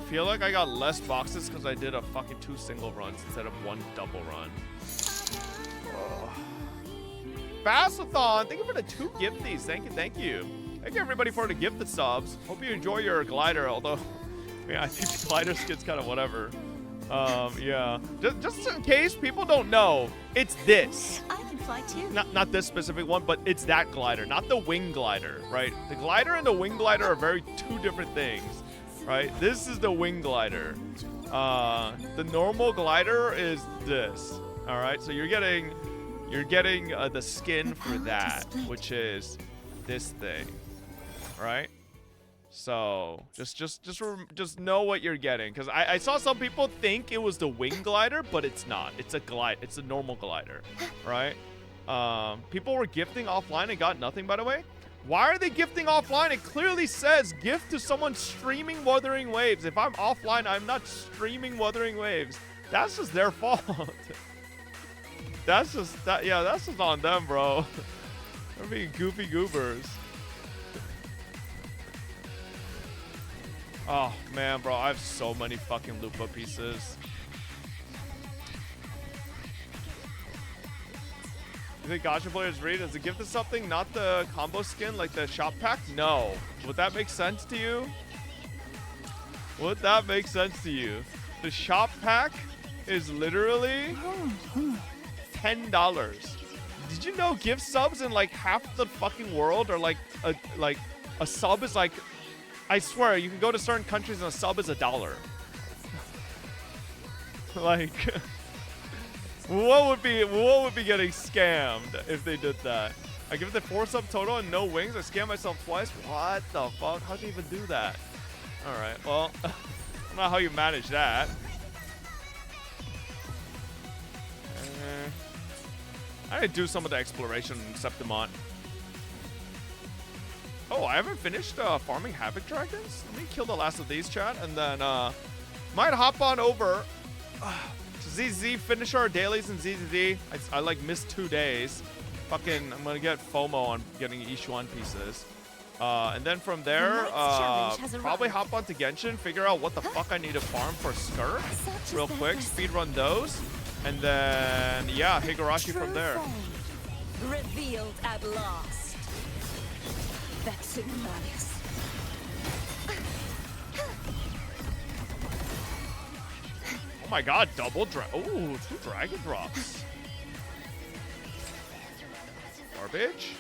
feel like I got less boxes because I did a fucking 2 single runs instead of 1 double run. Oh. Basathon, thank you for the 2 gifties. Thank you, thank you. Thank you everybody for the gifted subs. Hope you enjoy your glider, although yeah, I think the glider skin's kind of whatever. Yeah. Just in case people don't know, it's this. I can fly too. Not this specific one, but it's that glider, not the wing glider, right? The glider and the wing glider are very 2 different things, right? This is the wing glider. The normal glider is this. All right, so you're getting the skin for that, which is this thing, right? So just know what you're getting, because I saw some people think it was the wing glider, but it's not. It's a normal glider, right? People were gifting offline and got nothing, by the way. Why are they gifting offline? It clearly says gift to someone streaming Wuthering Waves. If I'm offline, I'm not streaming Wuthering Waves. That's just their fault. That's just on them, bro. They're being goofy goobers. Oh, man, bro. I have so many fucking Lupa pieces. You think gacha players read? Does it give us something, not the combo skin, like the shop pack? No. Would that make sense to you? Would that make sense to you? The shop pack is literally $10. Did you know gift subs in like half the fucking world are like a sub is like, I swear, you can go to certain countries and a sub is $1. Like, what would be getting scammed if they did that? I give it the 4 sub total and no wings. I scam myself twice. What the fuck? How'd you even do that? All right, well, I don't know how you manage that. I did do some of the exploration in Septimont. Oh, I haven't finished farming Havoc Dragons? Let me kill the last of these, chat, and then might hop on over to ZZ, finish our dailies in ZZD. I like missed 2 days. Fucking, I'm gonna get FOMO on getting Ishuan pieces. And then from there, probably hop onto Genshin, figure out what the fuck I need to farm for Skirk real quick, speedrun those, and then, yeah, Higurashi from there. Revealed at last. Vexing malice. Oh my god, double ooh, 2 dragon drops. Garbage.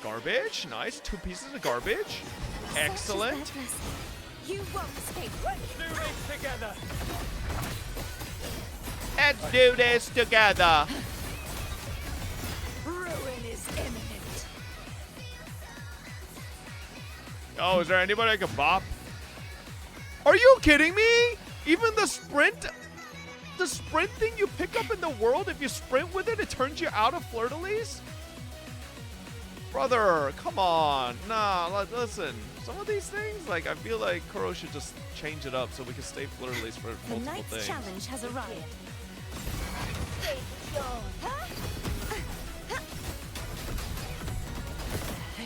Garbage, nice. 2 pieces of garbage. Excellent. You won't escape. Let's do this together. Let's do this together. Ruin is imminent. Oh, is there anybody I can bop? Are you kidding me? Even the sprint thing you pick up in the world, if you sprint with it, it turns you out of Fleur-de-Lis? Brother, come on. Nah, listen. Some of these things, like, I feel like Kuro should just change it up so we can stay Fleur-de-Lis for multiple The night's things. challenge has arrived.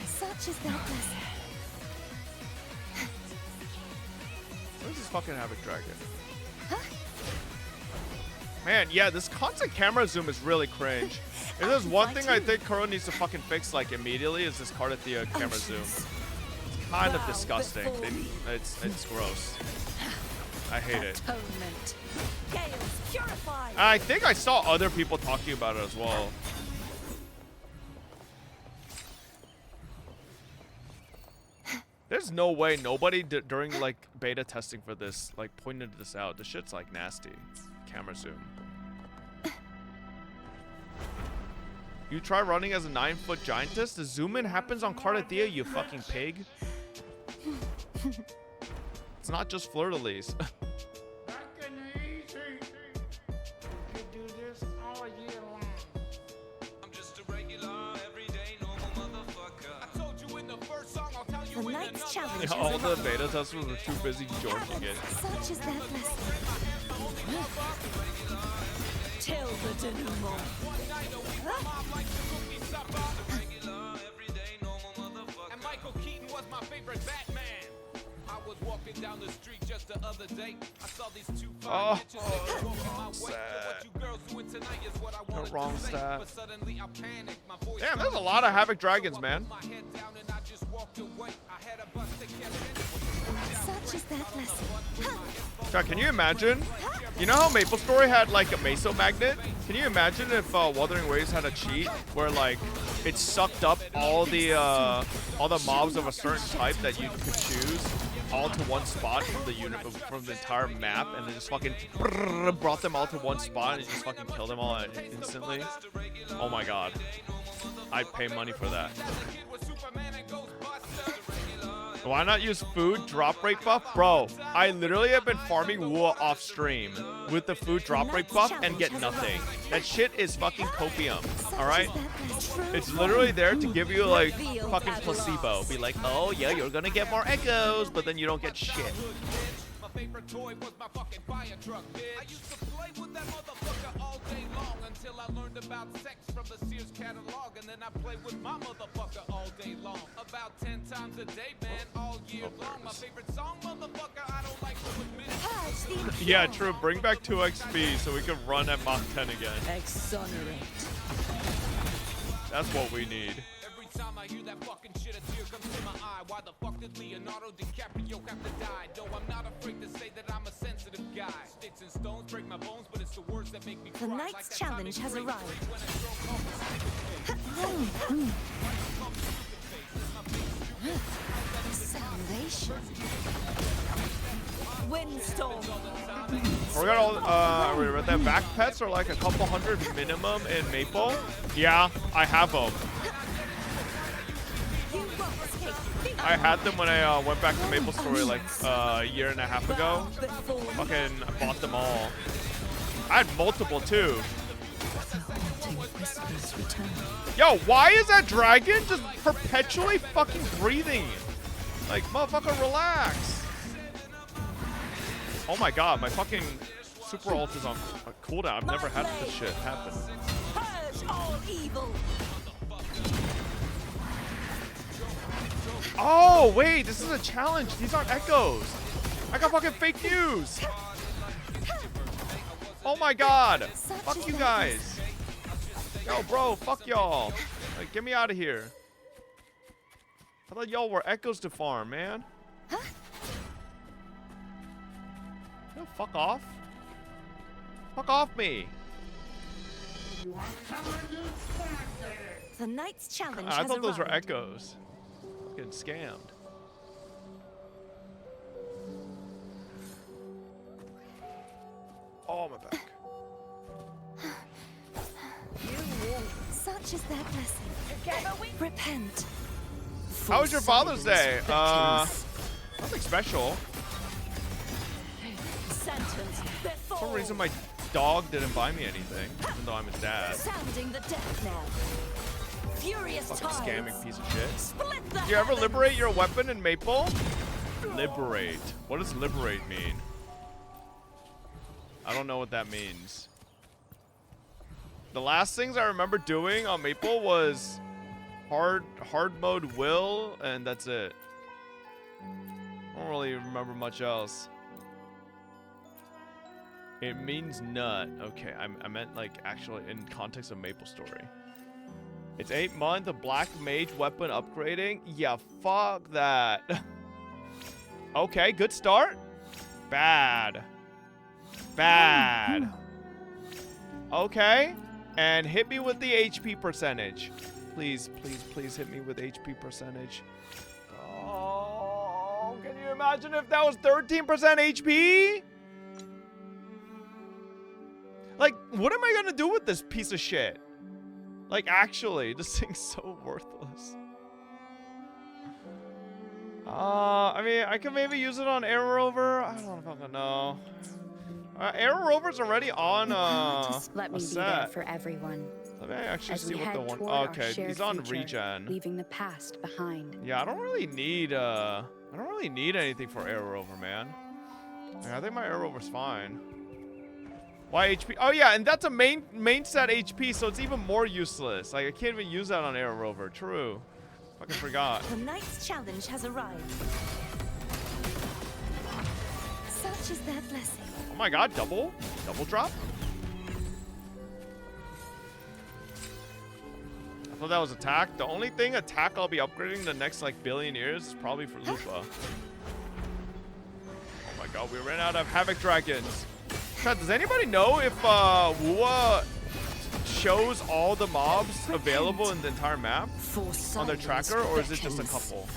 Such is that blessing. Where's this fucking Havoc Dragon? Man, yeah, this constant camera zoom is really cringe. If there's one thing I think Kuro needs to fucking fix, like, immediately, is this Carte camera zoom. It's kind of disgusting. It's gross. I hate it. I think I saw other people talking about it as well. There's no way nobody during like beta testing for this like pointed this out. The shit's like nasty. Camera zoom. You try running as a 9-foot giantess? The zoom in happens on Carte, you fucking pig. It's not just Fleur-de-Lis. The night's challenge. Yeah, all the beta testers were too busy jorking it. Such is that blessing. Till the denouement. And Michael Keaton was my favorite Batman. I was Oh, wrong stat. The wrong stat. Damn, there's a lot of Havoc Dragons, man. Such is that lesson. God, can you imagine? You know how Maple Story had like a Meso Magnet? Can you imagine if Wuthering Waves had a cheat where like it sucked up all the mobs of a certain type that you could choose all to one spot from the entire map, and then just fucking brought them all to one spot and just fucking killed them all instantly? Oh my god. I'd pay money for that. Why not use food drop rate buff? Bro, I literally have been farming Wua off stream with the food drop rate buff and get nothing. That shit is fucking copium, alright? It's literally there to give you like fucking placebo. Be like, oh yeah, you're gonna get more echoes, but then you don't get shit. Favorite toy was my fucking fire truck, bitch. I used to play with that motherfucker all day long until I learned about sex from the Sears catalog, and then I played with my motherfucker all day long. About 10 times a day, man, all year long. My favorite song, motherfucker, I don't like to admit it. Yeah, true. Bring back 2 XP so we can run at Mach 10 again. Exonerate. That's what we need. Every time I hear that fucking shit, a tear comes to my eye. Why the fuck did Leonardo DiCaprio have to die? No, I'm not afraid to say that I'm a sensitive guy. Sticks and stones break my bones, but it's the words that make me cry. The night's challenge has arrived. Salvation. Windstorm. We're gonna all, the back pets are like a couple hundred minimum in Maple. Yeah, I have them. I had them when I went back to Maple Story like a year and a half ago. Fucking bought them all. I had multiple too. Yo, why is that dragon just perpetually fucking breathing? Like, motherfucker, relax. Oh my god, my fucking super ult is on cooldown. I've never had this shit happen. Purge all evil. Oh, wait, this is a challenge. These aren't echoes. I got fucking fake news. Oh my god. Fuck you guys. Yo, bro, fuck y'all. Like, get me out of here. I thought y'all were echoes to farm, man. No, fuck off. Fuck off me. The night's challenge I has thought those were arrived. echoes. Getting scammed. Oh, my back. Such is that blessing. Repent. How was your Father's Day? Nothing special. For some reason, my dog didn't buy me anything, even though I'm his dad. Sounding the death knell. Furious Fucking tides. scamming piece of shit. Split the Do you ever heavens. liberate your weapon in Maple? Liberate. What does liberate mean? I don't know what that means. The last things I remember doing on Maple was hard mode will, and that's it. I don't really remember much else. It means nut. Okay, I meant like actually in context of Maple Story. It's 8 months of Black Mage weapon upgrading. Yeah, fuck that. Okay, good start. Bad. Bad. Okay. And hit me with the HP percentage. Please, please, please hit me with HP percentage. Oh, can you imagine if that was 13% HP? Like, what am I gonna do with this piece of shit? Like, actually, this thing's so worthless. I mean, I could maybe use it on Arrow Rover. I don't fucking know. Arrow Rover's already on Let me a be set. there for everyone. Let me actually As see we what the head one. toward our Okay, shared he's on future, regen. leaving the past behind. Yeah, I don't really need anything for Arrow Rover, man. Like, I think my Arrow Rover's fine. Why HP? Oh yeah, and that's a main set HP, so it's even more useless. Like, I can't even use that on Arrow Rover. True. Fucking forgot. The night's challenge has arrived. Such is their blessing. Oh my god, double drop? I thought that was attack. The only thing attack I'll be upgrading the next like billion years is probably for Lupa. Oh my god, we ran out of Havoc Dragons. God, does anybody know if Wua shows all the mobs available in the entire map on their tracker, or is it just a couple?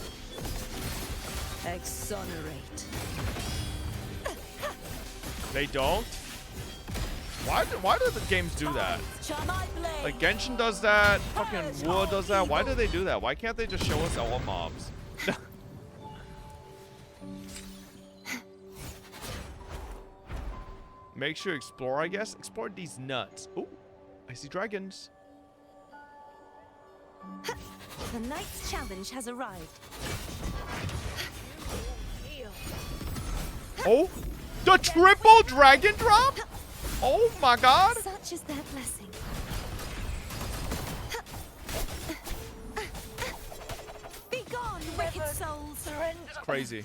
Exonerate. They don't? Why do the games do that? Like Genshin does that, fucking Wua does that. Why do they do that? Why can't they just show us all mobs? Make sure you explore, I guess. Explore these nuts. Oh, I see dragons. The Knight's challenge has arrived. Oh, the triple dragon drop? Oh my god. Such is their blessing. Be gone, wicked souls. It's crazy.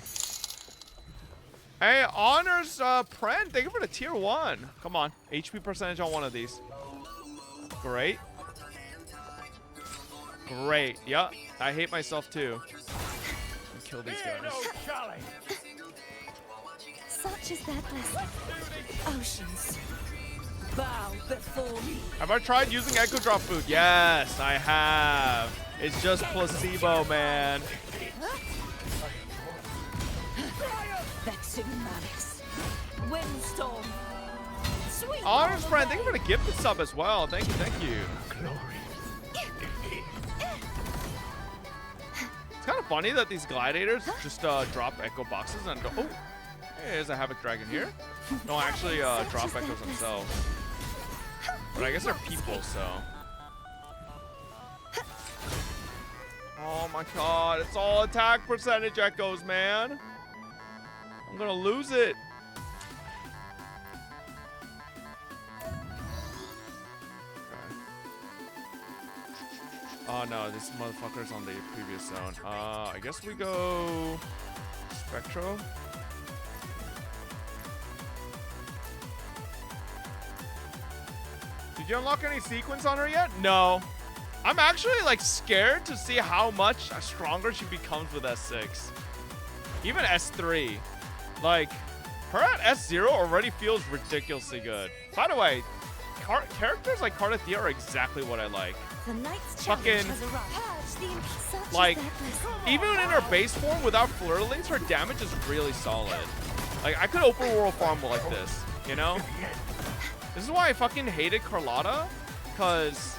Hey, Honors Pren, thank you for the tier 1. Come on, HP percentage on one of these. Great. Great. Yeah, I hate myself too. Kill these guys. Such is their blessing. Oceans, bow before me. Have I tried using Echo Drop food? Yes, I have. It's just placebo, man. Vexing malice. Windstorm. Sweet Honors Friend, thank you for the gifted sub as well. Thank you, thank you. It's kind of funny that these gladiators just drop echo boxes and go, oh, hey, there's a Havoc Dragon here. No, actually drop echoes themselves. But I guess they're people, so. Oh my god, it's all attack percentage echoes, man. I'm gonna lose it. Oh no, this motherfucker's on the previous zone. I guess we go Spectro. Did you unlock any sequence on her yet? No. I'm actually like scared to see how much stronger she becomes with S6. Even S3. Like, her at S0 already feels ridiculously good. By the way, characters like Carte are exactly what I like. The Knight's Fucking, like, even in her base form without flirtlings, her damage is really solid. Like, I could open world farm like this, you know? This is why I fucking hated Carlotta, because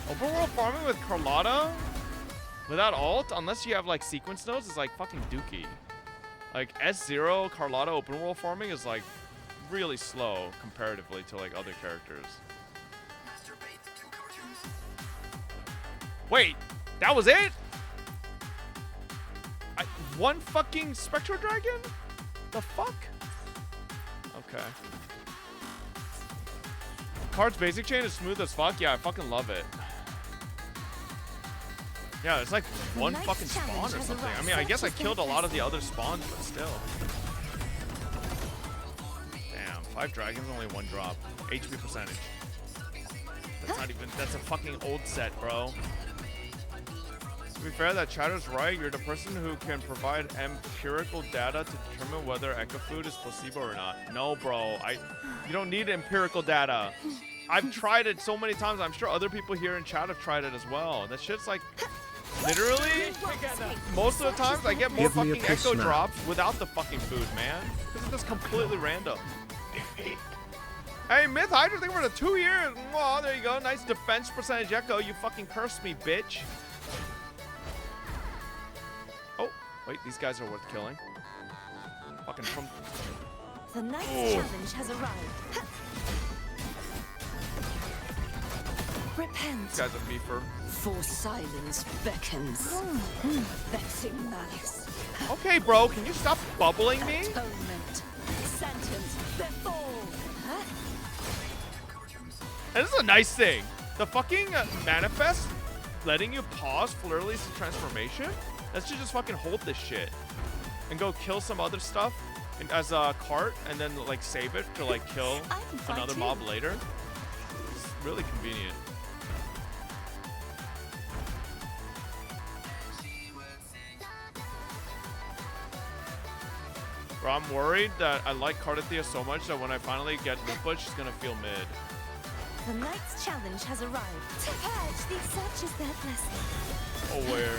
open world farming with Carlotta without ult, unless you have like sequence nodes, is like fucking dookie. Like S0 Carlotta open world farming is like really slow comparatively to like other characters. Wait, that was it? One fucking Spectral Dragon? The fuck? Okay. Card's basic chain is smooth as fuck. Yeah, I fucking love it. Yeah, it's like one fucking spawn or something. I mean, I guess I killed a lot of the other spawns, but still. Damn, 5 dragons, only 1 drop. HP percentage. That's not even, that's a fucking old set, bro. To be fair, that Chatter's right. You're the person who can provide empirical data to determine whether Echo Food is placebo or not. No, bro. You don't need empirical data. I've tried it so many times. I'm sure other people here in chat have tried it as well. That shit's like, literally, most of the times I get more fucking Echo drops without the fucking food, man. This is just completely random. Hey, Myth Hydra, thank you for the 2 years. Oh, there you go. Nice defense percentage Echo. You fucking cursed me, bitch. Oh, wait, these guys are worth killing. Fucking from... The Knight's challenge has arrived. Repent. These guys are beefer. For silence beckons. Vexing malice. Okay, bro, can you stop bubbling me? Atonement. Sentence before. And this is a nice thing. The fucking manifest letting you pause Fleur-Elise transformation. Let's just fucking hold this shit and go kill some other stuff. as a cart and then like save it to like kill I can fly another too. mob later. It's really convenient. Bro, I'm worried that I like Carte so much that when I finally get Lupa, she's gonna feel mid. The knight's challenge has arrived. To purge these such as their blessing. Oh, where?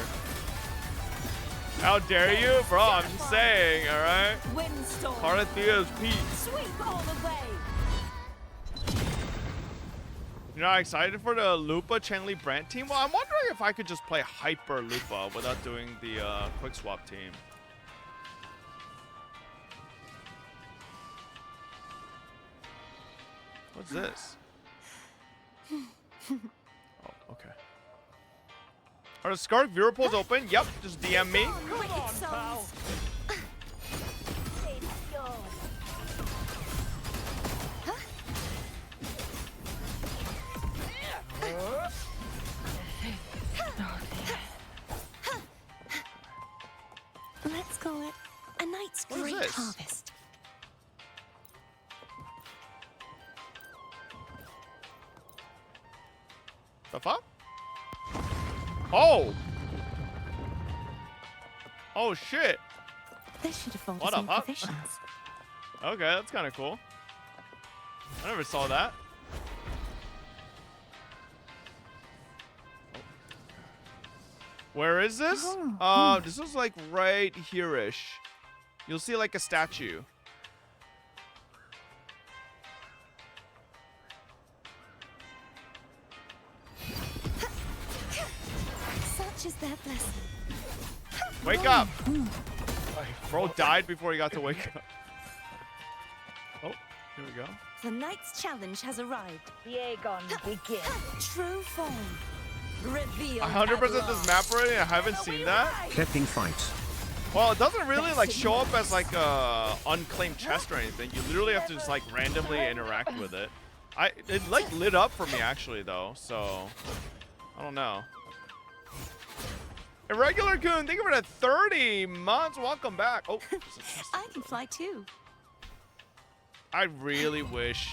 How dare you? Bro, I'm just saying, alright? Windstorm. Carte's peak. Sweep all the way. You're not excited for the Lupa Chenli Brand team? Well, I'm wondering if I could just play Hyper Lupa without doing the quick swap team. What's this? Oh, okay. Are the Skirk viewer polls open? Yep, just DM me. Wicked souls. Let's call it a night's What is great this? harvest. The fuck? Oh! Oh shit! This should have folded What some the fuck? provisions. Okay, that's kind of cool. I never saw that. Where is this? This is like right here-ish. You'll see like a statue. Such is their blessing. Wake up! Bro died before he got to wake up. Oh, here we go. The knight's challenge has arrived. The Aegon begins. True form. Reveal. 100% this map already. I haven't seen that. Keeping fight. Well, it doesn't really like show up as like a unclaimed chest or anything. You literally have to just like randomly interact with it. It like lit up for me actually though, so I don't know. Irregular Goon, thank you for the 30 months. Welcome back. Oh, there's a chest I can fly too. I really wish.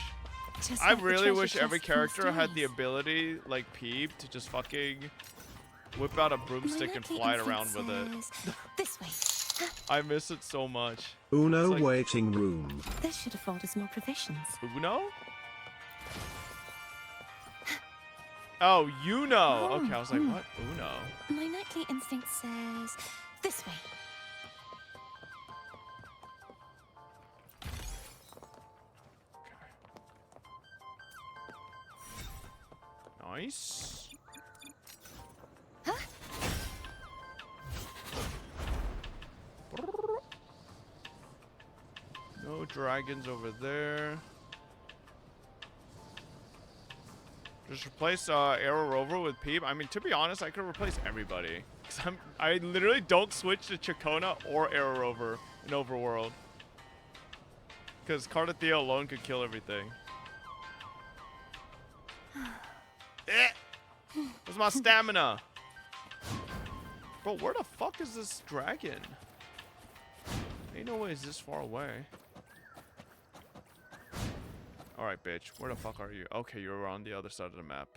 Just I like the really treasure wish every chest in character had the stories. ability, like Peep, to just fucking whip out a broomstick and My fly lucky around with it. instinct says, This way. I miss it so much. Uno It's like- waiting room. This should afford us more provisions. Uno? Oh, you know. Okay, I was like, what? Uno? My nightly instinct says this way. Nice. No dragons over there. Just replace Arrow Rover with Peep. I mean, to be honest, I could replace everybody. Cause I literally don't switch to Chacona or Arrow Rover in Overworld. Because Carte alone could kill everything. Where's my stamina? Bro, where the fuck is this dragon? Ain't no way it's this far away. Alright, bitch. Where the fuck are you? Okay, you're on the other side of the map.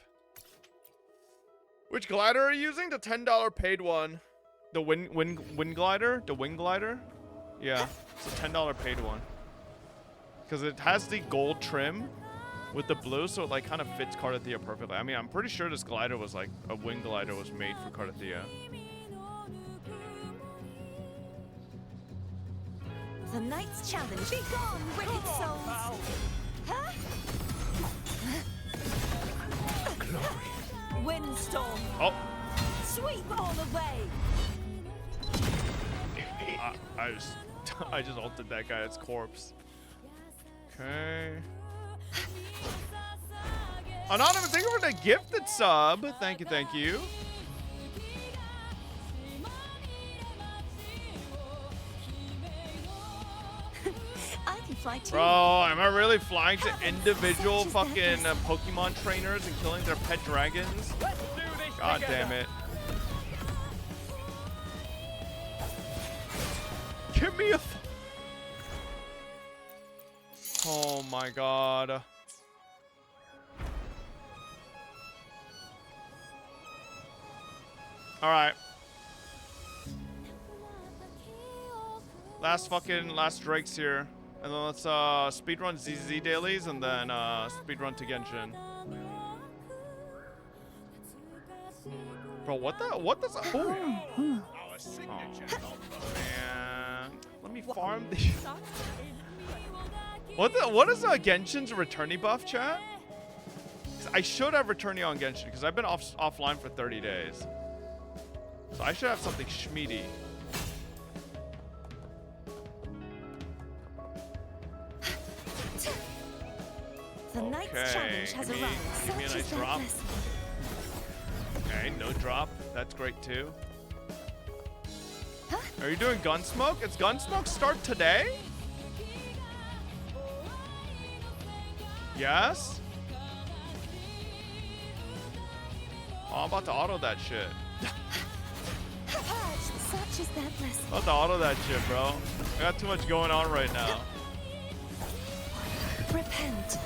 Which glider are you using? The $10 paid one. The wind glider? The wing glider? Yeah, it's a $10 paid one. Because it has the gold trim with the blue, so it like kind of fits Cartesia perfectly. I mean, I'm pretty sure this glider was like a wing glider was made for Cartesia. The knight's challenge. Be gone, wicked souls. Huh? Windstorm. Oh, Sweep all the way. I just ulted that guy. It's corpse. Okay. Anonymous, thank you for the gifted sub. Thank you, thank you. I can fly too. Bro, am I really flying to individual fucking Pokemon trainers and killing their pet dragons? God damn it. Give me a... Oh my god. All right. Last Drake's here. And then let's speedrun ZZ dailies and then speedrun to Genshin. Bro, what does oh, man. Let me farm these. What is Genshin's returny buff, chat? I should have returny on Genshin because I've been offline for 30 days. So I should have something schmeedy. The night's challenge has arrived. Give me a nice drop. Okay, no drop. That's great too. Are you doing Gunsmoke? Is Gunsmoke start today? Yes? Oh, I'm about to auto that shit. Such is that blessing. I'm about to auto that shit, bro. I got too much going on right now. Repent.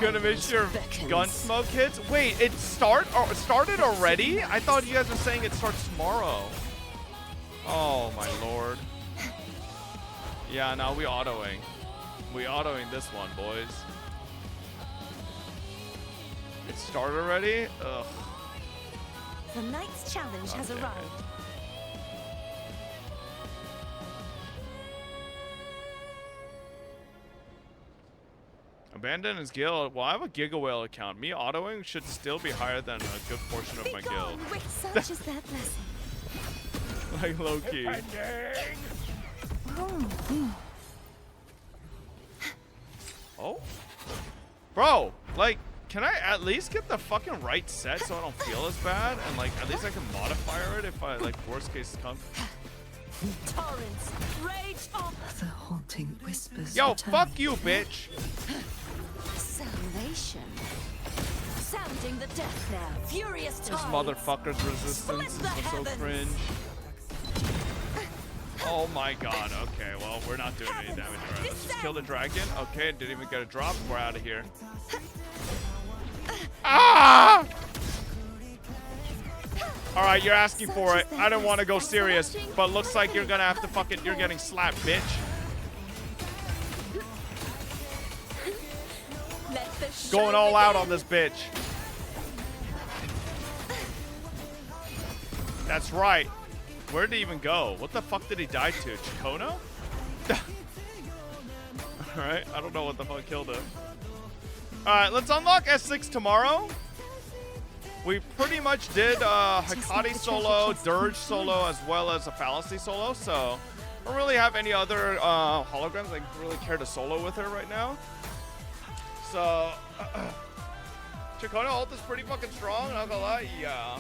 Gonna miss your Gunsmoke hits? Wait, it started already? I thought you guys were saying it starts tomorrow. Oh my lord. Yeah, now we autoing. We autoing this one, boys. It started already? Ugh. The night's challenge has arrived. Abandon his guild. Well, I have a Giga Whale account. Me autoing should still be higher than a good portion of my guild. Such is that blessing. Like low key. Oh, bro, like, can I at least get the fucking right set so I don't feel as bad, and like at least I can modifier it if I like worst case comes. Torrents, rage on. The haunting whispers. Yo, return. fuck you, bitch. Salvation. Sounding the death knell. Furious This tides. motherfucker's resistance is so cringe. Oh my god, okay, well, we're not doing any damage. Alright, let's just kill the dragon. Okay, didn't even get a drop. We're out of here. Ah! Alright, you're asking for it. I didn't want to go serious, but looks like you're gonna have to fucking, you're getting slapped, bitch. Going all out on this bitch. That's right. Where did he even go? What the fuck did he die to? Chikono? Alright, I don't know what the fuck killed him. Alright, let's unlock S6 tomorrow. We pretty much did Hikari solo, Dirge solo, as well as a Fallacy solo, so I don't really have any other holograms I really care to solo with her right now. So, Chikono ult is pretty fucking strong, not gonna lie, yeah.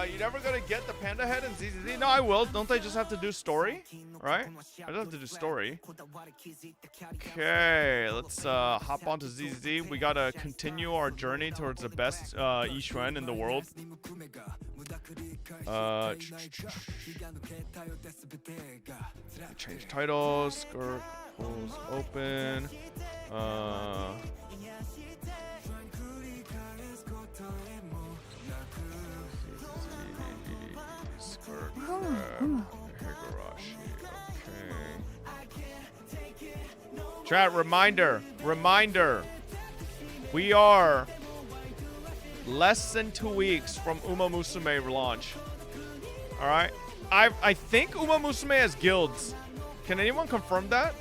You never gonna get the panda head in ZZZ? No, I will. Don't they just have to do story? Right? I just have to do story. Okay, let's hop onto ZZZ. We gotta continue our journey towards the best Yixuan in the world. Change titles. Skirk pulls open. HIGURASHI. Okay. Chat, reminder. We are less than 2 weeks from Uma Musume launch. Alright? I think Uma Musume has guilds. Can anyone confirm that?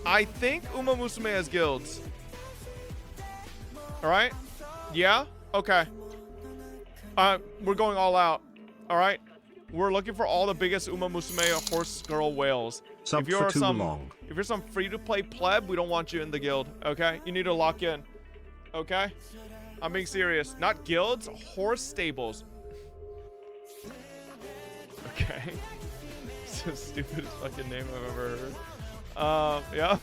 I think Uma Musume has guilds. Alright? Yeah? Okay. We're going all out. Alright? We're looking for all the biggest Uma Musume horse girl whales. Sub for too long. If you're some free-to-play pleb, we don't want you in the guild, okay? You need to lock in, okay? I'm being serious. Not guilds, horse stables. Okay. It's the stupidest fucking name I've ever heard. Yeah.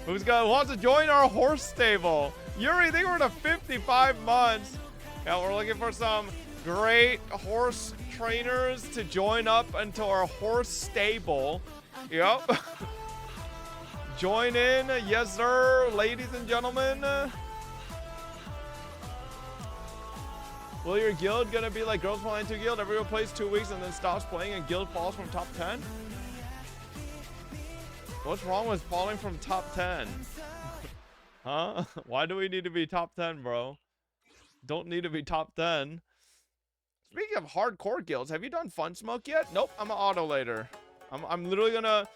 Who wants to join our horse stable? Yuri, they were to 55 months. Yeah, we're looking for some great horse trainers to join up into our horse stable. Yep. Join in, yes sir, ladies and gentlemen. Will your guild gonna be like Girls Playing 2 Guild? Everyone plays 2 weeks and then stops playing and guild falls from top 10? What's wrong with falling from top 10? Huh? Why do we need to be top 10, bro? Don't need to be top 10. Speaking of hardcore guilds, have you done Fun Smoke yet? Nope, I'm an auto later. I'm literally gonna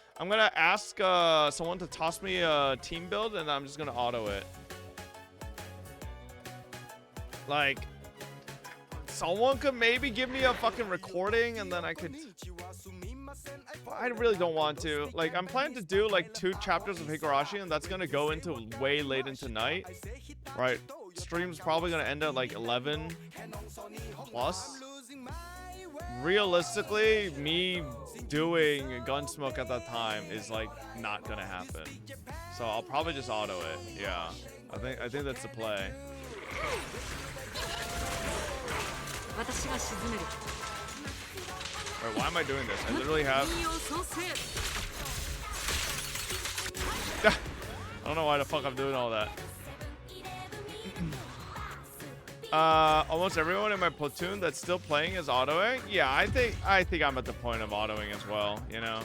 ask someone to toss me a team build and I'm just gonna auto it. Like, someone could maybe give me a fucking recording and then I could. I really don't want to. Like, I'm planning to do like 2 chapters of Higurashi and that's gonna go into way late into night. Right. Stream's probably gonna end at like 11 plus. Realistically, me doing Gunsmoke at that time is like not gonna happen. So I'll probably just auto it. Yeah. I think that's the play. Wait, why am I doing this? I literally have. I don't know why the fuck I'm doing all that. Almost everyone in my platoon that's still playing is autoing. Yeah, I think I'm at the point of autoing as well, you know.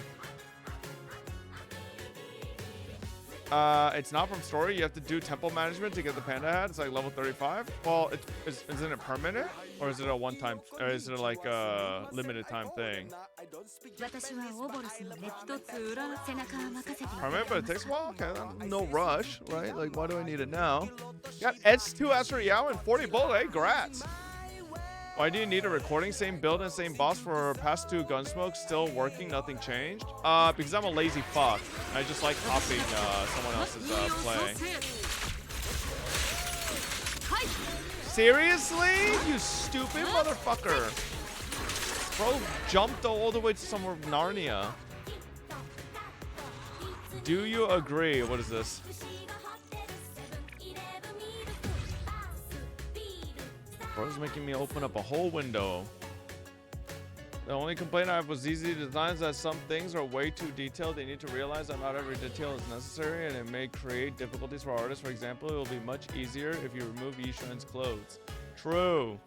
It's not from story. You have to do temple management to get the panda hat. It's like level 35. Well, isn't it permanent? Or is it a one-time, or is it like a limited time thing? Permanent, but it takes a while? Okay, no rush, right? Like, why do I need it now? You got S2 Astro Yao and 40 bullet. Hey, grats. Why do you need a recording? Same build and same boss for past 2 Gunsmoke, still working, nothing changed? Because I'm a lazy fuck. I just like copying someone else's play. Seriously? You stupid motherfucker. Bro jumped all the way to somewhere Narnia. Do you agree? What is this? Bro's making me open up a whole window. The only complaint I have with ZZ Designs is that some things are way too detailed. They need to realize that not every detail is necessary and it may create difficulties for artists. For example, it will be much easier if you remove Yishuan's clothes. True.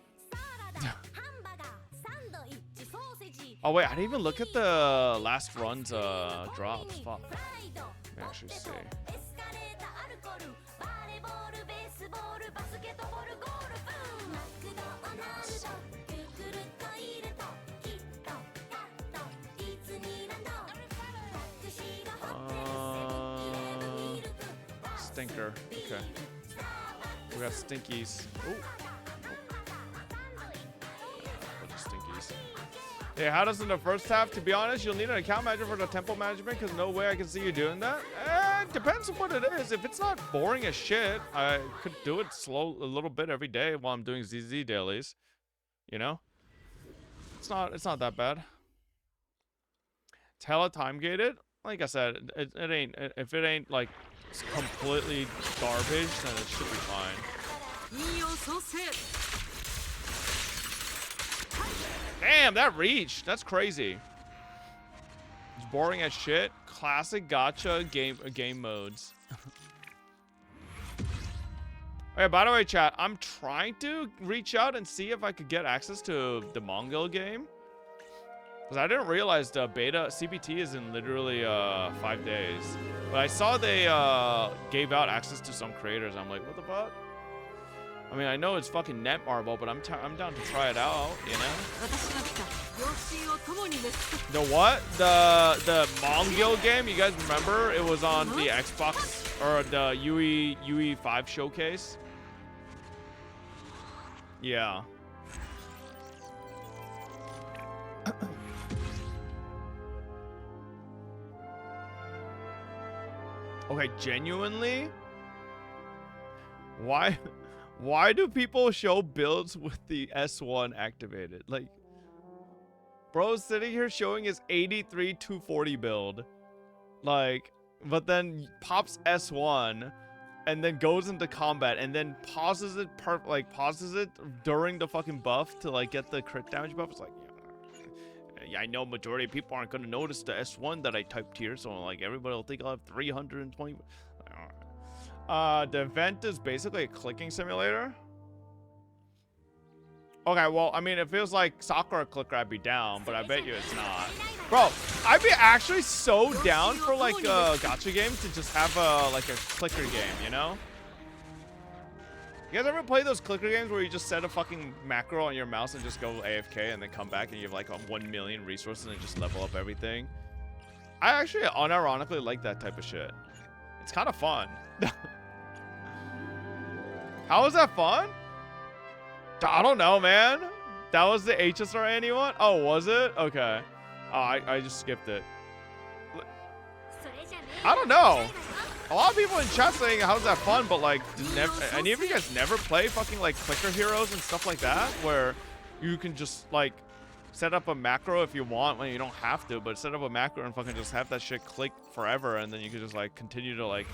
Oh wait, I didn't even look at the last run's drops. Fuck. Let me actually see. Stinker. Okay. We got stinkies. Ooh. Stinkies. Yeah, how does in the first half? To be honest, you'll need an account manager for the temple management because no way I can see you doing that. It depends on what it is. If it's not boring as shit, I could do it slow a little bit every day while I'm doing ZZ dailies. You know? It's not that bad. Tele time gated? Like I said, it ain't, if it ain't like completely garbage, then it should be fine. Damn, that reached. That's crazy. It's boring as shit. Classic gacha game modes. Okay, by the way, chat, I'm trying to reach out and see if I could get access to the Mongol game. Because I didn't realize the beta CBT is in literally 5 days. But I saw they gave out access to some creators. I'm like, what the fuck? I mean, I know it's fucking Netmarble, but I'm down to try it out, you know? The what? The Mongol game, you guys remember? It was on the Xbox, or the UE5 showcase. Yeah. Okay, genuinely? Why do people show builds with the S1 activated? Like, bro's sitting here showing his 83 240 build. Like, but then pops S1 and then goes into combat and then pauses it pauses it during the fucking buff to like get the crit damage buff. It's like, I know majority of people aren't gonna notice the S1 that I typed here, so like everybody will think I'll have 320. The event is basically a clicking simulator. Okay, well, I mean, it feels like Sakura clicker, I'd be down, but I bet you it's not. Bro, I'd be actually so down for like gacha games to just have like a clicker game, you know? You guys ever play those clicker games where you just set a fucking macro on your mouse and just go AFK and then come back and you have like 1 million resources and just level up everything? I actually unironically like that type of shit. It's kind of fun. How was that fun? I don't know, man. That was the HSR anyone? Oh, was it? Okay. Oh, I just skipped it. I don't know. A lot of people in chat saying how's that fun, but like, any of you guys never play fucking like clicker heroes and stuff like that, where you can just like set up a macro if you want when you don't have to, but set up a macro and fucking just have that shit click forever, and then you can just like continue to like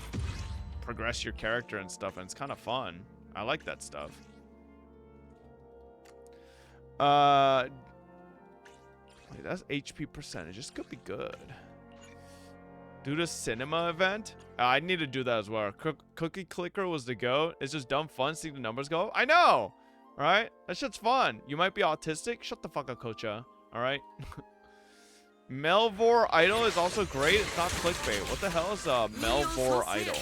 progress your character and stuff, and it's kind of fun. I like that stuff. Wait, that's HP percentage. This could be good. Do the cinema event. I need to do that as well. Cookie clicker was the goat. It's just dumb fun seeing the numbers go up. I know, right? That shit's fun. You might be autistic. Shut the fuck up, Kocha. All right. Melvor Idol is also great. It's not clickbait. What the hell is a Melvor Idol?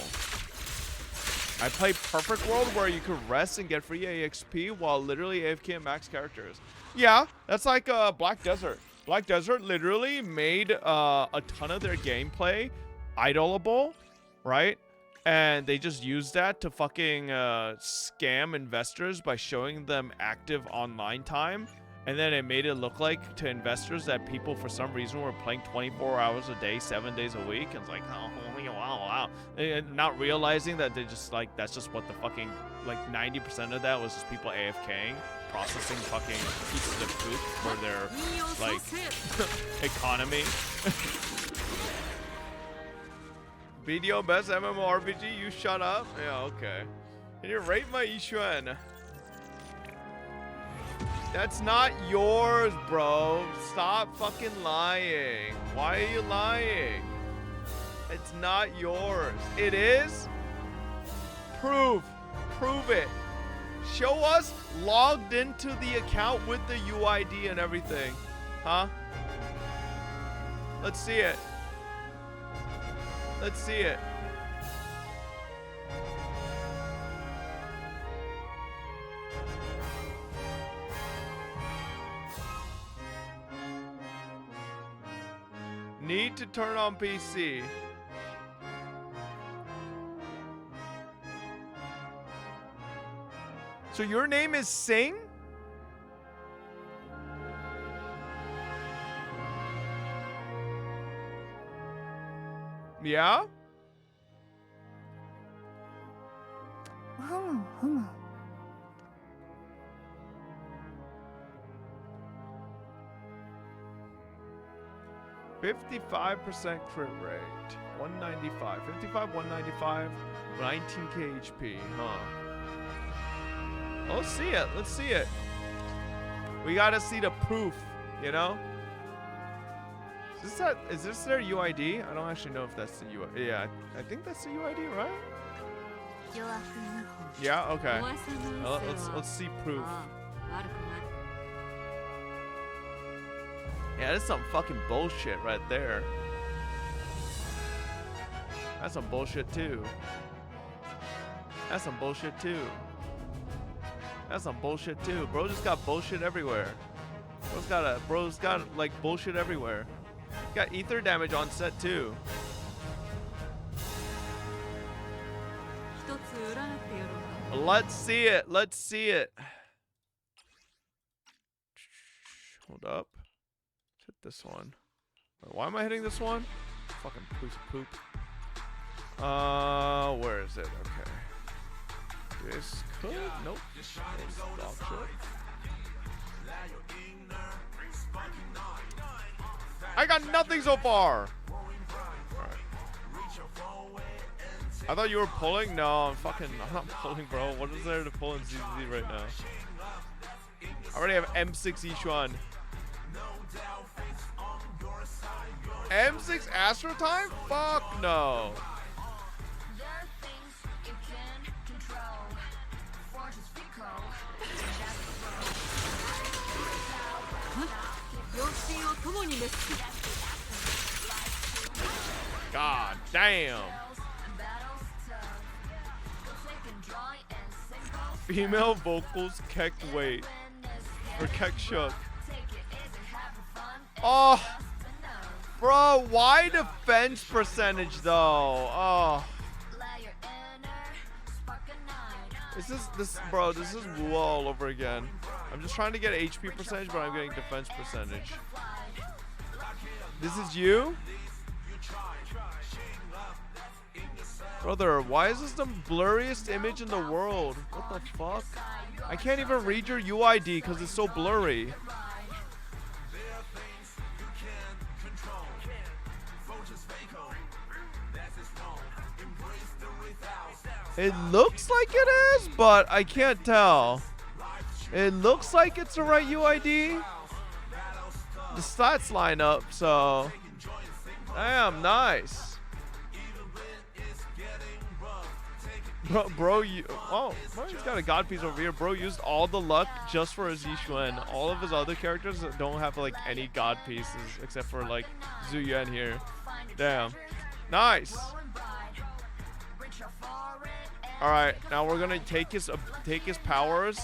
I play Perfect World where you could rest and get free AXP while literally AFK and max characters. Yeah, that's like Black Desert. Black Desert literally made a ton of their gameplay idolable, right? And they just used that to fucking scam investors by showing them active online time. And then it made it look like to investors that people for some reason were playing 24 hours a day, 7 days a week. And it's like, oh, wow. And not realizing that they just like, that's just what the fucking, like 90% of that was just people AFKing, processing fucking pieces of poop for their, like, economy. Video best MMORPG, you shut up? Yeah, okay. Can you rate my Ishuan? That's not yours, bro. Stop fucking lying. Why are you lying? It's not yours. It is? Prove it. Show us logged into the account with the UID and everything. Huh? Let's see it. Let's see it. Need to turn on PC. So your name is Sing? Yeah? Humu, humu. 55% crit rate. 195. 55, 195, 19k HP, huh? Well, let's see it. Let's see it. We gotta see the proof, you know? Is this their UID? I don't actually know if that's the UID. Yeah, I think that's the UID, right? Yeah, okay. Well, let's see proof. Yeah, that's some fucking bullshit right there. That's some bullshit too. That's some bullshit too. That's some bullshit too. Bro just got bullshit everywhere. Bro's got like bullshit everywhere. Got ether damage on set too. Let's see it. Let's see it. Hold up. Hit this one. Wait, why am I hitting this one? Fucking piece of poop. Where is it? Okay. This could. Nope. Dog shit. I got nothing so far. Alright. I thought you were pulling. No, I'm not pulling, bro. What is there to pull in ZZ right now? I already have M6 Ishuan. M6 Astro Time? Fuck no. God damn. Female vocals keck weight. Or keck shook. Oh. Bro, why defense percentage though? Oh. Bro, this is Wu all over again. I'm just trying to get HP percentage, but I'm getting defense percentage. This is you? Brother, why is this the blurriest image in the world? What the fuck? I can't even read your UID because it's so blurry. It looks like it is, but I can't tell. It looks like it's the right UID. The stats line up, so. Damn, nice. Bro, oh, he's got a god piece over here. Bro used all the luck just for his Yixuan. All of his other characters don't have like any god pieces except for like Zhu Yuan here. Damn, nice. All right, now we're gonna take his powers,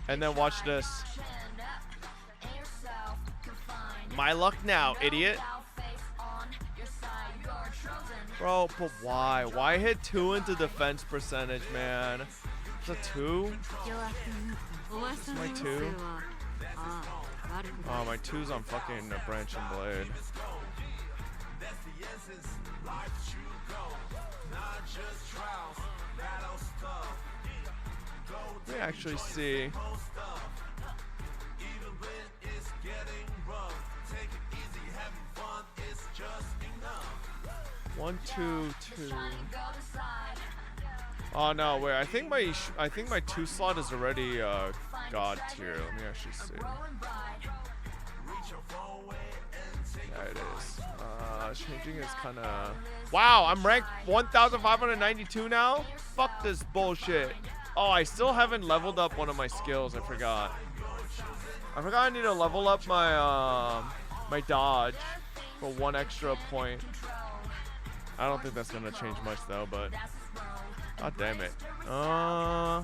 and then watch this. My luck now, idiot. Bro, but why? Why hit 2 into defense percentage, man? It's a 2? It's my 2? Oh, my 2's on fucking Branch and Blade. Let me actually see. One, two, two. Oh no, wait. I think my 2 slot is already god tier. Let me actually see. Yeah, it is. Changing is kind of. Wow, I'm ranked 1,592 now. Fuck this bullshit. Oh, I still haven't leveled up one of my skills. I forgot. I need to level up my my dodge for 1 extra point. I don't think that's gonna change much though, but god damn it. I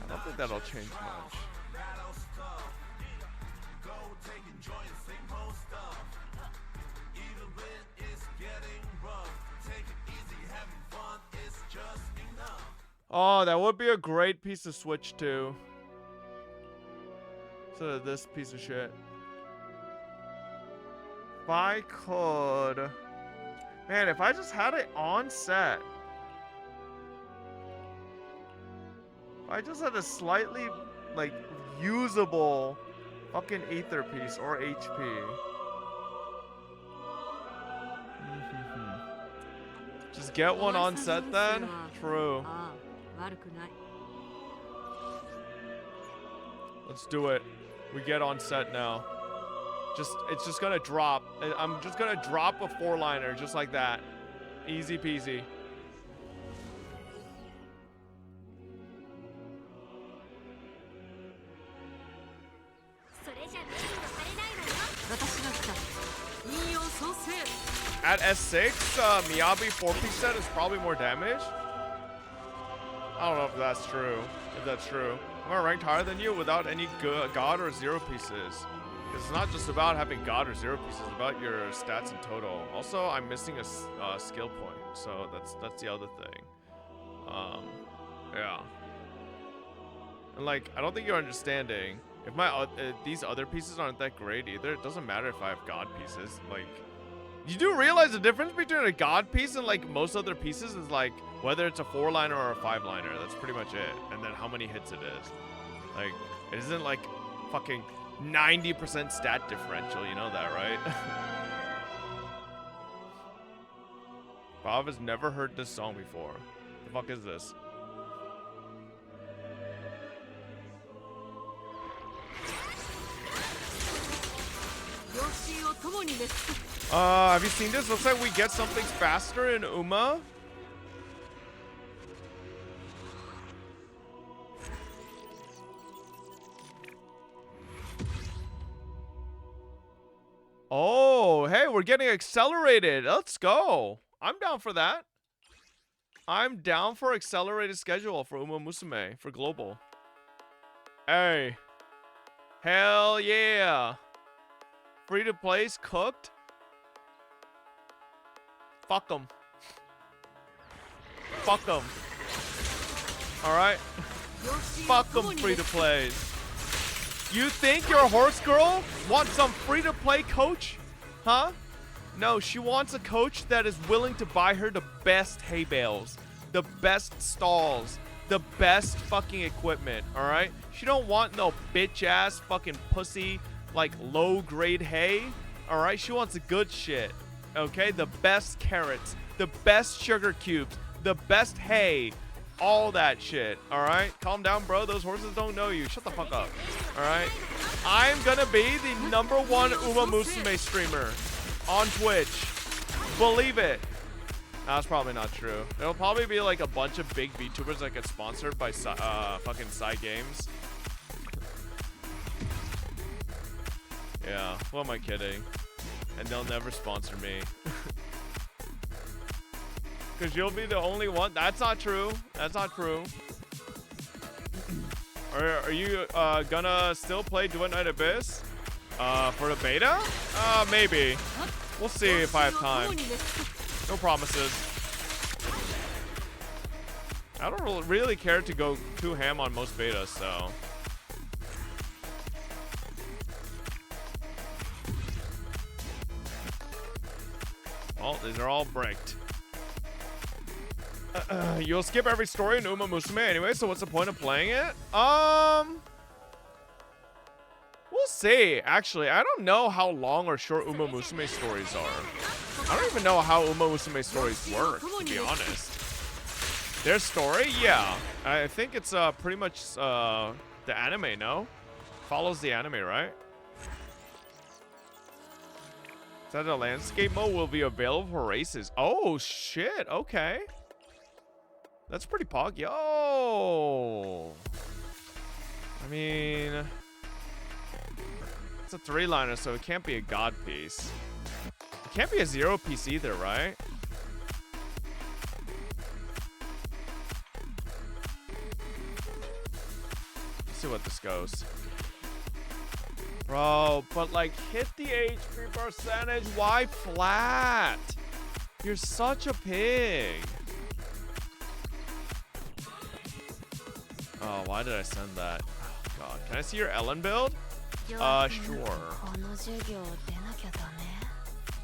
don't think that'll change much. Oh, that would be a great piece to switch to. Instead of this piece of shit. If I could... Man, if I just had it on set. If I just had a slightly, like, usable fucking ether piece or HP. Just get one on set then? True. Let's do it. We get on set now. It's just gonna drop. I'm just gonna drop a 4-liner just like that. Easy peasy. At S6, Miyabi 4-piece set is probably more damage. I don't know if that's true. I'm ranked higher than you without any god or 0 pieces. It's not just about having god or 0 pieces, it's about your stats in total. Also, I'm missing a skill point, so that's the other thing. Yeah. And like, I don't think you're understanding. If my these other pieces aren't that great either, it doesn't matter if I have god pieces. Like, you do realize the difference between a god piece and like most other pieces is like whether it's a 4-liner or a 5-liner. That's pretty much it. And then how many hits it is. Like, it isn't like fucking 90% stat differential, you know that, right? Bob has never heard this song before. The fuck is this? Have you seen this? Looks like we get something faster in Uma. Oh, hey, we're getting accelerated. Let's go. I'm down for that. I'm down for accelerated schedule for Uma Musume for global. Hey. Hell yeah. Free to place cooked. Fuck them. Fuck them. Alright. Fuck them free to plays. You think your horse girl wants some free to play coach? Huh? No, she wants a coach that is willing to buy her the best hay bales, the best stalls, the best fucking equipment, alright? She don't want no bitch ass fucking pussy like low grade hay, alright? She wants the good shit, okay? The best carrots, the best sugar cubes, the best hay, all that shit, alright? Calm down, bro. Those horses don't know you. Shut the fuck up, alright? I'm gonna be the #1 Uma Musume streamer on Twitch. Believe it. That's probably not true. There'll probably be like a bunch of big VTubers that get sponsored by fucking side games. Yeah, who am I kidding? And they'll never sponsor me. Because you'll be the only one. That's not true. That's not true. Are you gonna still play Duet Night Abyss? For the beta? Maybe. We'll see if I have time. No promises. I don't really care to go too ham on most betas, so. Well, these are all bricked. You'll skip every story in Uma Musume anyway, so what's the point of playing it? We'll see. Actually, I don't know how long or short Uma Musume stories are. I don't even know how Uma Musume stories work, to be honest. Their story? Yeah. I think it's pretty much the anime, no? Follows the anime, right? Said the landscape mode will be available for races. Oh, shit. Okay. That's pretty pog. Yo. I mean, it's a 3-liner, so it can't be a god piece. It can't be a 0 piece either, right? Let's see what this goes. Bro, but like hit the HP percentage. Why flat? You're such a pig. Oh, why did I send that? Oh, God. Can I see your Ellen build? Sure.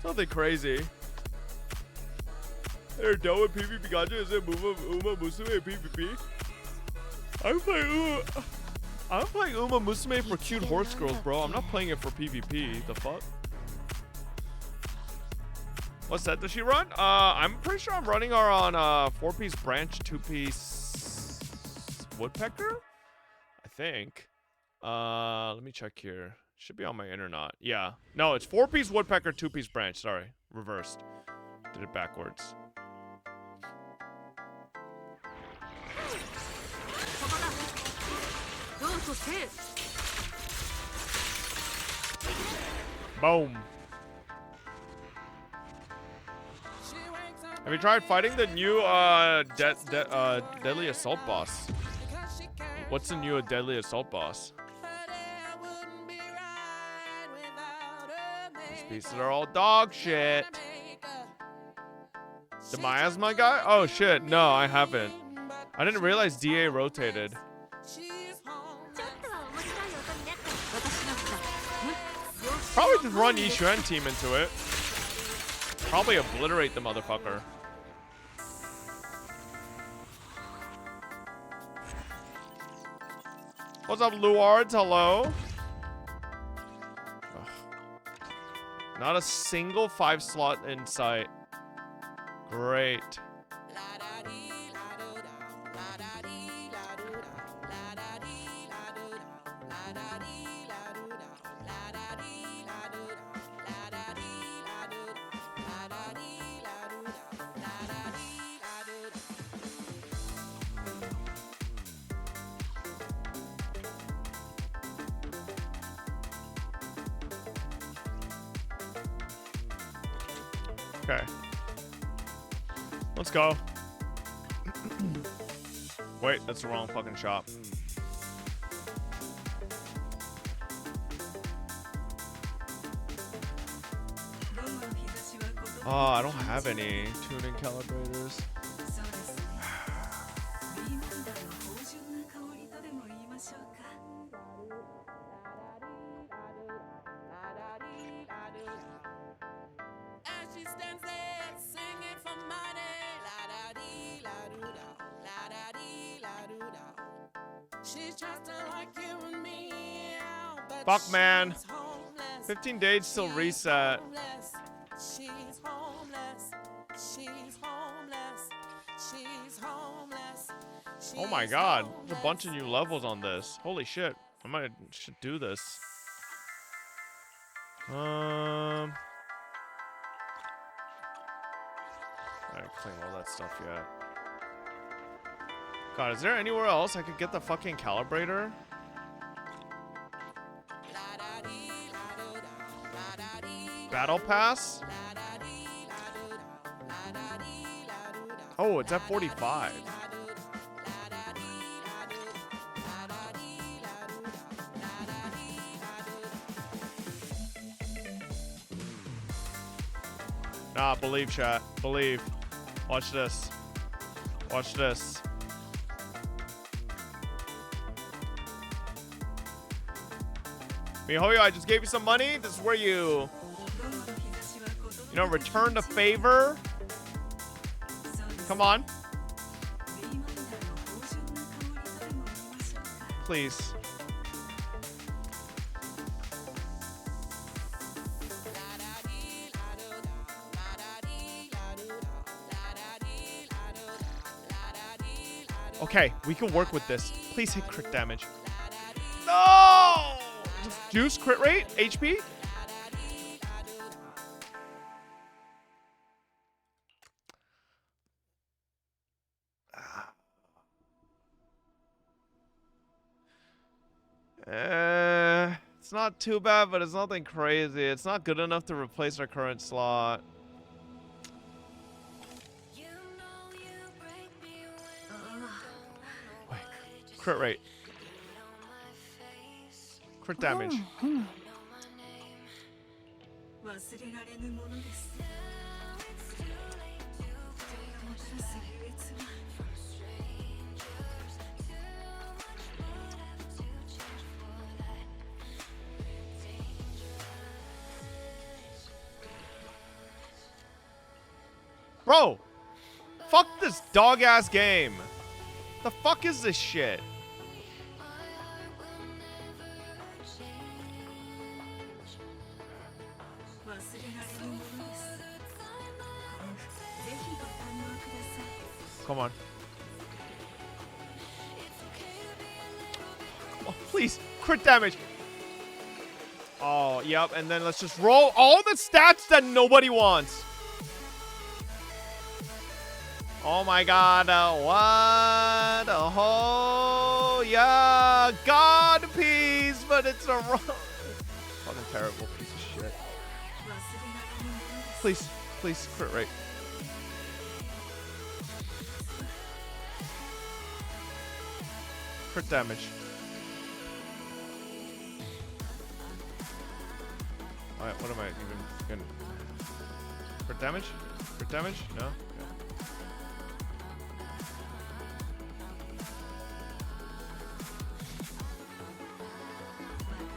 Something crazy. They're done with PvP gotcha. Is it Uma Musume PvP? I'm playing Uma Musume for cute horse girls, bro. I'm not playing it for PvP. The fuck? What set does she run? I'm pretty sure I'm running her on 4-piece branch, 2-piece woodpecker. I think. Let me check here. Should be on my internet. Yeah. No, it's 4-piece woodpecker, 2-piece branch. Sorry, reversed. Did it backwards. Boom. Have you tried fighting the new Deadly Assault boss? What's the new Deadly Assault boss? These pieces are all dog shit. The miasma guy? Oh shit, no, I haven't. I didn't realize DA rotated. Probably just run Yixuan team into it. Probably obliterate the motherfucker. What's up, Luards? Hello. Ugh. Not a single 5-slot in sight. Great. Okay. Let's go. Wait, that's the wrong fucking shop. Oh, I don't have any tuning calibrators. As she stands there singing for money, la da dee la doo da, la da dee la doo da. She's just like you and me, but Fuck, man. she's homeless. 15 days till reset. She's homeless. She's homeless. She's homeless. Oh my god, there's a bunch of new levels on this. Holy shit. I should do this. I didn't clean all that stuff yet. God, is there anywhere else I could get the fucking calibrator? Battle Pass? Oh, it's at 45. Nah, believe, chat. Believe. Watch this. Watch this. MiHoYo, I just gave you some money. This is where you return the favor. Come on. Please. Okay, we can work with this. Please hit crit damage. No! Juice crit rate? HP? It's not too bad, but it's nothing crazy. It's not good enough to replace our current slot. Wait, crit rate. Crit damage. Bro, fuck this dog-ass game. The fuck is this shit? Come on. Oh, please, crit damage. Oh, yep, and then let's just roll all the stats that nobody wants. Oh my god, what a hole. Yeah, God piece, but it's a wrong. Fucking terrible piece of shit. Please, please, crit rate. Crit damage. Alright, what am I even gonna... Crit damage? Crit damage? No?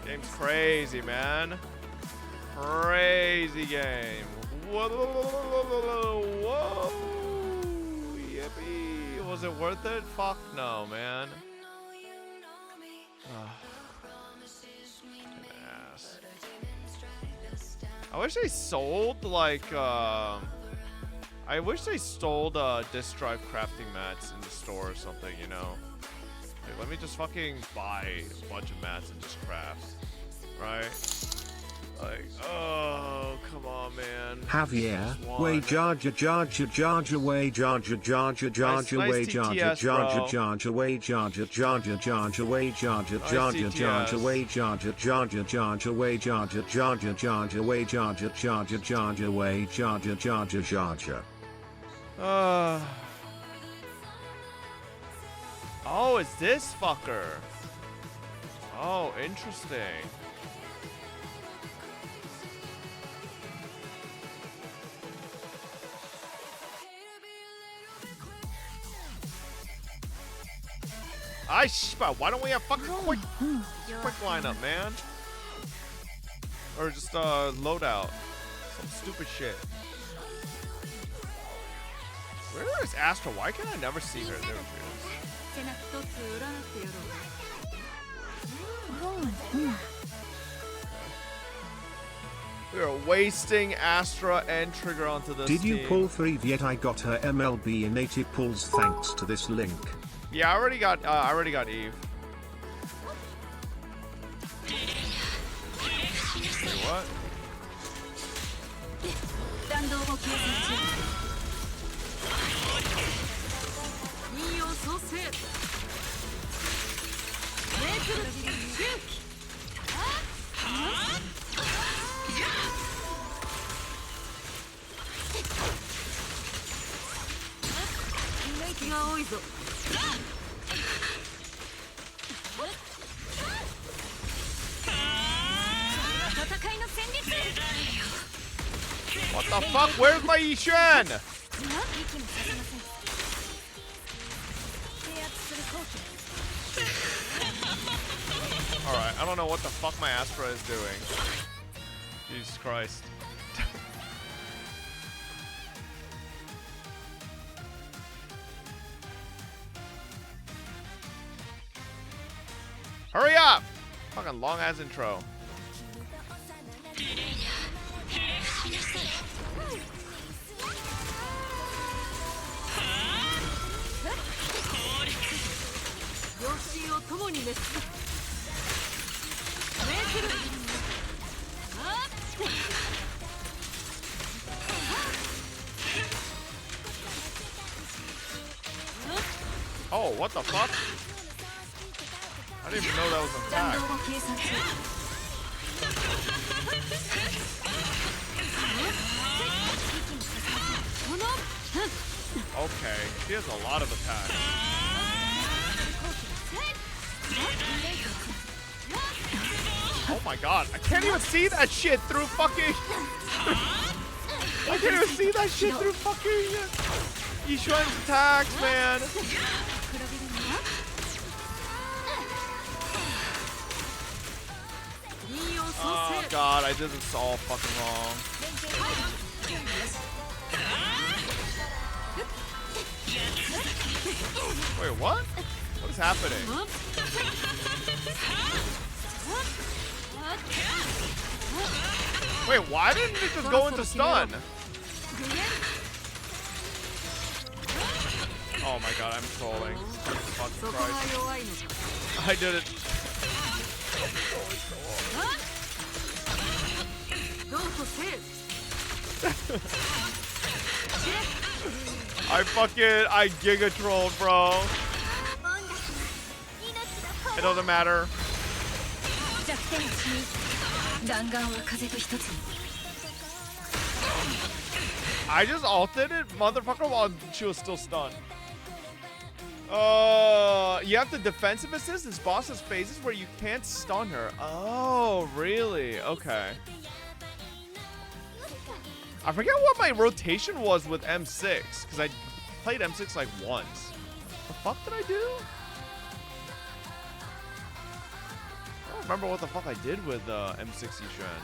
Game's crazy, man. Crazy game. Whoa. Yippee. Was it worth it? Fuck no, man. Ass. I wish they sold, like, I wish they sold, disk drive crafting mats in the store or something, you know? Like, let me just fucking buy a bunch of mats and just craft. Right? Like, oh, come on, man. man. Javier, One. way Jarja Jarja Jarja way Jarja Jarja Jarja Nice way Jarja TTS, bro. Jarja Jarja way Jarja Jarja Jarja way Jarja Jarja Jarja TTS. way Jarja Jarja Jarja way Jarja Jarja Jarja way Jarja Jarja Jarja way Jarja Jarja Jarja. Oh, it's this fucker. Oh, interesting. Why don't we have fucking quick lineup, man? Or just loadout. Some stupid shit. Where is Astra? Why can I never see her? There she is. We are wasting Astra and Trigger onto this Did you team. pull 3 yet? I got her MLB innate pulls thanks to this link. Yeah, I already got Eve. Wait, what? What the fuck? Where's my Yishuan? Alright, I don't know what the fuck my Astra is doing. Jesus Christ. Hurry up! Fucking long ass intro. Oh, what the fuck? I didn't even know that was an attack. Okay, she has a lot of attacks. Oh my god, I can't even see that shit through fucking... I can't even see that shit through fucking... Yishuan's attacks, man. Oh god, I did this all fucking wrong. Wait, what? What is happening? Wait, why didn't it just go into stun? Oh my god, I'm trolling. Jesus fucking Christ. I did it. I giga trolled, bro. It doesn't matter. I just ulted it, motherfucker, while she was still stunned. You have the defensive assist. This boss has phases where you can't stun her. Oh, really? Okay. I forget what my rotation was with M6, because I played M6 like once. What the fuck did I do? I don't remember what the fuck I did with M6 Yishuan.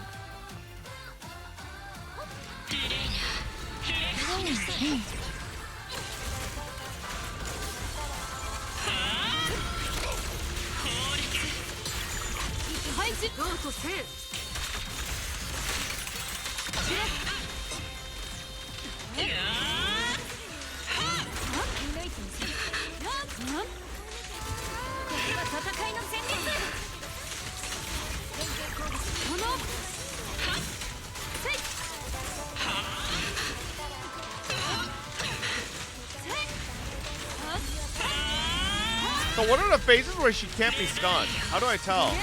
So what are the phases where she can't be stunned? How do I tell?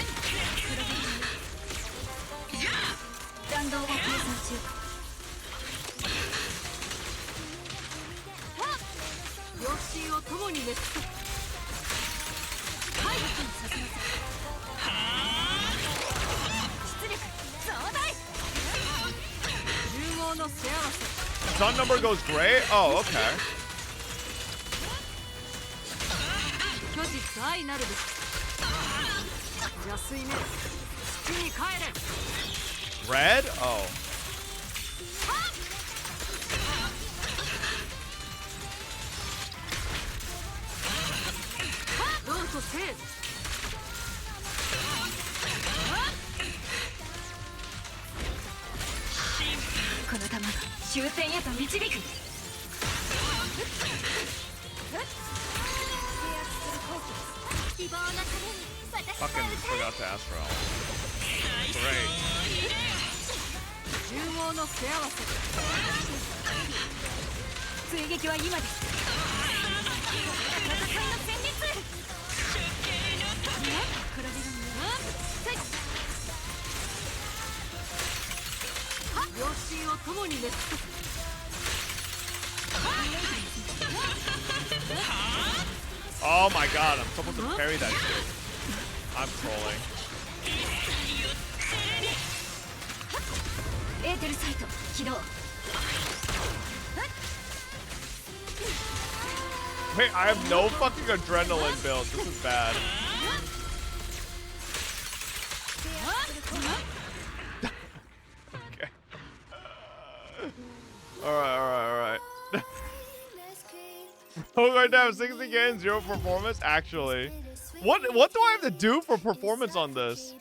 Stun number goes gray? Oh, okay. Red? Oh. Fucking forgot to ask for help. Great. Oh my god, I'm supposed to parry that shit. I'm trolling. Wait, I have no fucking adrenaline build. This is bad. Okay. Alright. Oh, right now, 60 games, 0 performance. Actually, what do I have to do for performance on this?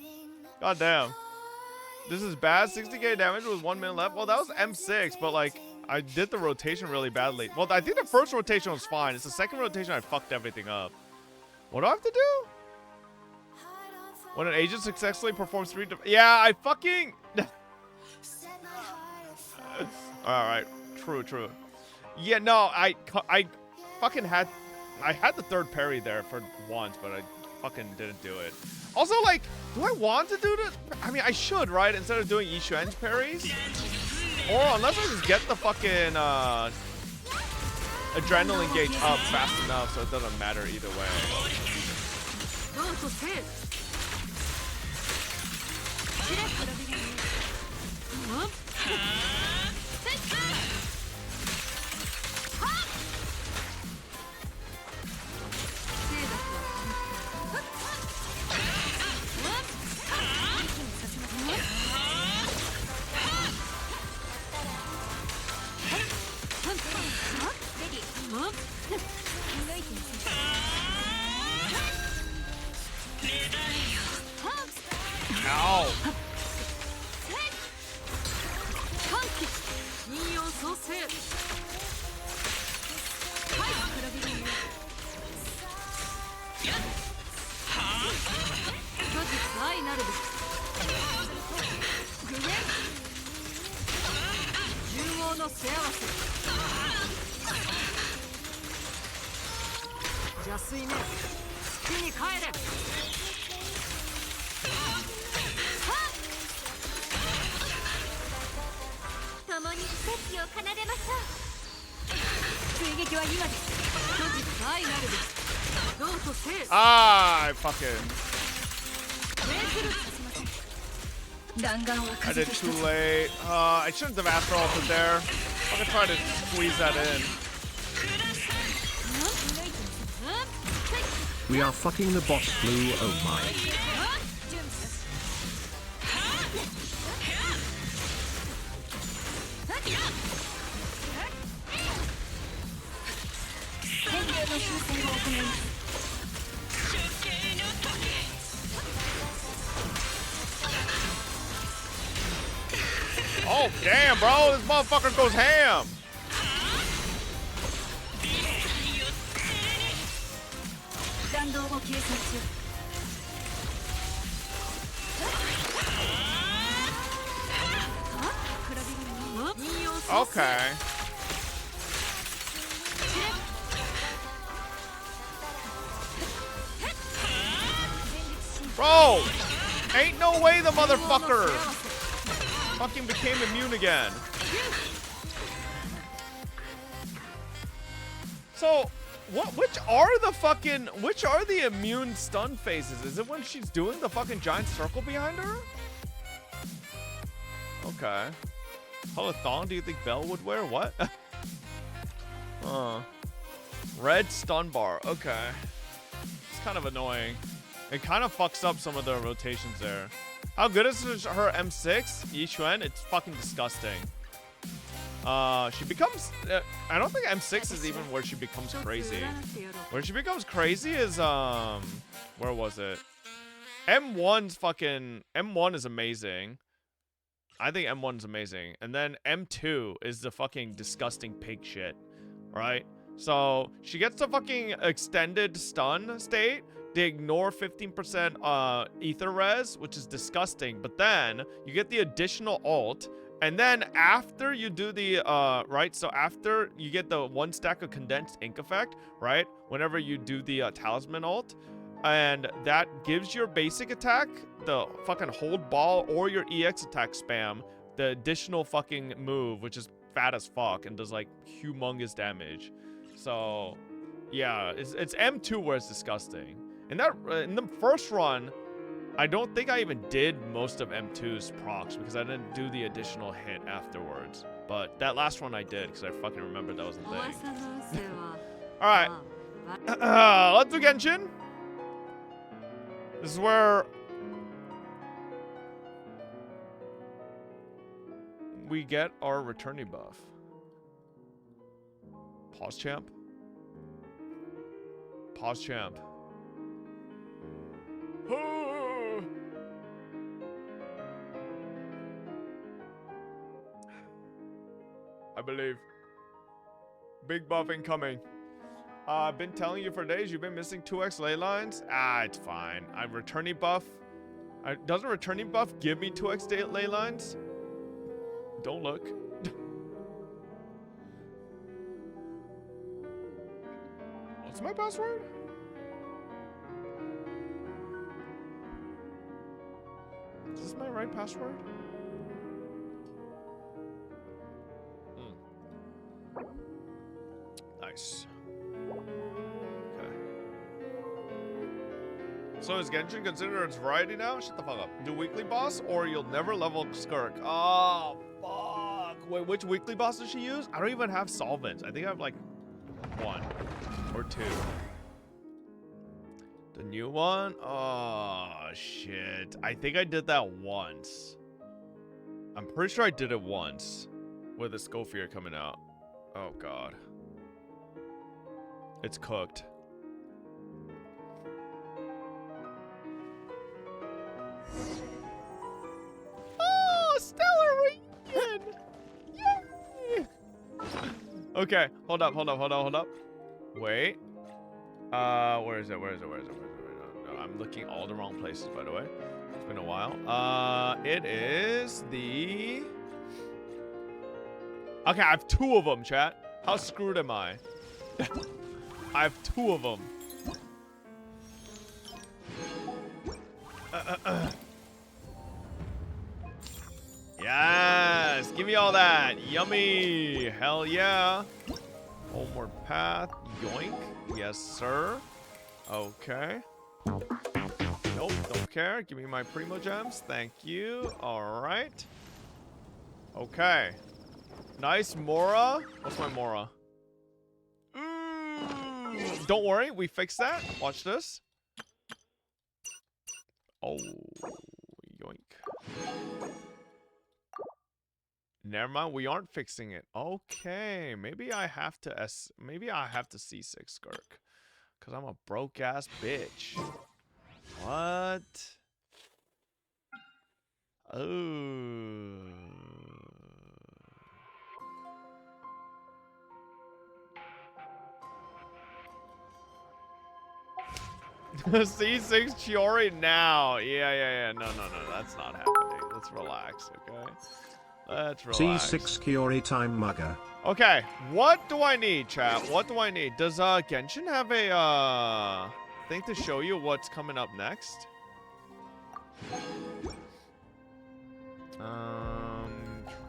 God damn. This is bad. 60k damage with 1 minute left. Well, that was M6, but like I did the rotation really badly. Well, I think the first rotation was fine. It's the second rotation I fucked everything up. What do I have to do? When an agent successfully performs 3 yeah, I fucking Alright, true. Yeah, no, I fucking had the third parry there for once, but I fucking didn't do it. Also, like, do I want to do this? I mean, I should, right? Instead of doing Ishuen's parries? Or unless I just get the fucking adrenaline gauge up fast enough so it doesn't matter either way. Ow. Ah, I fucking... I did too late. I shouldn't have Astro ulted there. I'm gonna try to squeeze that in. We are fucking the boss blue, oh my. Oh, damn, bro. This motherfucker goes ham. Okay. Bro! Ain't no way the motherfucker fucking became immune again. So, which are the immune stun phases? Is it when she's doing the fucking giant circle behind her? Okay. Hello, thong, do you think Belle would wear? What? Red stun bar. Okay. It's kind of annoying. It kind of fucks up some of the rotations there. How good is her M6? Yixuan? It's fucking disgusting. She becomes... I don't think M6 is even where she becomes crazy. Where she becomes crazy is, where was it? M1 is amazing. I think M1 is amazing. And then M2 is the fucking disgusting pig shit. Right? So, she gets the fucking extended stun state. They ignore 15% ether res, which is disgusting. But then, you get the additional ult. And then after you do the, right? So after you get the 1 stack of condensed ink effect, right? Whenever you do the talisman ult. And that gives your basic attack, the fucking hold ball, or your EX attack spam, the additional fucking move, which is fat as fuck and does like humongous damage. So, yeah, it's M2 where it's disgusting. In the first run, I don't think I even did most of M2's procs because I didn't do the additional hit afterwards. But that last one I did because I fucking remembered that was a thing. Alright. Let's do Genshin. This is where we get our returning buff. Pause champ. Pause champ. I believe. Big buff incoming. I've been telling you for days you've been missing 2x ley lines. Ah, it's fine. I'm returning buff. Doesn't returning buff give me 2x ley lines? Don't look. What's my password? Is this my right password? Nice. Okay. So is Genshin considered its variety now? Shut the fuck up. Do weekly boss or you'll never level Skirk. Oh, fuck. Wait, which weekly boss does she use? I don't even have solvents. I think I have like 1 or 2. The new one? Oh, shit. I think I did that once. I'm pretty sure I did it once with the Scofier coming out. Oh, God. It's cooked. Oh, stellar reunion! Yay! Okay, hold up. Wait. Where is it? No, I'm looking all the wrong places, by the way. It's been a while. It is the... Okay, I have 2 of them, chat. How screwed am I? I have 2 of them. Yes! Give me all that. Yummy! Hell yeah. Homeward path. Yoink. Yes, sir. Okay. Nope, don't care. Give me my Primo Gems. Thank you. Alright. Okay. Nice Mora. What's my Mora? Don't worry, we fixed that. Watch this. Oh, yoink. Never mind, we aren't fixing it. Okay, maybe I have to C6 Skirk, cause I'm a broke ass bitch. What? Oh. C6 Chiori now. Yeah. No. That's not happening. Let's relax, okay? Let's relax. C6 Chiori time mugger. Okay, what do I need, chat? What do I need? Does Genshin have a thing to show you what's coming up next?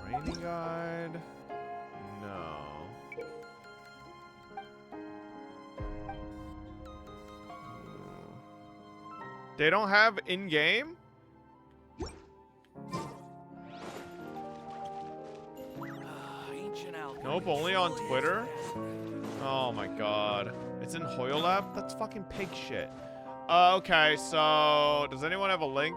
Training guide. No. They don't have in-game? Nope, only on Twitter? Oh my god. It's in Hoyle Lab? That's fucking pig shit. Okay, so does anyone have a link?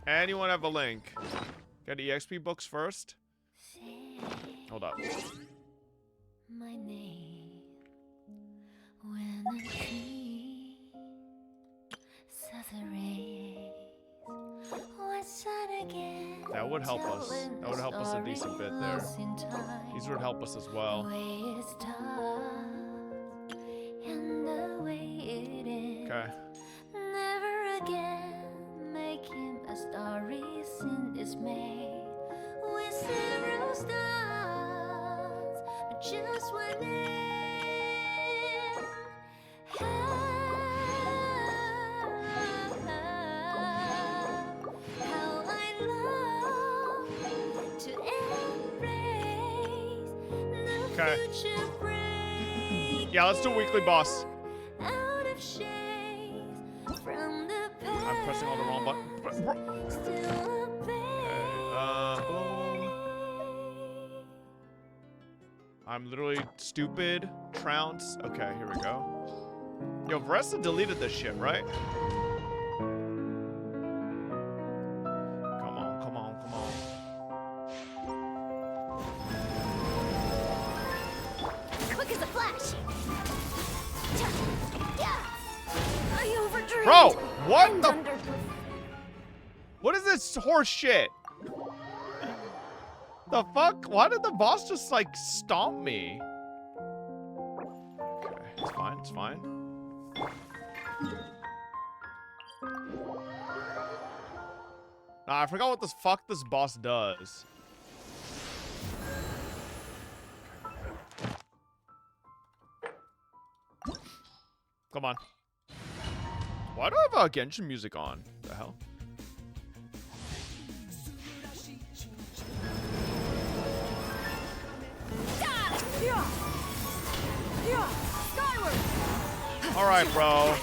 Anyone have a link? Got EXP books first? Hold up. My name when a tree saturate. What's that again? That would help us. That would help us a decent bit there. These would help us as well. Okay. Never again making a story scene is made with zero stars, but just one name. How I love to embrace the Okay. future break. Yeah, let's do weekly boss. Out of shades from the past. I'm pressing all the wrong buttons. Still a Boom. I'm literally stupid. Trounce. Okay, here we go. Yo, Vresta deleted this shit, right? Come on, come on, come on. quick as a flash. I overdreamed. Bro, what And the? What is this horse shit? The fuck? Why did the boss just like stomp me? Okay, it's fine, it's fine. Nah, I forgot what the fuck this boss does. Come on. Why do I have Genshin music on? The hell? All right, bro.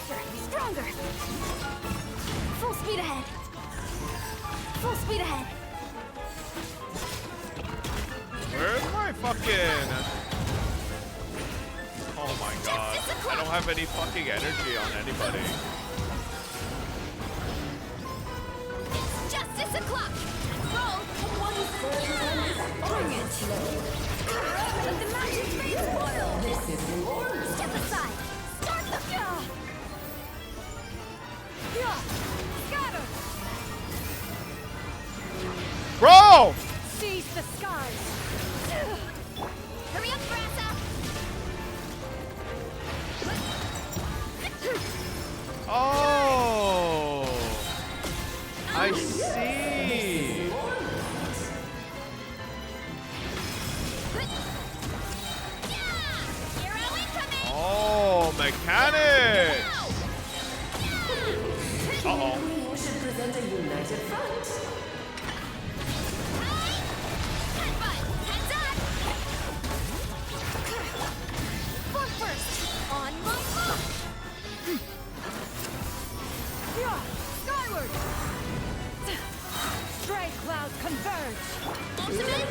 Stronger. Full speed ahead. Full speed ahead. Where's my fucking... Oh my god. I don't have any fucking energy on anybody. It's justice o'clock. Roll. Bring it. Let the magic fade spoil. This is yours. Step aside. Start the Scatter. Bro! Seize the skies. Hurry up, Brassa. Oh! I see. Oh, mechanics! Uh-oh. We should present a united front. Skyward! Stray clouds converge! Ultimate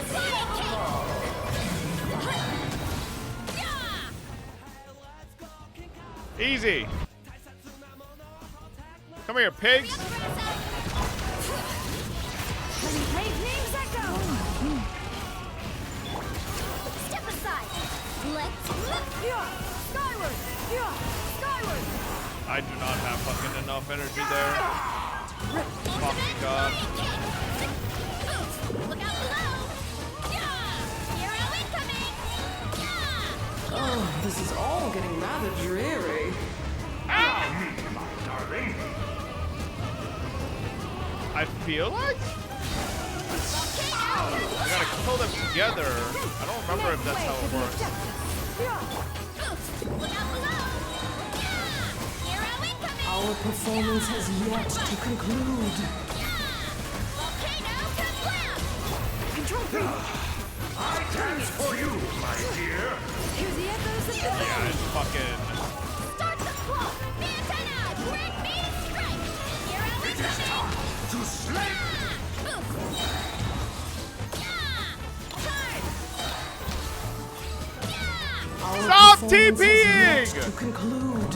Easy. Come here, pigs. Step aside! Let's skyward! Skyward! I do not have fucking enough energy there. Fucking god. Look out below! Hero incoming! Oh, this is all getting rather dreary. I feel like I gotta kill them together. I don't remember if that's how it works. Look out below! Yeah! Hero incoming! Our performance has yet to conclude. Volcano kablam! Control freak! I dance for you, my dear. Hear the echoes of the Yeah, it's fucking. Start the flow! Antenna! Grid mean strike! Hero incoming! To slay. Boof! Charge! Our Stop performance has TPing! yet to conclude.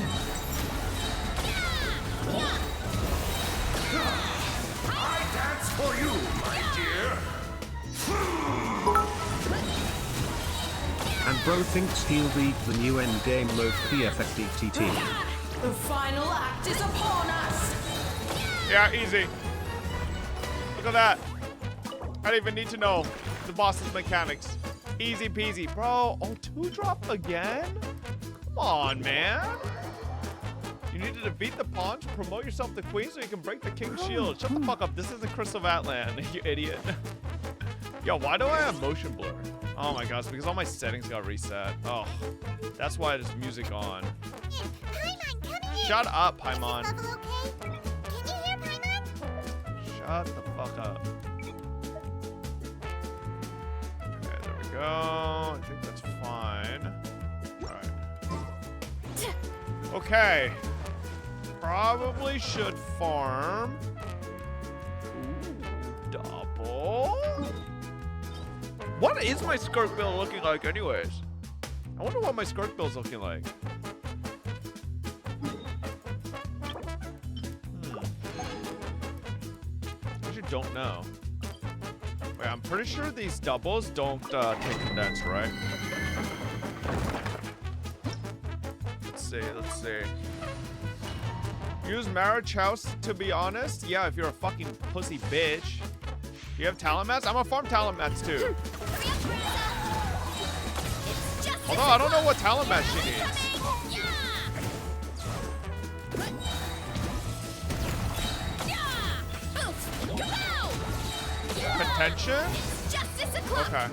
I dance for you, my dear. And bro thinks he'll beat the new endgame mode PFFDTT. The final act is upon us. Yeah, easy. Look at that. I don't even need to know the boss's mechanics. Easy peasy. Bro, oh, 2-drop again? Come on, man. You need to defeat the pawn to promote yourself to queen so you can break the king's shield. Shut the fuck up. This isn't Crystal Vatland, you idiot. Yo, why do I have motion blur? Oh my gosh, because all my settings got reset. Oh, that's why there's music on. Paimon, come here! Shut up, Paimon. Level okay? Can you hear Paimon? Shut the fuck up. Okay, there we go. I think that's fine. Alright. Okay. Probably should farm. Ooh, double. What is my Skirk build looking like anyways? I wonder what my Skirk build's looking like. I actually don't know. Wait, I'm pretty sure these doubles don't take condense, right? Let's see. Use marriage house to be honest? Yeah, if you're a fucking pussy bitch. You have talent mats? I'm gonna farm talent mats too. Hurry up, Grandpa! It's just Although I don't know what talent mat she needs. Yeah! Yeah! Oof! Kapow! Contention? It's justice o'clock! Okay.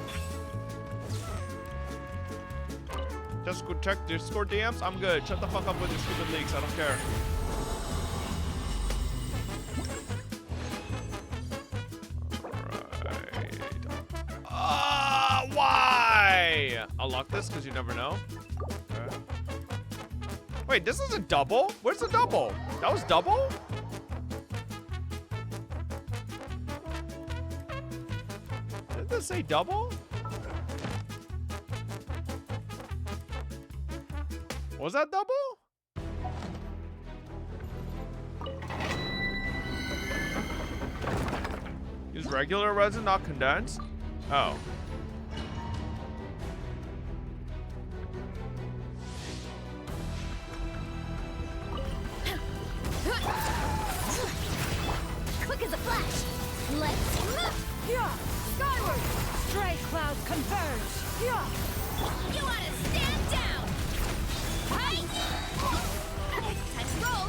Just go check Discord DMs? I'm good. Shut the fuck up with your stupid leaks. I don't care. Why? I'll lock this because you never know. Okay. Wait, this is a double? Where's the double? That was double? Did this say double? Was that double? Use regular resin, not condensed? Oh. Quick as a flash! Let's move! Yeah! Skyward! Stray clouds converge! Yeah! You wanna stand down! Hey! Time to roll!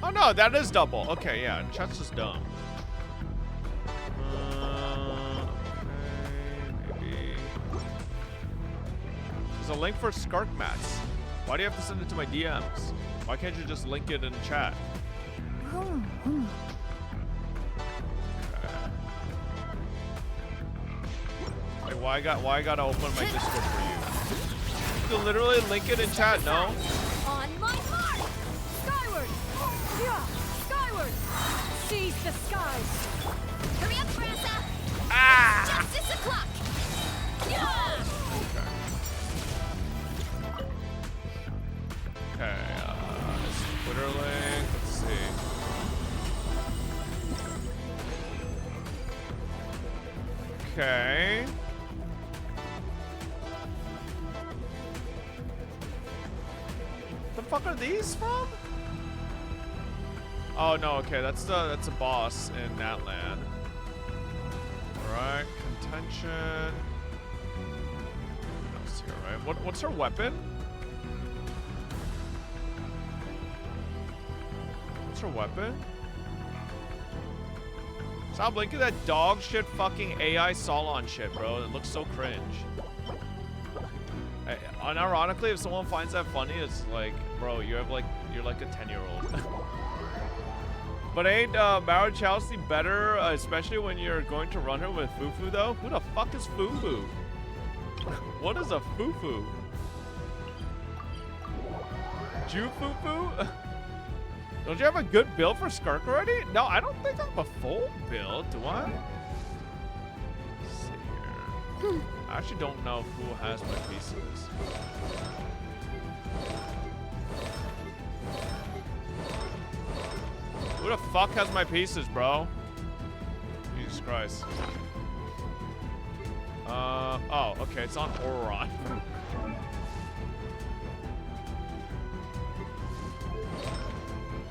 Oh no, that is double. Okay, yeah, chat's just dumb. Okay, maybe. There's a link for Skirk mats. Why do you have to send it to my DMs? Why can't you just link it in chat? Okay. Wait, why I gotta open my Discord for you? You can literally link it in chat, no? On my mark! Skyward! Yeah! Skyward! Seize the skies! Hurry up, Grandpa! Ah! Justice o'clock! Yeah! Okay, Twitter link, let's see. Okay. The fuck are these from? Oh no, okay, that's a boss in that land. Alright, contention. Let's see, alright. What's her weapon? What's her weapon? Stop linking that dog shit fucking AI Solon shit, bro. It looks so cringe. Unironically, if someone finds that funny, it's like, bro, you're like a 10-year-old. But ain't Mara Chelsea better, especially when you're going to run her with Fufu though? Who the fuck is Fufu? What is a Fufu? Ju Fufu? Don't you have a good build for Skirk already? No, I don't think I have a full build, do I? Let's see here. I actually don't know who has my pieces. Who the fuck has my pieces, bro? Jesus Christ. Oh, okay, it's on Oron.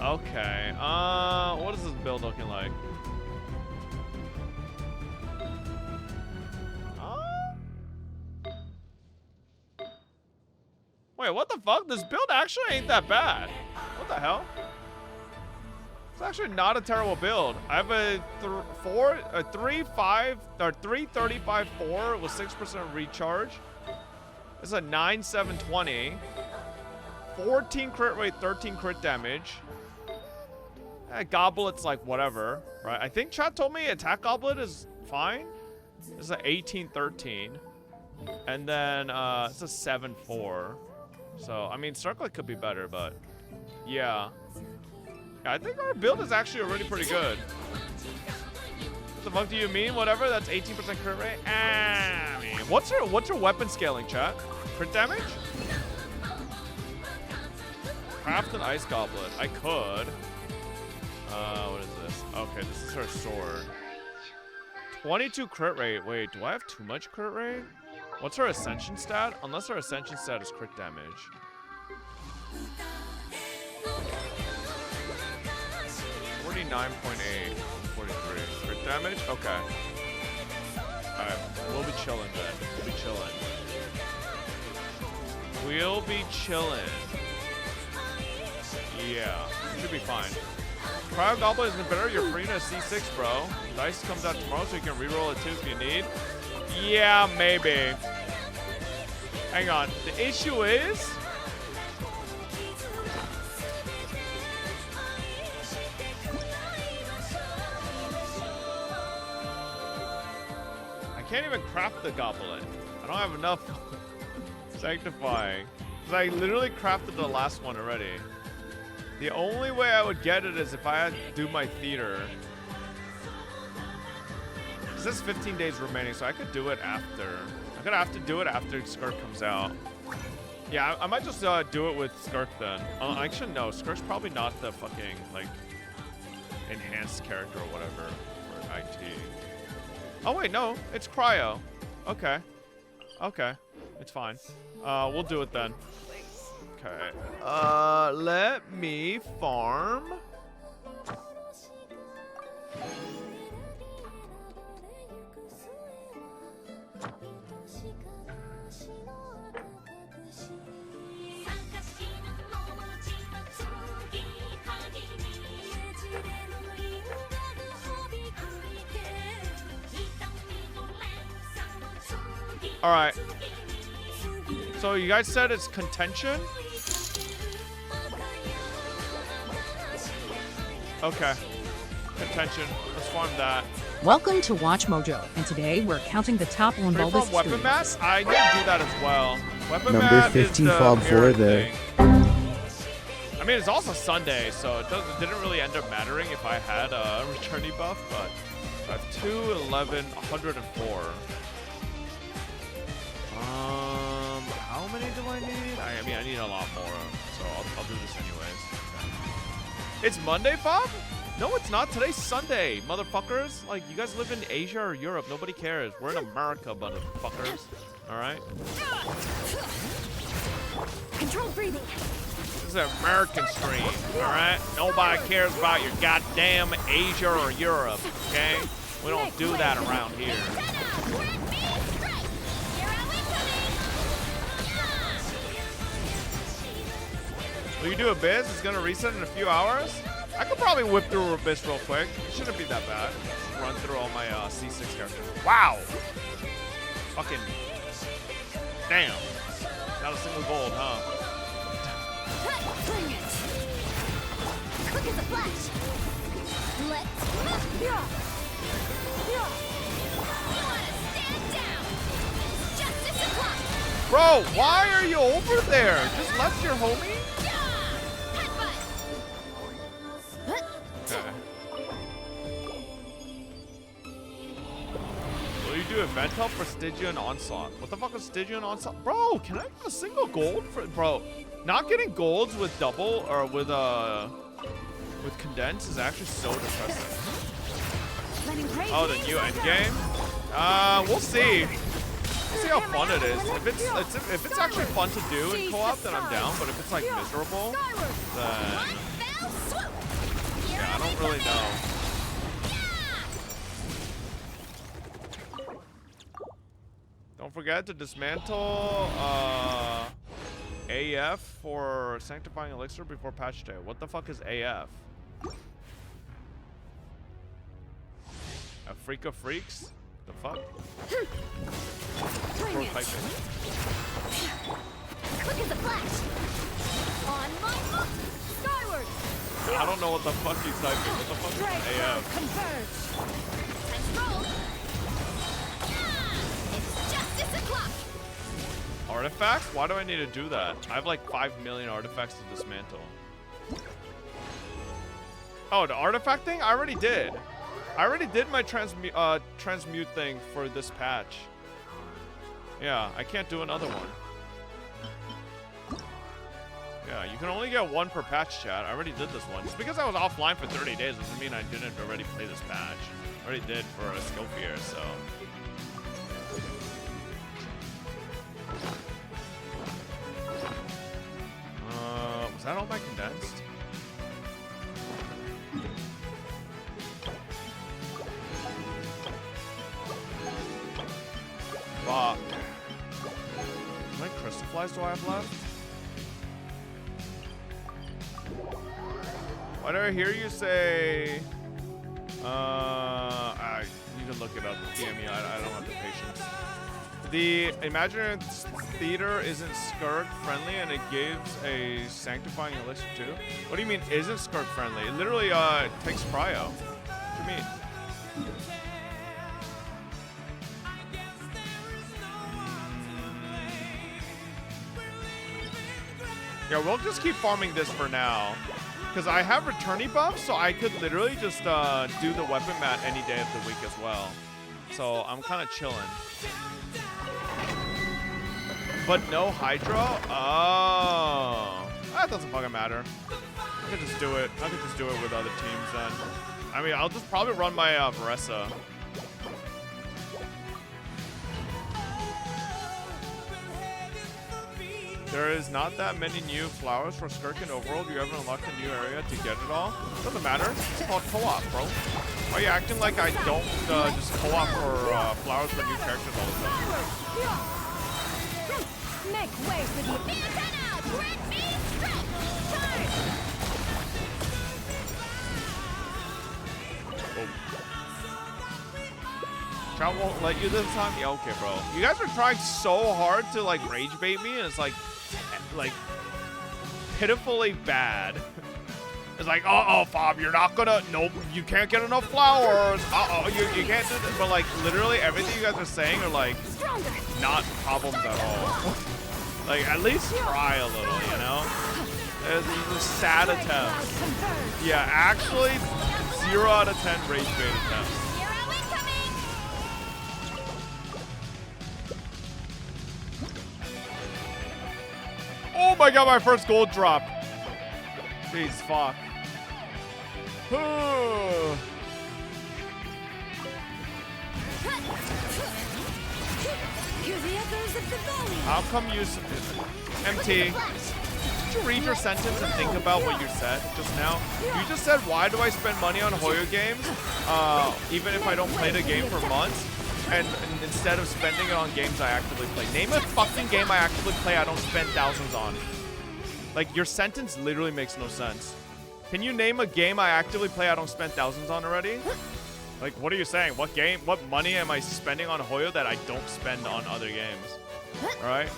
Okay, what is this build looking like? Wait, what the fuck? This build actually ain't that bad. What the hell? It's actually not a terrible build. I have a 335 4 with 6% recharge. It's a 9-7-20. 14 crit rate, 13 crit damage. Goblet's like whatever, right? I think chat told me attack goblet is fine. It's an 18-13. And then it's a 7-4. So, I mean, Circlet could be better, but yeah. I think our build is actually already pretty good. What the fuck do you mean? Whatever, that's 18% crit rate. I mean, what's your weapon scaling, chat? Crit damage? Craft an ice goblet. I could. What is this? Okay, this is her sword. 22 crit rate. Wait, do I have too much crit rate? What's her ascension stat? Unless her ascension stat is crit damage. $49.8. 43. Crit damage? Okay. Alright, we'll be chilling then. We'll be chilling. We'll be chilling. Yeah, should be fine. Cryo Goblet has been better. You're free to C6, bro. Dice comes out tomorrow, so you can reroll it too if you need. Yeah, maybe. Hang on. The issue is... I can't even craft the goblet. I don't have enough sanctifying. Because I literally crafted the last one already. The only way I would get it is if I had to do my theater. This is 15 days remaining, so I could do it after. I'm gonna have to do it after Skirk comes out. Yeah, I might just do it with Skirk then. Actually, no. Skirk's probably not the fucking, like, enhanced character or whatever for IT. Oh, wait, no. It's Cryo. Okay. Okay. It's fine. We'll do it then. Okay. Let me farm. All right. So you guys said it's contention? Okay. Contention. Let's farm that. Welcome to Watch Mojo, and today we're counting the top one bulbous Prefarm weapon mass? I need to do that as well. Weapon Number mat 15 is the fob 4 mirror there. thing. I mean, it's also Sunday, so it didn't really end up mattering if I had a returning buff, but I have 2, 11, 104. How many do I need? I mean, I need a lot more, so I'll do this anyways. It's Monday, Fob? No, it's not. Today's Sunday, motherfuckers. Like, you guys live in Asia or Europe. Nobody cares. We're in America, motherfuckers. All right? Controlled breathing. This is an American stream, all right? Nobody cares about your goddamn Asia or Europe, okay? We don't do that around here. Will you do Abyss? It's gonna reset in a few hours. I could probably whip through Abyss real quick. It shouldn't be that bad. run through all my C6 characters. Wow! Fucking damn! Not a single gold, huh? Bring it. Quick as a flash. Let's move. You want to stand down. Justice o'clock. Bro, why are you over there? Just left your homie? Headbutt. Okay. Will you do event help for Stygian Onslaught? What the fuck is Stygian Onslaught? Bro, can I get a single gold for bro? Not getting golds with double or with condense is actually so depressing. Oh, the new endgame? We'll see. We'll see how fun it is. If it's actually fun to do in co-op, then I'm down. But if it's like miserable, then yeah, I don't really know. Don't forget to dismantle AF for sanctifying elixir before patch day. What the fuck is AF? A freak of freaks? The fuck? Bring it. Quick as a flash. On my mark. Skyward. I don't know what the fuck he's typing. What the fuck is AF? Converge. Let's roll. It's justice o'clock. Artifacts? Why do I need to do that? I have like 5 million artifacts to dismantle. Oh, the artifact thing? I already did. I already did my transmute thing for this patch. Yeah, I can't do another one. Yeah, you can only get one per patch, chat. I already did this one. Just because I was offline for 30 days doesn't mean I didn't already play this patch. I already did for a Scopier, so... was that all my condensed? Fuck. How many crystal flies do I have left? Why did I hear you say? I need to look it up. Damn me, I don't have the patience. The Imaginary Theater isn't Skirk friendly, and it gives a sanctifying elixir too. What do you mean isn't Skirk friendly? It literally takes cryo. What do you mean? Yeah, we'll just keep farming this for now. Because I have returning buffs, so I could literally just do the weapon mat any day of the week as well. So I'm kind of chilling. But no Hydra? Oh. That doesn't fucking matter. I could just do it. I could just do it with other teams then. I mean, I'll just probably run my Varessa. There is not that many new flowers for Skirk in Overworld. You haven't unlocked a new area to get it all. Doesn't matter. It's called co-op, bro. Why are you acting like I don't just co-op for flowers for new characters all the time? Make way for the antenna! Grant me strength! Charge! Oh. Chat won't let you this time? Yeah, okay, bro. You guys are trying so hard to like rage bait me, and it's like pitifully bad. It's like, uh-oh, Fob, you're not gonna, nope, you can't get enough flowers. Uh-oh, you can't do this. But like literally everything you guys are saying are like not problems at all. Like at least try a little, you know? It's a sad attempt. Yeah, actually 0 out of 10 rage bait attempts. Oh my god, my first gold drop. Jeez, fuck. How come you... MT, did you read your sentence and think about what you said just now? You just said, why do I spend money on Hoyo games, even if I don't play the game for months? And instead of spending it on games I actively play. Name a fucking game I actively play I don't spend thousands on. Like, your sentence literally makes no sense. Can you name a game I actively play I don't spend thousands on already? Like, what are you saying? What game, what money am I spending on Hoyo that I don't spend on other games? Alright?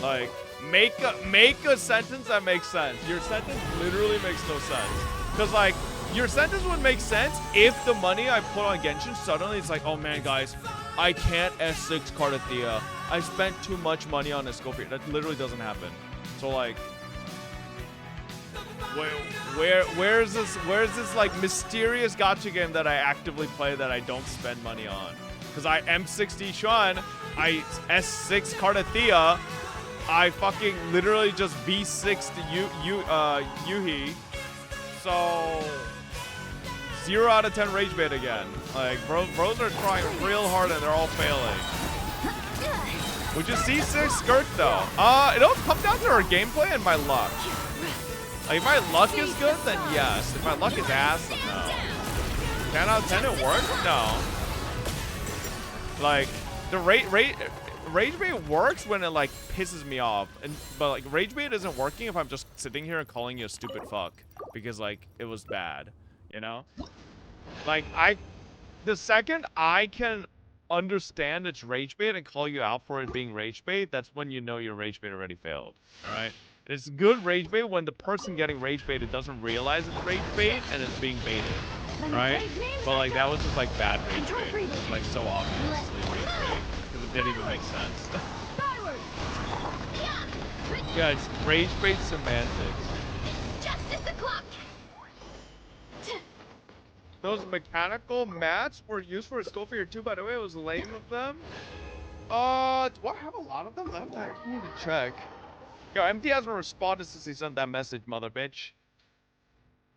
Like, make a sentence that makes sense. Your sentence literally makes no sense. Because, like, your sentence would make sense if the money I put on Genshin suddenly it's like, oh man, guys, I can't S6 Carte. I spent too much money on Escopia. That literally doesn't happen. So, like, where's this like mysterious gacha game that I actively play that I don't spend money on? Because I M60 Shun, I S6 Carte, I fucking literally just V6 Yuhi. So 0 out of 10 rage bait again. Like bros are trying real hard and they're all failing. Which is C6 Skirk though. It'll come down to our gameplay and my luck. Like, if my luck is good, then yes. If my luck is ass, then no. 10 out of 10 it works? No. Like, the rage bait works when it, like, pisses me off. But, like, rage bait isn't working if I'm just sitting here and calling you a stupid fuck. Because, like, it was bad. You know? Like, the second I can understand it's rage bait and call you out for it being rage bait, that's when you know your rage bait already failed. Alright? It's good rage bait when the person getting rage baited doesn't realize it's rage bait and it's being baited, right? But like that was just like bad rage bait. It was like so obviously rage bait because it didn't even make sense. Yeah, it's rage bait semantics. Justice o'clock. Those mechanical mats were used for a Schofield 2, by the way. It was lame of them. Do I have a lot of them left? I need to check. Yo, MD hasn't responded since he sent that message, mother bitch.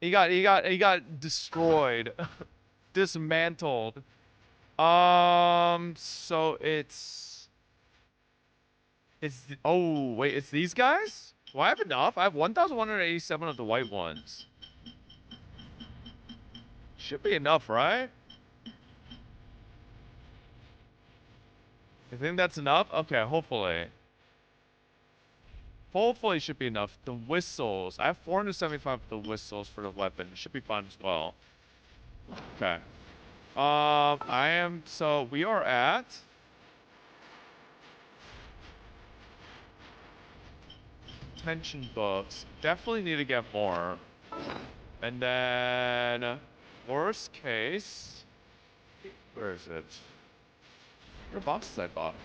He got destroyed. Dismantled. So it's oh wait, it's these guys? Do I have enough? I have 1,187 of the white ones. Should be enough, right? You think that's enough? Okay, hopefully. Hopefully it should be enough. The whistles. I have 475 of the whistles for the weapon. It should be fun as well. Okay. So we are at... Tension books. Definitely need to get more. And then... Worst case... Where is it? What boxes I bought?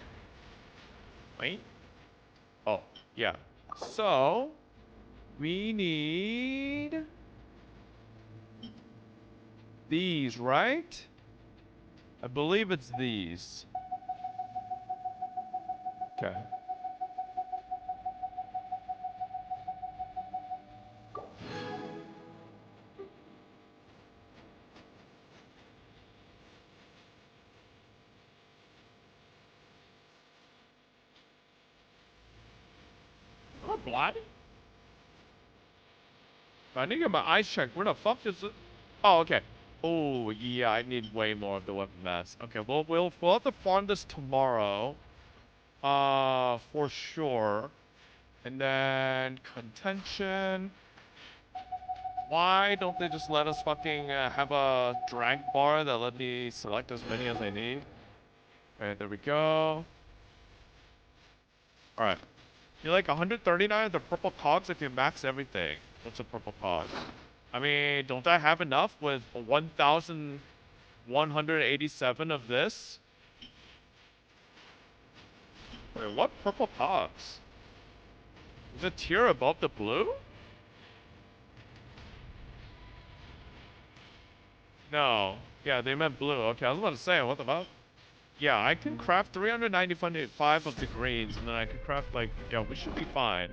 Wait. Oh, yeah. So... We need... These, right? I believe it's these. Okay. Am I blind? I need to get my eyes checked. Where the fuck is it? Oh, okay. Oh, yeah, I need way more of the weapon mass. Okay, we'll have to farm this tomorrow. For sure. And then contention. Why don't they just let us fucking have a drag bar that let me select as many as I need? Alright, there we go. Alright. You're like 139 of the purple cogs if you max everything. What's a purple cog? I mean, don't I have enough with 1,187 of this? Wait, what purple cogs? Is it tier above the blue? No. Yeah, they meant blue. Okay, I was about to say, what the fuck? Yeah, I can craft 395 of the greens, and then I can craft, like, yeah, we should be fine.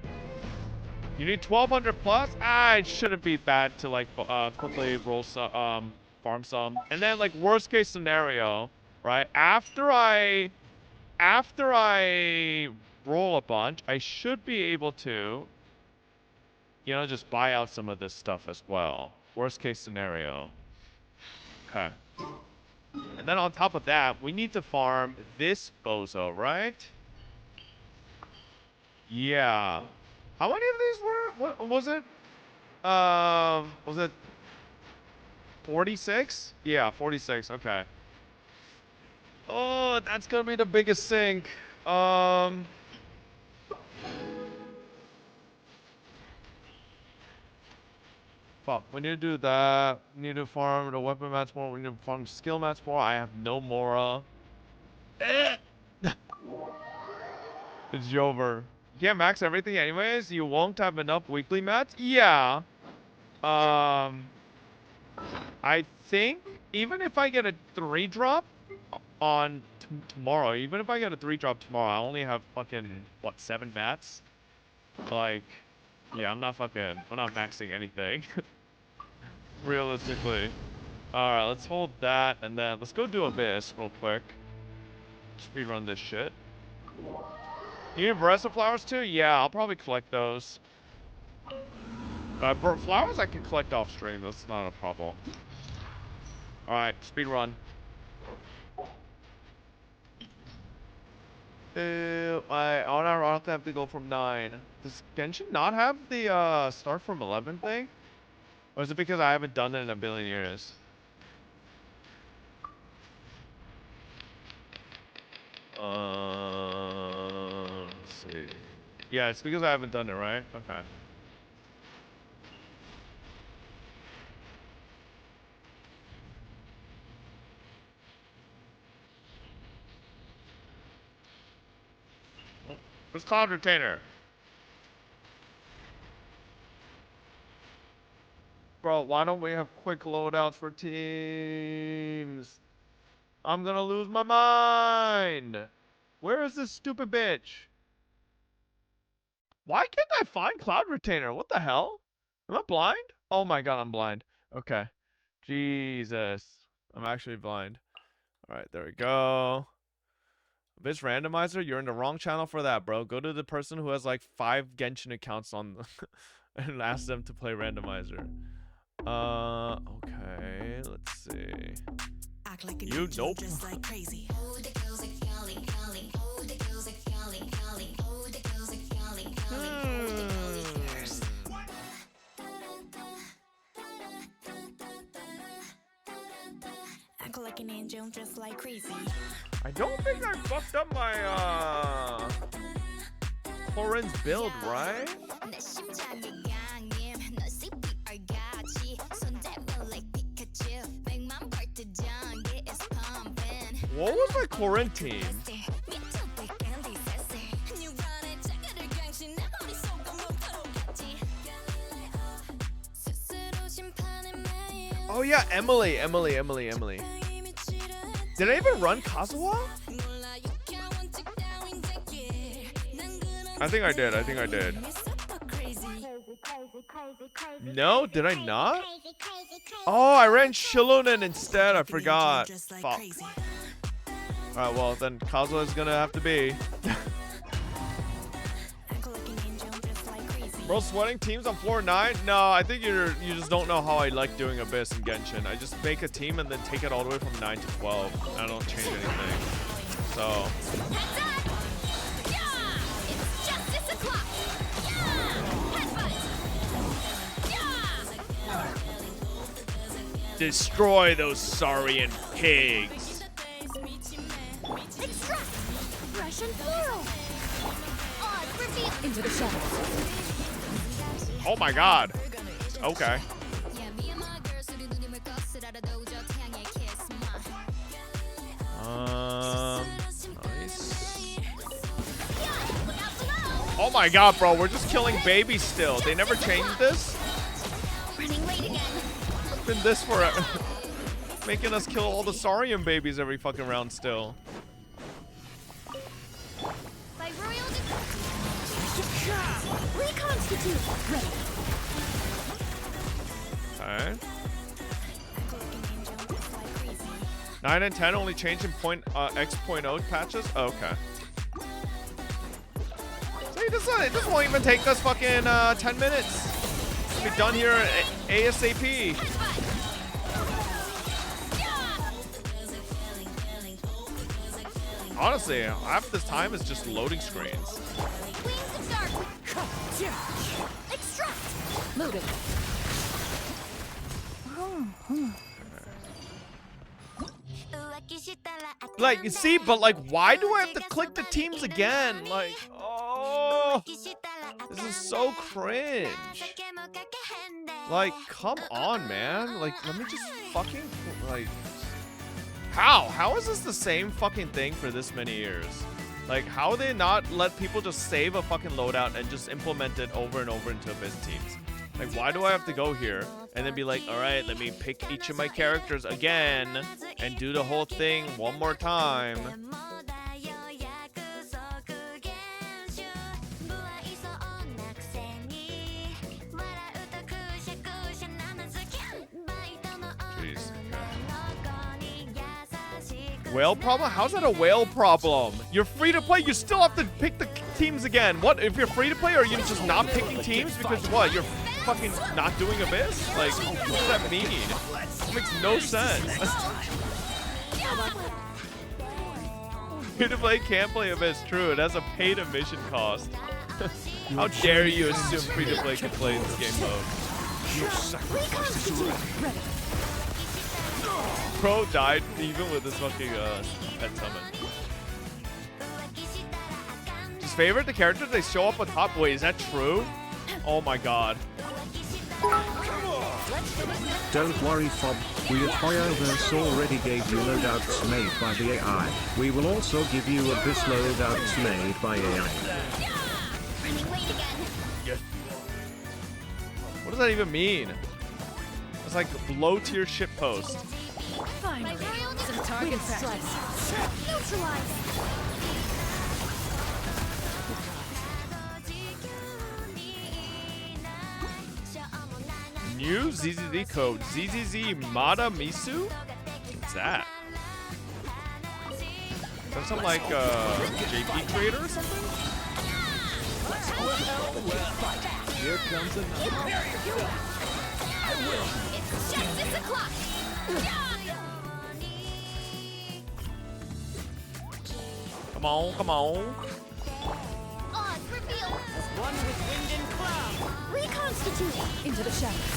You need 1,200 plus? Ah, it shouldn't be bad to, like, quickly roll some, farm some. And then, like, worst case scenario, right? After I roll a bunch, I should be able to, you know, just buy out some of this stuff as well. Worst case scenario. Okay. And then on top of that, we need to farm this bozo, right? Yeah. How many of these were? What was it? Was it 46? Yeah, 46. Okay. Oh, that's gonna be the biggest sink. Fuck, we need to do that. We need to farm the weapon mats more. We need to farm skill mats more. I have no Mora. It's over. You can't max everything anyways. You won't have enough weekly mats. Yeah. I think even if I get a 3-drop on tomorrow, even if I get a 3-drop tomorrow, I only have fucking, what, 7 mats? Like, yeah, I'm not maxing anything. Realistically. Alright, let's hold that, and then let's go do Abyss real quick. Speedrun this shit. You need Veresa flowers too? Yeah, I'll probably collect those. Flowers I can collect off stream, that's not a problem. Alright, speedrun. I don't have to go from 9. Does Genshin not have the start from 11 thing? Or is it because I haven't done it in a billion years? Let's see. Yeah, it's because I haven't done it, right? Okay. Where's Cloud Retainer? Bro, why don't we have quick loadouts for teams? I'm gonna lose my mind. Where is this stupid bitch? Why can't I find Cloud Retainer? What the hell? Am I blind? Oh my god, I'm blind. Okay. Jesus. I'm actually blind. Alright, there we go. This randomizer, you're in the wrong channel for that, bro. Go to the person who has like 5 Genshin accounts on and ask them to play randomizer. Okay, let's see. Act like You nope. Just like crazy. Act like an angel, just like crazy. I don't think I fucked up my Corin's build, right? What was my Corin team? Oh yeah, Emily. Did I even run Kazuha? I think I did. No, did I not? Oh, I ran Shilonen instead. I forgot. Fuck. Alright, well then Kazuha is gonna have to be. Bro, sweating teams on floor 9? No, I think you just don't know how I like doing Abyss and Genshin. I just make a team and then take it all the way from 9 to 12. I don't change anything. So. Destroy those Saurian pigs. Extract! Russian floral! Odd reveal! Into the shadows. Oh my god. Okay. Nice. Oh my god, bro. We're just killing babies still. They never changed this? Running late again. It's been this for making us kill all the Saurian babies every fucking round still. By royal reconstitute. Ready. Okay. 9 and 10 only change in X.0 patches? Oh, okay. See, this won't even take us fucking 10 minutes. We'll be done here ASAP. Honestly, half this time is just loading screens. Wings of dark. Extract. Loaded. Like, you see, but like, why do I have to click the teams again? Like, oh, this is so cringe. Like, come on, man. Like, let me just fucking, like, how is this the same fucking thing for this many years? Like, how they not let people just save a fucking loadout and just implement it over and over into Abyss teams? Like, why do I have to go here and then be like, all right, let me pick each of my characters again and do the whole thing one more time? Jeez. Whale problem? How's that a whale problem? You're free to play. You still have to pick the teams again. What? If you're free to play, are you just not picking teams? Because what? You're fucking not doing Abyss? Like, what does that mean? It makes no sense. Free to play can't play Abyss. True, it has a paid admission cost. How dare you assume free to play can play in this game mode? Your sacrifice is ready. Pro died even with this fucking pet summon. Just favorite the characters they show up on top. Wait, is that true? Oh my god. Don't worry, Fob. We at Hoyoverse already gave you loadouts made by the AI. We will also give you Abyss loadouts made by AI. What does that even mean? It's like low tier shitpost. Finally, some target practice. Neutralize. New ZZZ code. ZZZ Mada Misu? What's that? Is that some like JP creator or something? Here comes another. It's Justice o'clock. Come on, come on. Odds reveal. One with wind and cloud. Reconstitute. Into the shadows.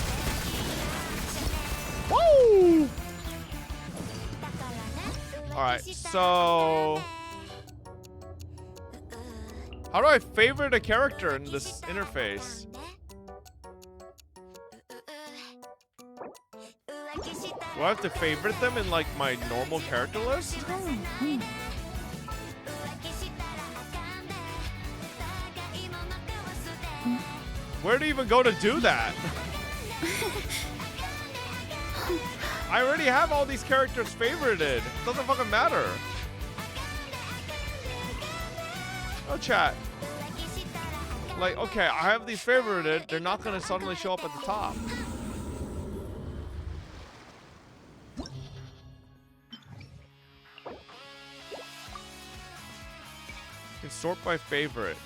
Woo! Alright, so how do I favorite a character in this interface? Do I have to favorite them in like my normal character list? Where do you even go to do that? I already have all these characters favorited. It doesn't fucking matter. Oh, chat. Like, okay, I have these favorited. They're not gonna suddenly show up at the top. You can sort by favorite.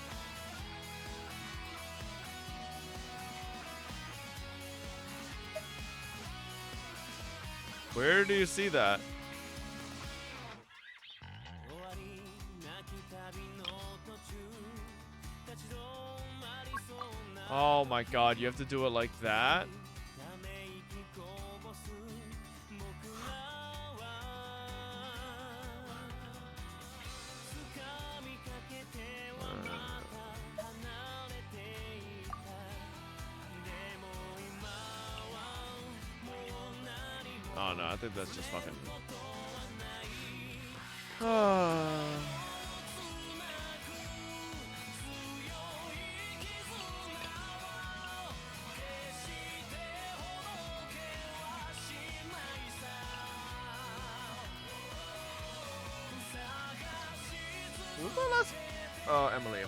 Where do you see that? Oh my god, you have to do it like that? Oh no, I think that's just fucking. Who's the last? Oh, Emily.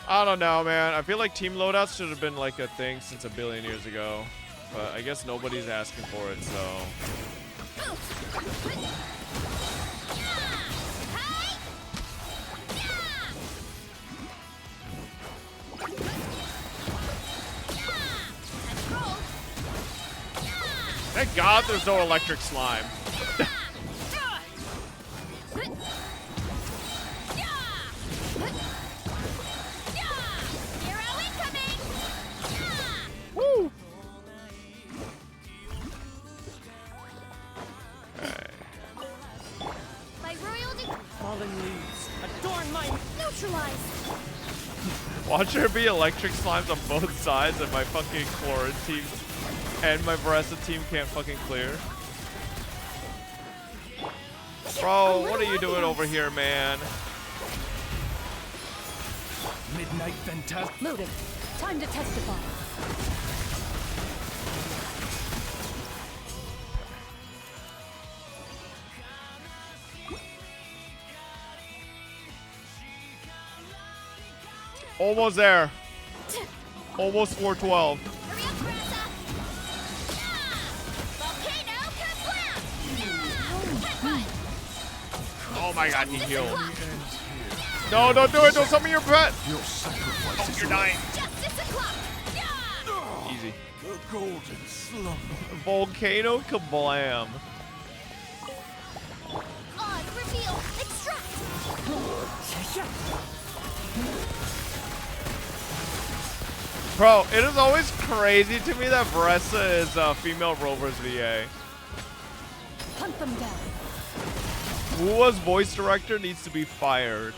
I don't know, man. I feel like team loadouts should have been like a thing since a billion years ago. But I guess nobody's asking for it, so. Thank God there's no electric slime. Woo! Neutralize. Watch there be electric slimes on both sides, and my fucking Chlorin team and my Veressa team can't fucking clear. Bro, what are you doing over here, man? Midnight Fantastic. Loaded. Time to testify. Almost there. Almost 412. Hurry up, Veressa. Volcano Kerblam. Oh my god, he healed. No, don't do it. Don't summon your pet. Your sacrifice is You're dying. Justice o'clock. Easy. the golden slumber. Volcano Kablam. On reveal. Extract. Bro, it is always crazy to me that Veressa is a female Rover's VA. Hunt them down. Who was voice director needs to be fired.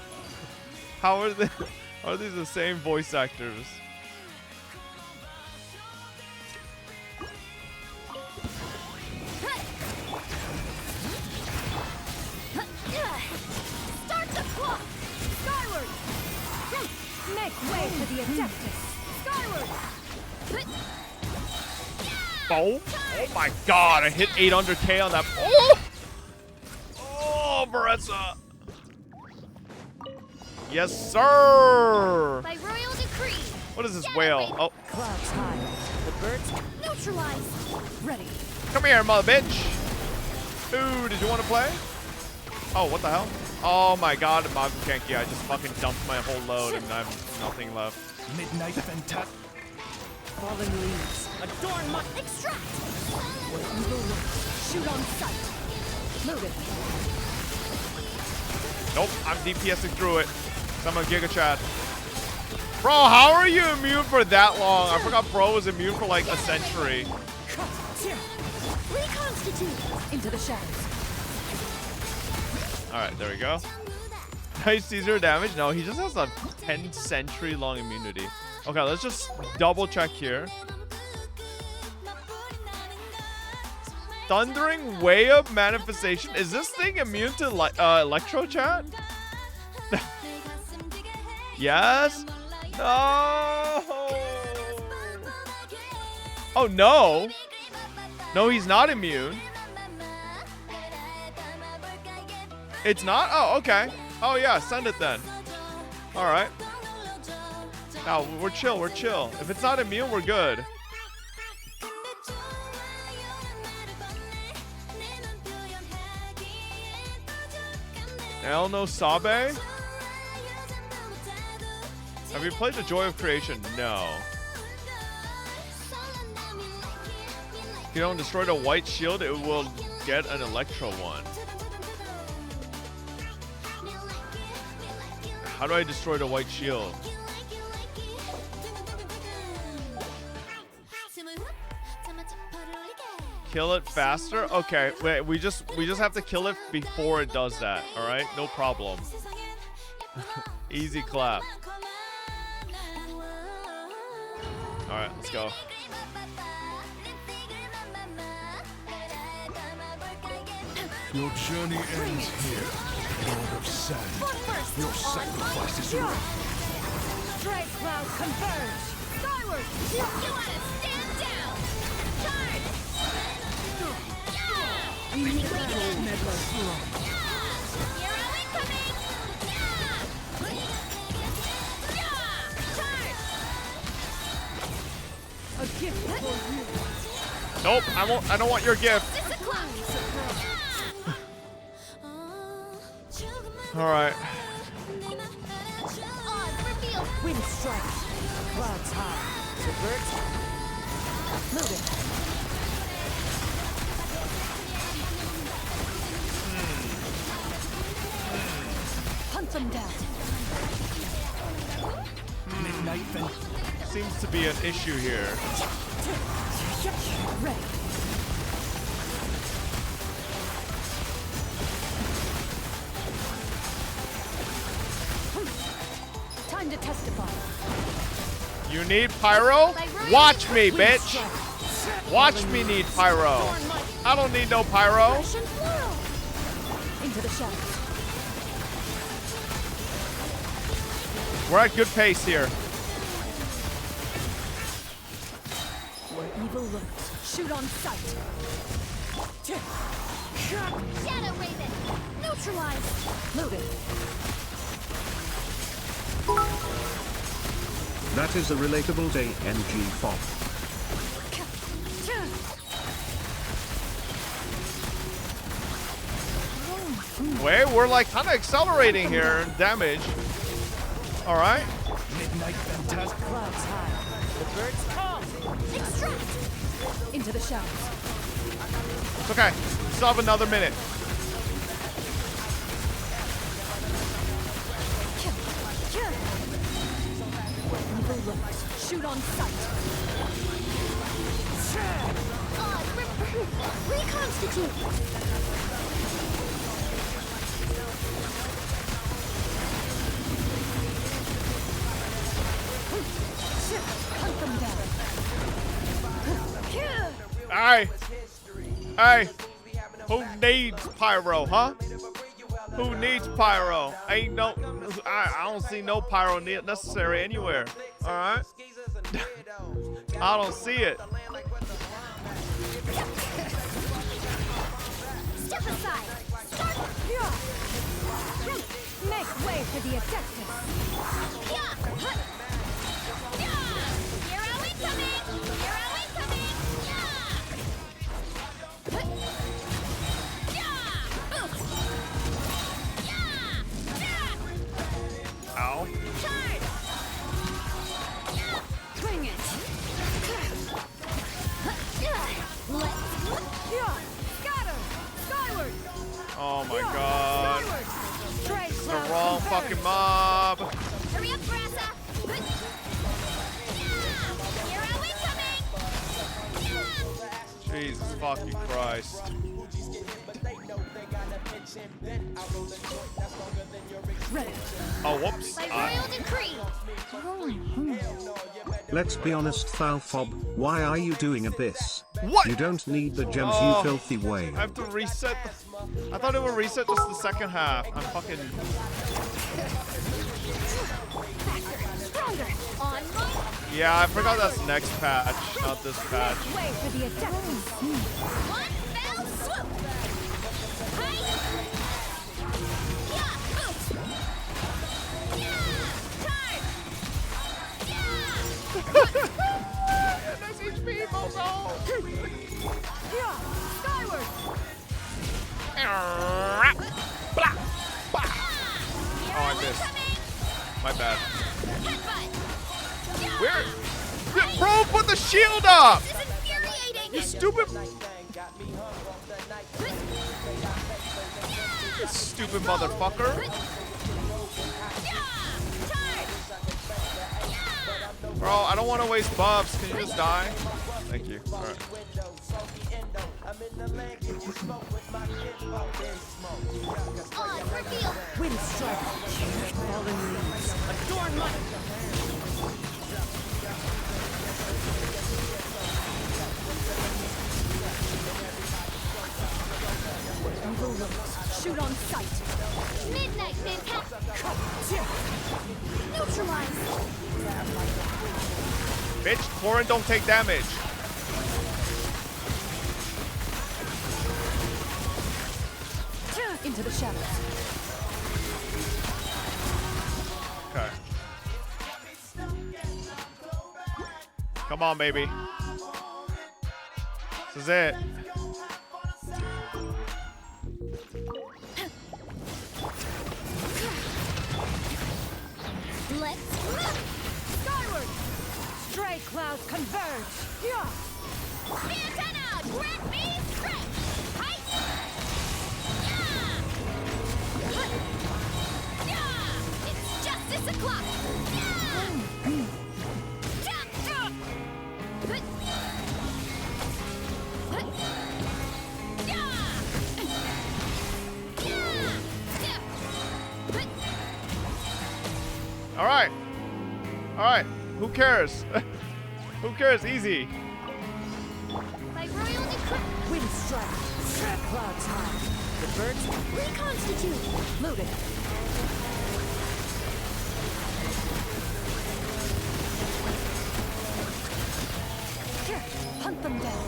How are they? Are these the same voice actors? Start the clock. Skyward. Make way for the Adeptus. Skyward. Oh my god, I hit 800k on that. Oh! Oh, Veressa. Yes, sir. By royal decree. What is this whale? Oh, Clouds high. The birds Neutralize. ready. come here, mother bitch. Ooh, did you want to play? Oh, what the hell? Oh my god, Magukenki, I just fucking dumped my whole load and I have nothing left. Midnight Fantastic. Fallen leaves. Adorn my Extract. shoot on sight. Loaded. Nope, I'm DPSing through it. So I'm a Giga Chad. Bro, how are you immune for that long? I forgot bro was immune for like a century. Reconstitute. Into the shadows. Alright, there we go. Nice Caesar damage. No, he just has a 10 century long immunity. Okay, let's just double check here. Thundering Way of Manifestation. Is this thing immune to Electro Chat? Yes? No. Oh, no. No, he's not immune. It's not? Oh, okay. Oh, yeah, send it then. All right. Now, we're chill, we're chill. If it's not immune, we're good. El No Sabe? Have you played The Joy of Creation? No. If you don't destroy the white shield, it will get an Electro one. How do I destroy the white shield? Kill it faster? Okay, wait, we just have to kill it before it does that, alright? No problem. Easy clap. Alright, let's go. Your journey ends here, Lord of Sand. Your sacrifice is ready. Strike cloud converge. Skyward. You wanna stand down. Charge. You're incoming. Charge. A gift for you. Nope, I don't want your gift. Alright. Wind strike. Clouds high. The birds loaded. Hunt them down. Midnight Fantastic. Seems to be an issue here. Ready. Time to testify. You need pyro? Watch me, bitch. Watch me need pyro. I don't need no pyro. Russian floral. Into the shadows. We're at good pace here. Where evil lurks. Shoot on sight. Shadow Raven. Neutralized. Loaded. That is a relatable day, NG Fob. Wait, we're like kind of accelerating here. Damage. All right. Midnight Fantastic. Clouds high. The birds come. Extract. Into the shadows. It's okay. Still have another minute. Where evil lurks. Shoot on sight. Reconstitute. Hunt them down. Hey. Hey. Who needs pyro, huh? Who needs pyro? Ain't no. I don't see no pyro necessary anywhere. All right. I don't see it. Step aside. Start. Make way for the Adeptus. Yeah. Hero incoming. Hero incoming. Ow. Charge. Bring it. Scatter. Skyward. Oh my god. Skyward. Stray The clouds wrong converge. fucking mob. Hurry up, Grassa. Hero incoming. Jesus fucking Christ. Ready. Oh, whoops. By royal decree. Let's be honest, Foul Fob, why are you doing this? What? You don't need the gems, Oh. you filthy whale. I have to reset. I thought it would reset just the second half. I'm fucking. Stronger. On my Yeah, I forgot that's next patch, not this patch. Way for the Adeptus. one fell swoop. Hi. Yeah. Charge. That's HP, bozo. Skyward. Oh, I missed. My bad. Headbutt. Where? Bro, put the shield up! This is infuriating. You stupid. You stupid motherfucker. Bro, I don't want to waste buffs. Can you just die? Thank you. Alright. On reveal. Wind strike. Fallen leaves. Adorn my. Evil looks. Shoot on sight. Midnight fantastic. Neutralize. Bitch, Torin don't take damage. Into the shadows. Okay. Come on, baby. This is it. Let's Skyward. Stray clouds converge. Yeah. Antenna! Grant me strength! Height! Yeah! It's justice o'clock! All right. Alright, who cares? Who cares? Easy. By royal decree. Wind strike. Clouds high. The birds Reconstitute. loaded. Here, hunt them down.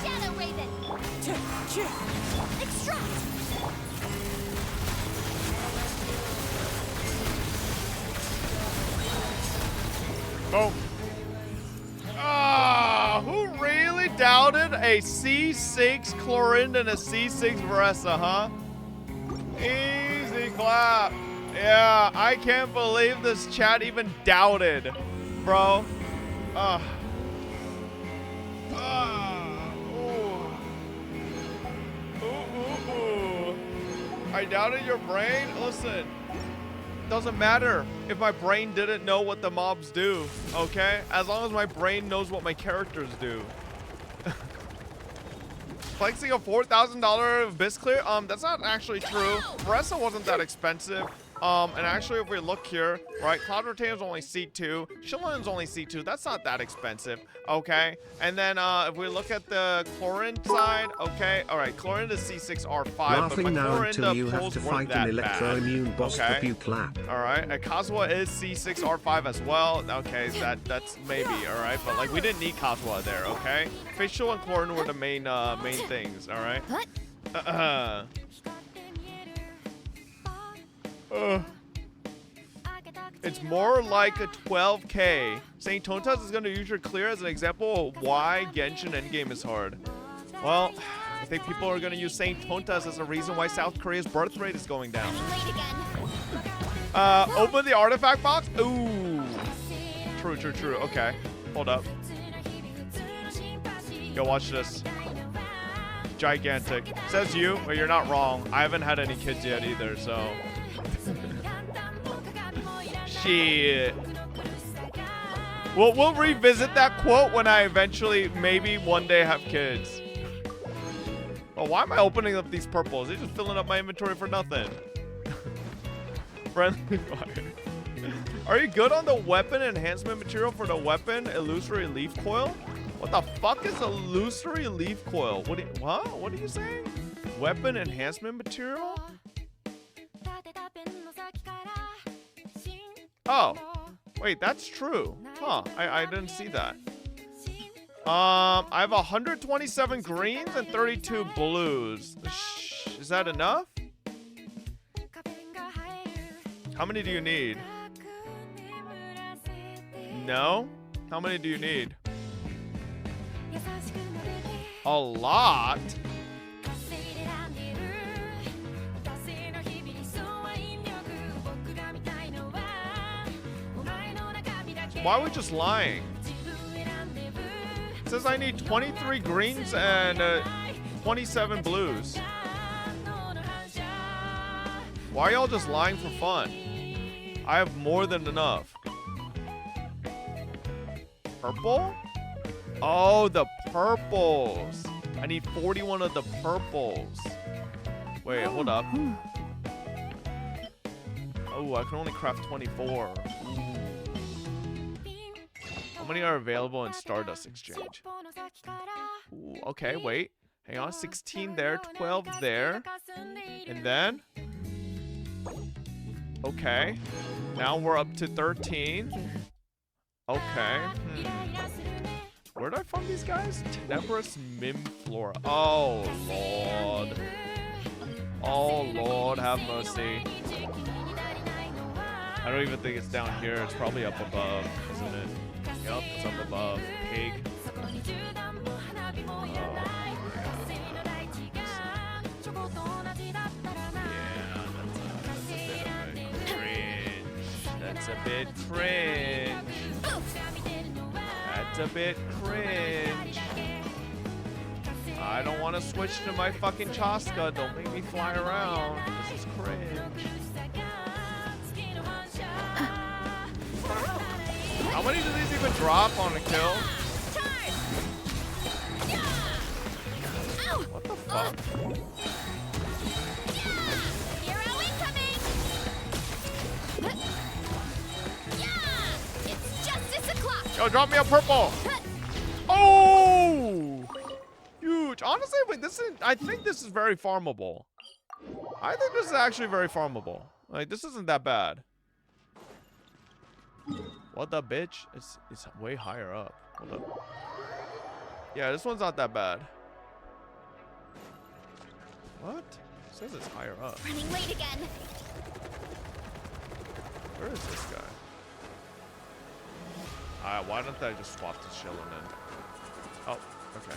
Shadow Raven. Extract. Oh. Ah, who really doubted a C6 Chlorinde and a C6 Veressa, huh? Easy clap. Yeah, I can't believe this chat even doubted, bro. Ooh. I doubted your brain? Listen. Doesn't matter if my brain didn't know what the mobs do, okay? As long as my brain knows what my characters do. Flexing a $4,000 Abyss clear? That's not actually true. Veressa wasn't that expensive. And actually, if we look here, right, Cloud Retainer's only C2. Shillin's only C2. That's not that expensive, okay? And then if we look at the Chlorinde side, okay, all right, Chlorinde is C6 R5, Laughing but my now until you Chlorinde have pulls to weren't fight that an electro-immune boss okay? if you clap. All right, Kazuha is C6 R5 as well. Okay, that's maybe, all right, but like we didn't need Kazuha there, okay? Facial and Chlorinde were the main things, all right? It's more like a 12k. Saying Tontas is going to use your clear as an example of why Genshin Endgame is hard. Well, I think people are going to use Saint Tontas as a reason why South Korea's birth rate is going down. Late again. Open the artifact box? Ooh. True. Okay. Hold up. Yo, watch this. Gigantic. Says you, but you're not wrong. I haven't had any kids yet either, so. Shit. Well, we'll revisit that quote when I eventually, maybe one day, have kids. Oh, why am I opening up these purples? They're just filling up my inventory for nothing. Friendly fire. Are you good on the weapon enhancement material for the weapon illusory leaf coil? What the fuck is illusory leaf coil? What are you saying? Weapon enhancement material? Oh, wait, that's true. Huh, I didn't see that. I have 127 greens and 32 blues. Is that enough? How many do you need? No? How many do you need? A lot? Why are we just lying? It says I need 23 greens and 27 blues. Why are y'all just lying for fun? I have more than enough. Purple? Oh, the purples. I need 41 of the purples. Wait, hold up. Oh, I can only craft 24. How many are available in Stardust Exchange? Ooh, okay, wait. Hang on, 16 there, 12 there. And then? Okay. Now we're up to 13. Okay. Where did I find these guys? Tenebrous Mimflora. Oh, Lord. Oh, Lord, have mercy. I don't even think it's down here. It's probably up above, isn't it? Yup, it's up above. Pig. That's a bit cringe. That's a bit cringe. I don't want to switch to my fucking Chaska. Don't make me fly around. This is cringe. How many do these even drop on a kill? What the fuck? Yo, drop me a purple. Oh! Huge. Honestly, wait, I think this is very farmable. I think this is actually very farmable. Like, this isn't that bad. What the bitch? It's way higher up. Hold up. Yeah, this one's not that bad. What? It says it's higher up. Running late again. Where is this guy? Why don't I just swap this shilling in? Oh, okay.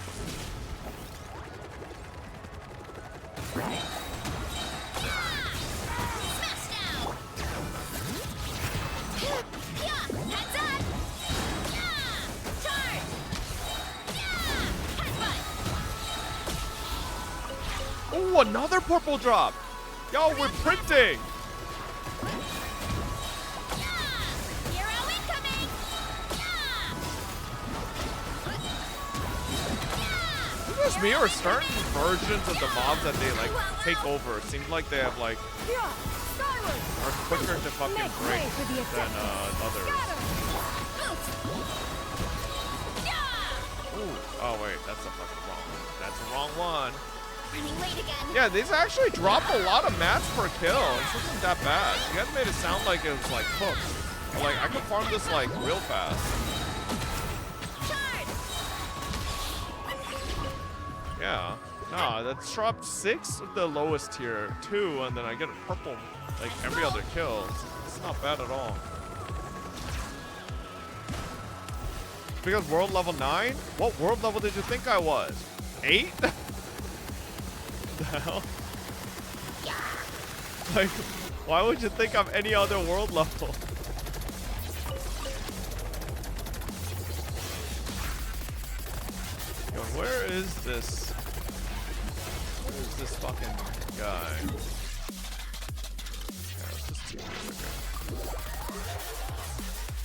Smash now! Yeah! Heads up! Yeah! Charge! Yeah! Headbutt! Oh, another purple drop! Yo, we're printing! Hero incoming! Is it just me or certain versions of the mobs that they like take over? It seems like they have like are quicker to fucking break than others. Ooh. Oh wait, that's the fucking wrong one. That's the wrong one. Running late again. Yeah, these actually drop a lot of mats per kill. This isn't that bad. You guys made it sound like it was like hooked. But, like I can farm this like real fast. Yeah. Nah, that's dropped 6 of the lowest tier, 2, and then I get a purple like every other kill. It's not bad at all. Because world level 9? What world level did you think I was? 8? The hell? Like, why would you think I'm any other world level? Yo, where is this? Where is this fucking guy? Yeah, let's just take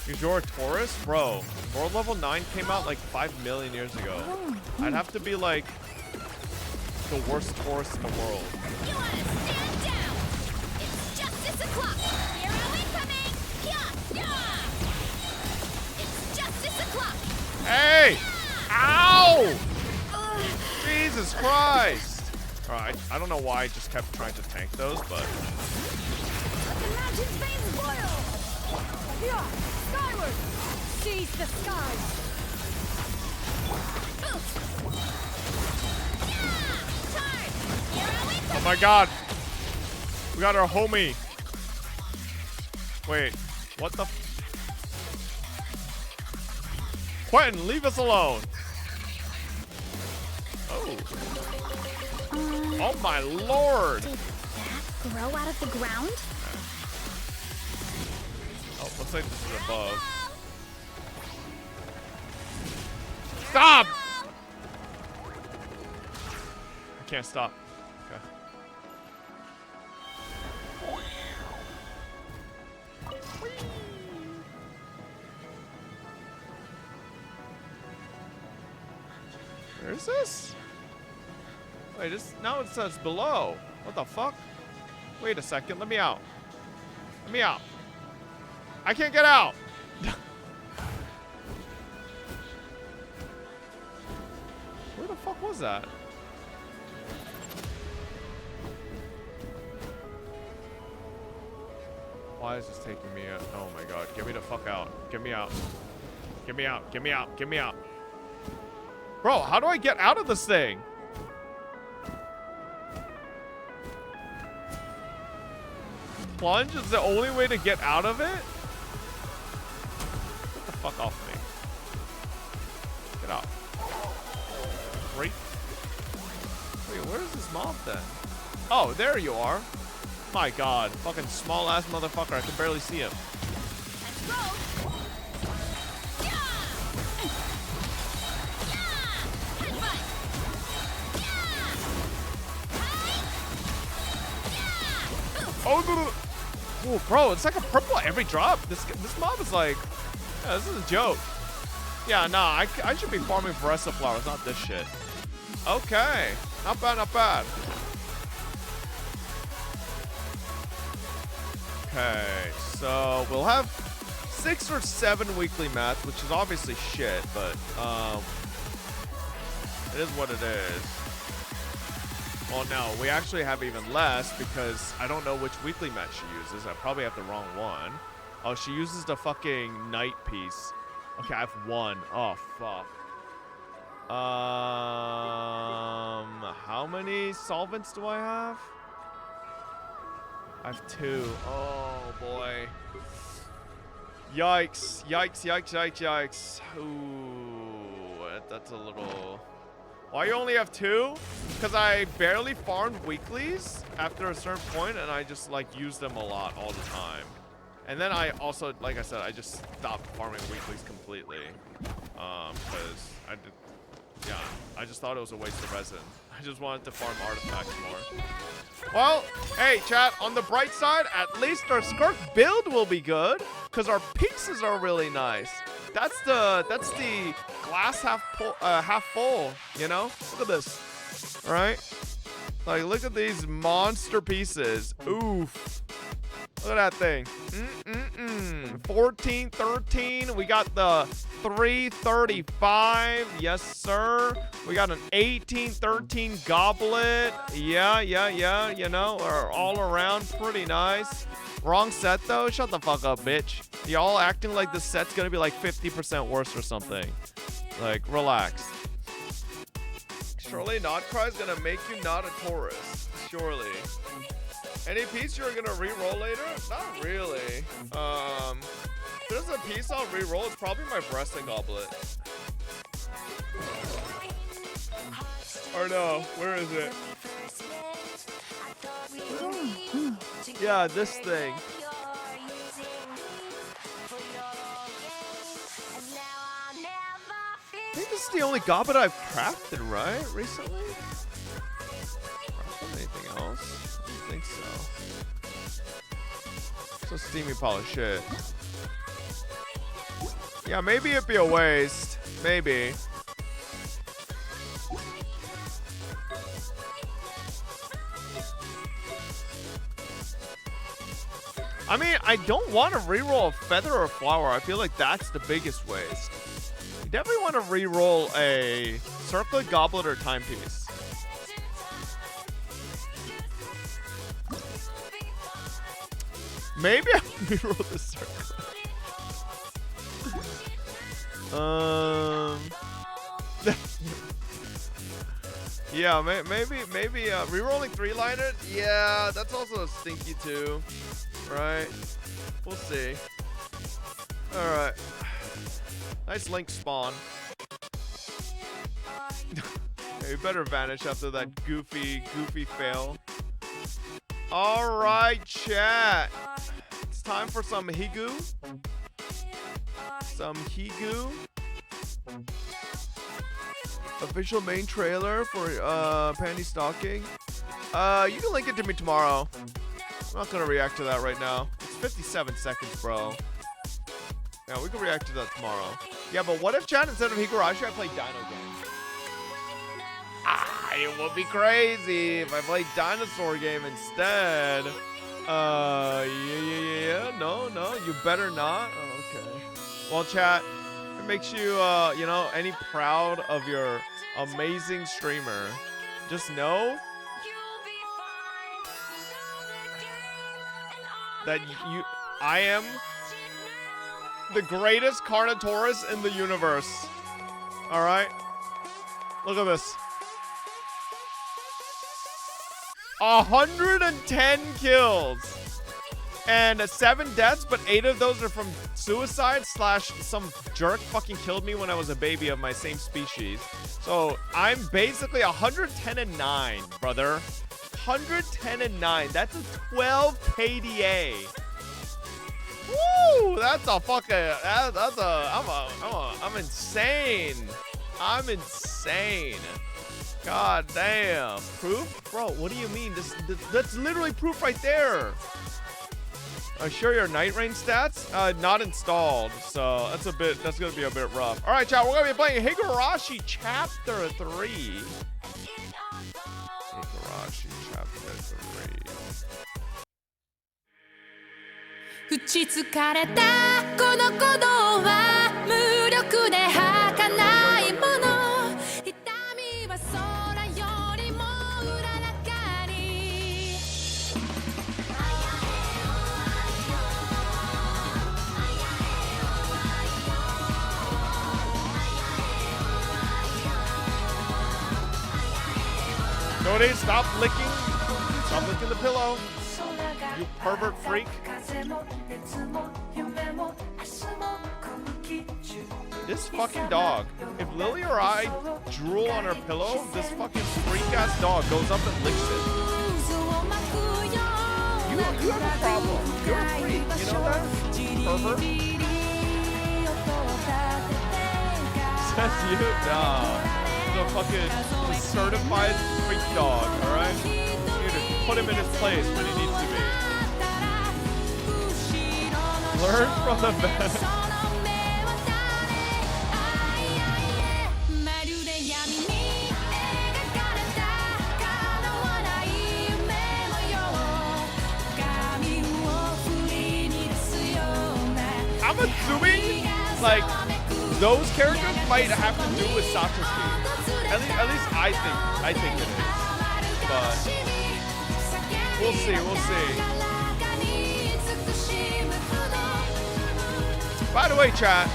this. You're a Taurus? Bro, world level 9 came out like 5 million years ago. I'd have to be like the worst Taurus in the world. You wanna stand down? It's justice o'clock. Hero incoming. Yeah, yeah. It's justice o'clock. Hey! Ow! Jesus Christ! Alright, I don't know why I just kept trying to tank those, but Let the magic veins boil. Yeah, skyward. Seize the skies. oh my god! We got our homie! Wait, what the Quentin, leave us alone! Oh. Oh my lord! Did that grow out of the ground? Oh, looks like this is above. Stop! I can't stop. Okay. Where is this? Wait, now it says below. What the fuck? Wait a second, let me out. Let me out. I can't get out. Where the fuck was that? Why is this taking me out? Oh my god, get me the fuck out. Get me out. Get me out. Get me out. Get me out. Bro, how do I get out of this thing? Plunge is the only way to get out of it? Get the fuck off me. Get out. Great. Wait, where is this mob then? Oh, there you are. My god. Fucking small ass motherfucker. I can barely see him. Let's go. Yeah. Yeah. Headbutt. Yeah. Oh, no, no. Ooh, bro, it's like a purple every drop. This mob is like, yeah, this is a joke. Yeah, nah, I should be farming Veresa flowers, not this shit. Okay, not bad, not bad. Okay, so we'll have 6 or 7 weekly mats, which is obviously shit, but it is what it is. Well, no, we actually have even less because I don't know which weekly mat she uses. I probably have the wrong one. Oh, she uses the fucking night piece. Okay, I have 1. Oh, fuck. How many solvents do I have? I have 2. Oh, boy. Yikes. Yikes, yikes, yikes, yikes. Ooh, that's a little... Why you only have 2? Because I barely farmed weeklies after a certain point, and I just, like, use them a lot all the time. And then I also, like I said, I just stopped farming weeklies completely. Because I just thought it was a waste of resin. I just wanted to farm artifacts more. Well, hey, chat, on the bright side, at least our Skirk build will be good, because our pieces are really nice. That's the glass half full, you know? Look at this, all right? Like, look at these monster pieces. Oof. Look at that thing. 14, 13. We got the 335. Yes, sir. We got an 18, 13 goblet. Yeah. You know, are all around pretty nice. Wrong set, though. Shut the fuck up, bitch. Y'all acting like this set's gonna be like 50% worse or something. Like, relax. Surely not cry's gonna make you not a Taurus. Surely. Any piece you're gonna re-roll later? Not really. If there's a piece I'll re-roll, it's probably my wrestling goblet. Or no, where is it? Yeah, this thing. I think this is the only goblet I've crafted, right? Recently? Crafted anything else? I don't think so. So steamy pile of shit. Yeah, maybe it'd be a waste. Maybe. I mean, I don't want to reroll a feather or a flower. I feel like that's the biggest waste. You definitely want to reroll a circlet, goblet, or timepiece. Maybe I'll reroll the circlet. Yeah, maybe rerolling 3-liners. Yeah, that's also stinky too. Right, we'll see. All right, nice link spawn. Hey, you better vanish after that goofy fail. All right, chat. It's time for some Higu. Official main trailer for Panty Stalking. You can link it to me tomorrow. I'm not gonna react to that right now. It's 57 seconds, bro. Yeah, we can react to that tomorrow. Yeah, but what if, chat, instead of Higurashi, I play Dino Game? It would be crazy if I played Dinosaur Game instead. Yeah. No, you better not. Oh, okay. Well, chat, it makes you, you know, any proud of your amazing streamer. Just know that I am the greatest Carnotaurus in the universe. All right, look at this. 110 kills and 7 deaths, but 8 of those are from suicide / some jerk fucking killed me when I was a baby of my same species. So I'm basically 110-9, brother. 110-9. That's a 12 KDA. Woo! That's a fucking. I'm insane. I'm insane. God damn. Proof, bro? What do you mean? That's literally proof right there. Share your night rain stats. Not installed. So that's gonna be a bit rough. All right, chat. We're gonna be playing Higurashi Chapter 3. Higurashi Chapter 3. 打ちつかれたこの鼓動は無力で儚いもの痛みは空よりもうららかに Node, stop licking. Stop licking the pillow. You pervert freak. This fucking dog. If Lily or I drool on her pillow, this fucking freak-ass dog goes up and licks it. You have a problem. You're a freak. You know that? Pervert. Says you? No. The fucking certified freak dog, alright? You need to put him in his place when he needs to be. Learn from the best. I'm assuming, like, those characters might have to do with Satsuki. At least I think it is. But we'll see, we'll see. By the way, chat,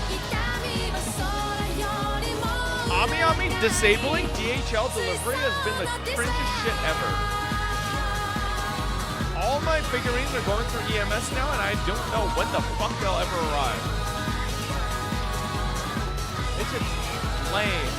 Ami disabling DHL delivery has been the cringest shit ever. All my figurines are going through EMS now, and I don't know when the fuck they'll ever arrive. It's just lame.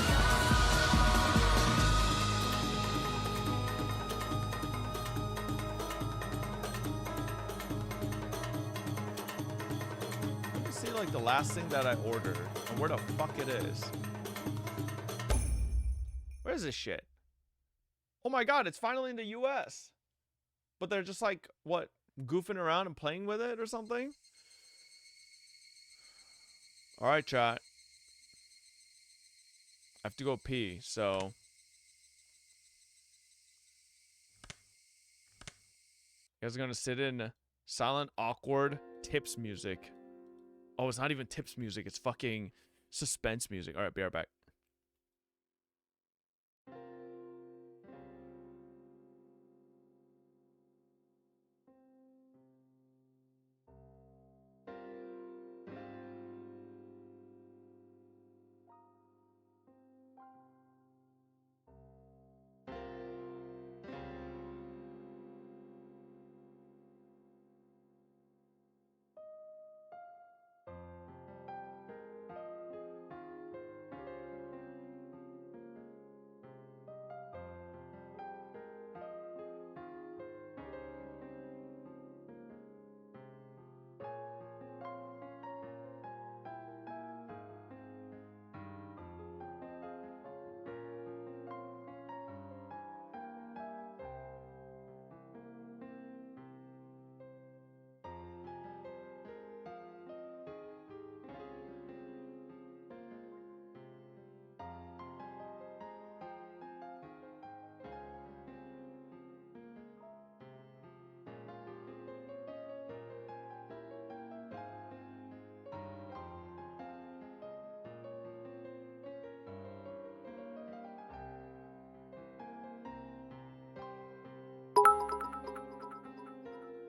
Let me see, like, the last thing that I ordered and where the fuck it is. Where is this shit? Oh my god, it's finally in the US. But they're just like, what, goofing around and playing with it or something? Alright, chat. I have to go pee, so. You guys are gonna sit in silent, awkward tips music. Oh, it's not even tips music, it's fucking suspense music. Alright, be right back.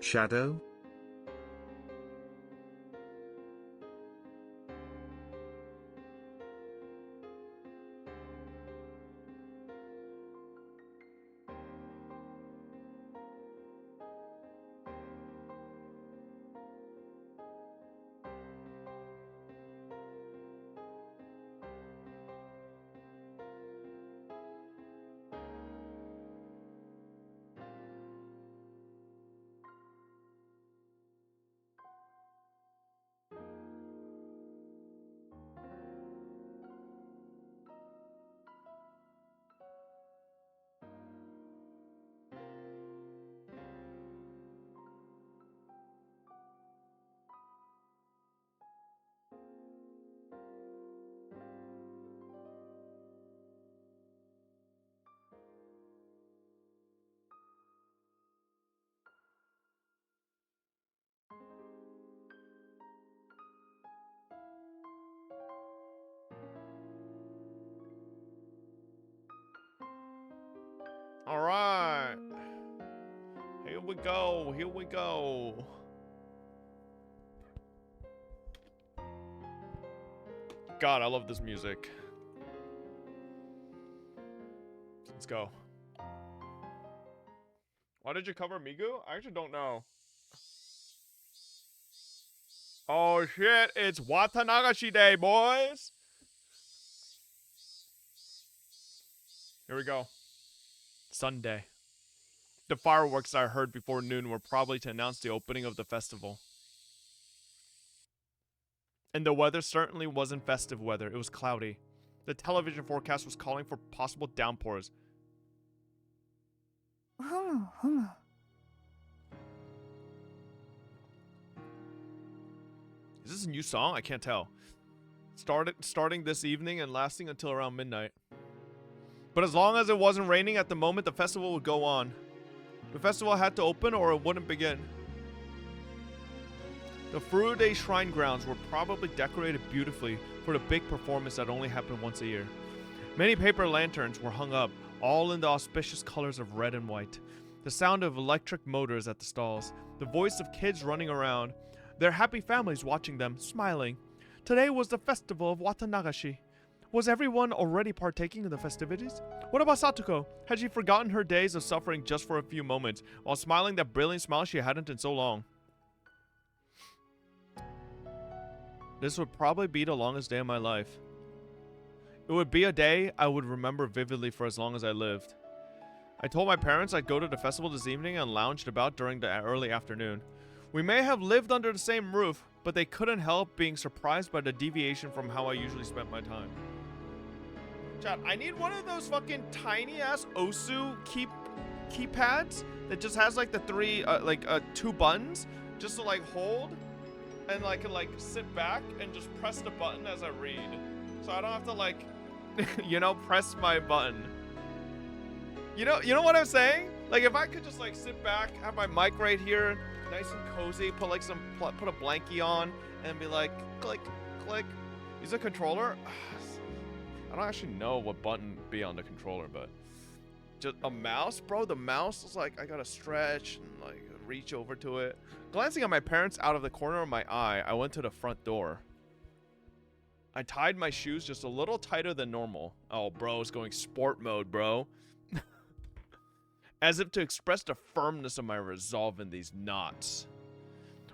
Shadow? go. Here we go. God, I love this music. Let's go. Why did you cover Migu? I actually don't know. Oh shit, it's Watanagashi Day, boys! Here we go. Sunday. The fireworks I heard before noon were probably to announce the opening of the festival. And the weather certainly wasn't festive weather, it was cloudy. The television forecast was calling for possible downpours. Is this a new song? I can't tell. Starting this evening and lasting until around midnight. But as long as it wasn't raining at the moment, the festival would go on. The festival had to open or it wouldn't begin. The Furude Shrine grounds were probably decorated beautifully for the big performance that only happened once a year. Many paper lanterns were hung up, all in the auspicious colors of red and white. The sound of electric motors at the stalls, the voice of kids running around, their happy families watching them, smiling. Today was the festival of Watanagashi. Was everyone already partaking in the festivities? What about Satoko? Had she forgotten her days of suffering just for a few moments, while smiling that brilliant smile she hadn't in so long? This would probably be the longest day of my life. It would be a day I would remember vividly for as long as I lived. I told my parents I'd go to the festival this evening and lounged about during the early afternoon. We may have lived under the same roof, but they couldn't help being surprised by the deviation from how I usually spent my time. Chat, I need one of those fucking tiny-ass Osu keypads that just has like the two buttons just to like hold and I can like sit back and just press the button as I read. So I don't have to like, you know, press my button. You know what I'm saying? Like if I could just like sit back, have my mic right here, nice and cozy, put a blankie on, and be like, click, click. Use a controller. I don't actually know what button be on the controller, but just a mouse, bro. The mouse is like I gotta stretch and like reach over to it. Glancing at my parents out of the corner of my eye, I went to the front door. I tied my shoes just a little tighter than normal. Oh, bro, it's going sport mode, bro. As if to express the firmness of my resolve in these knots.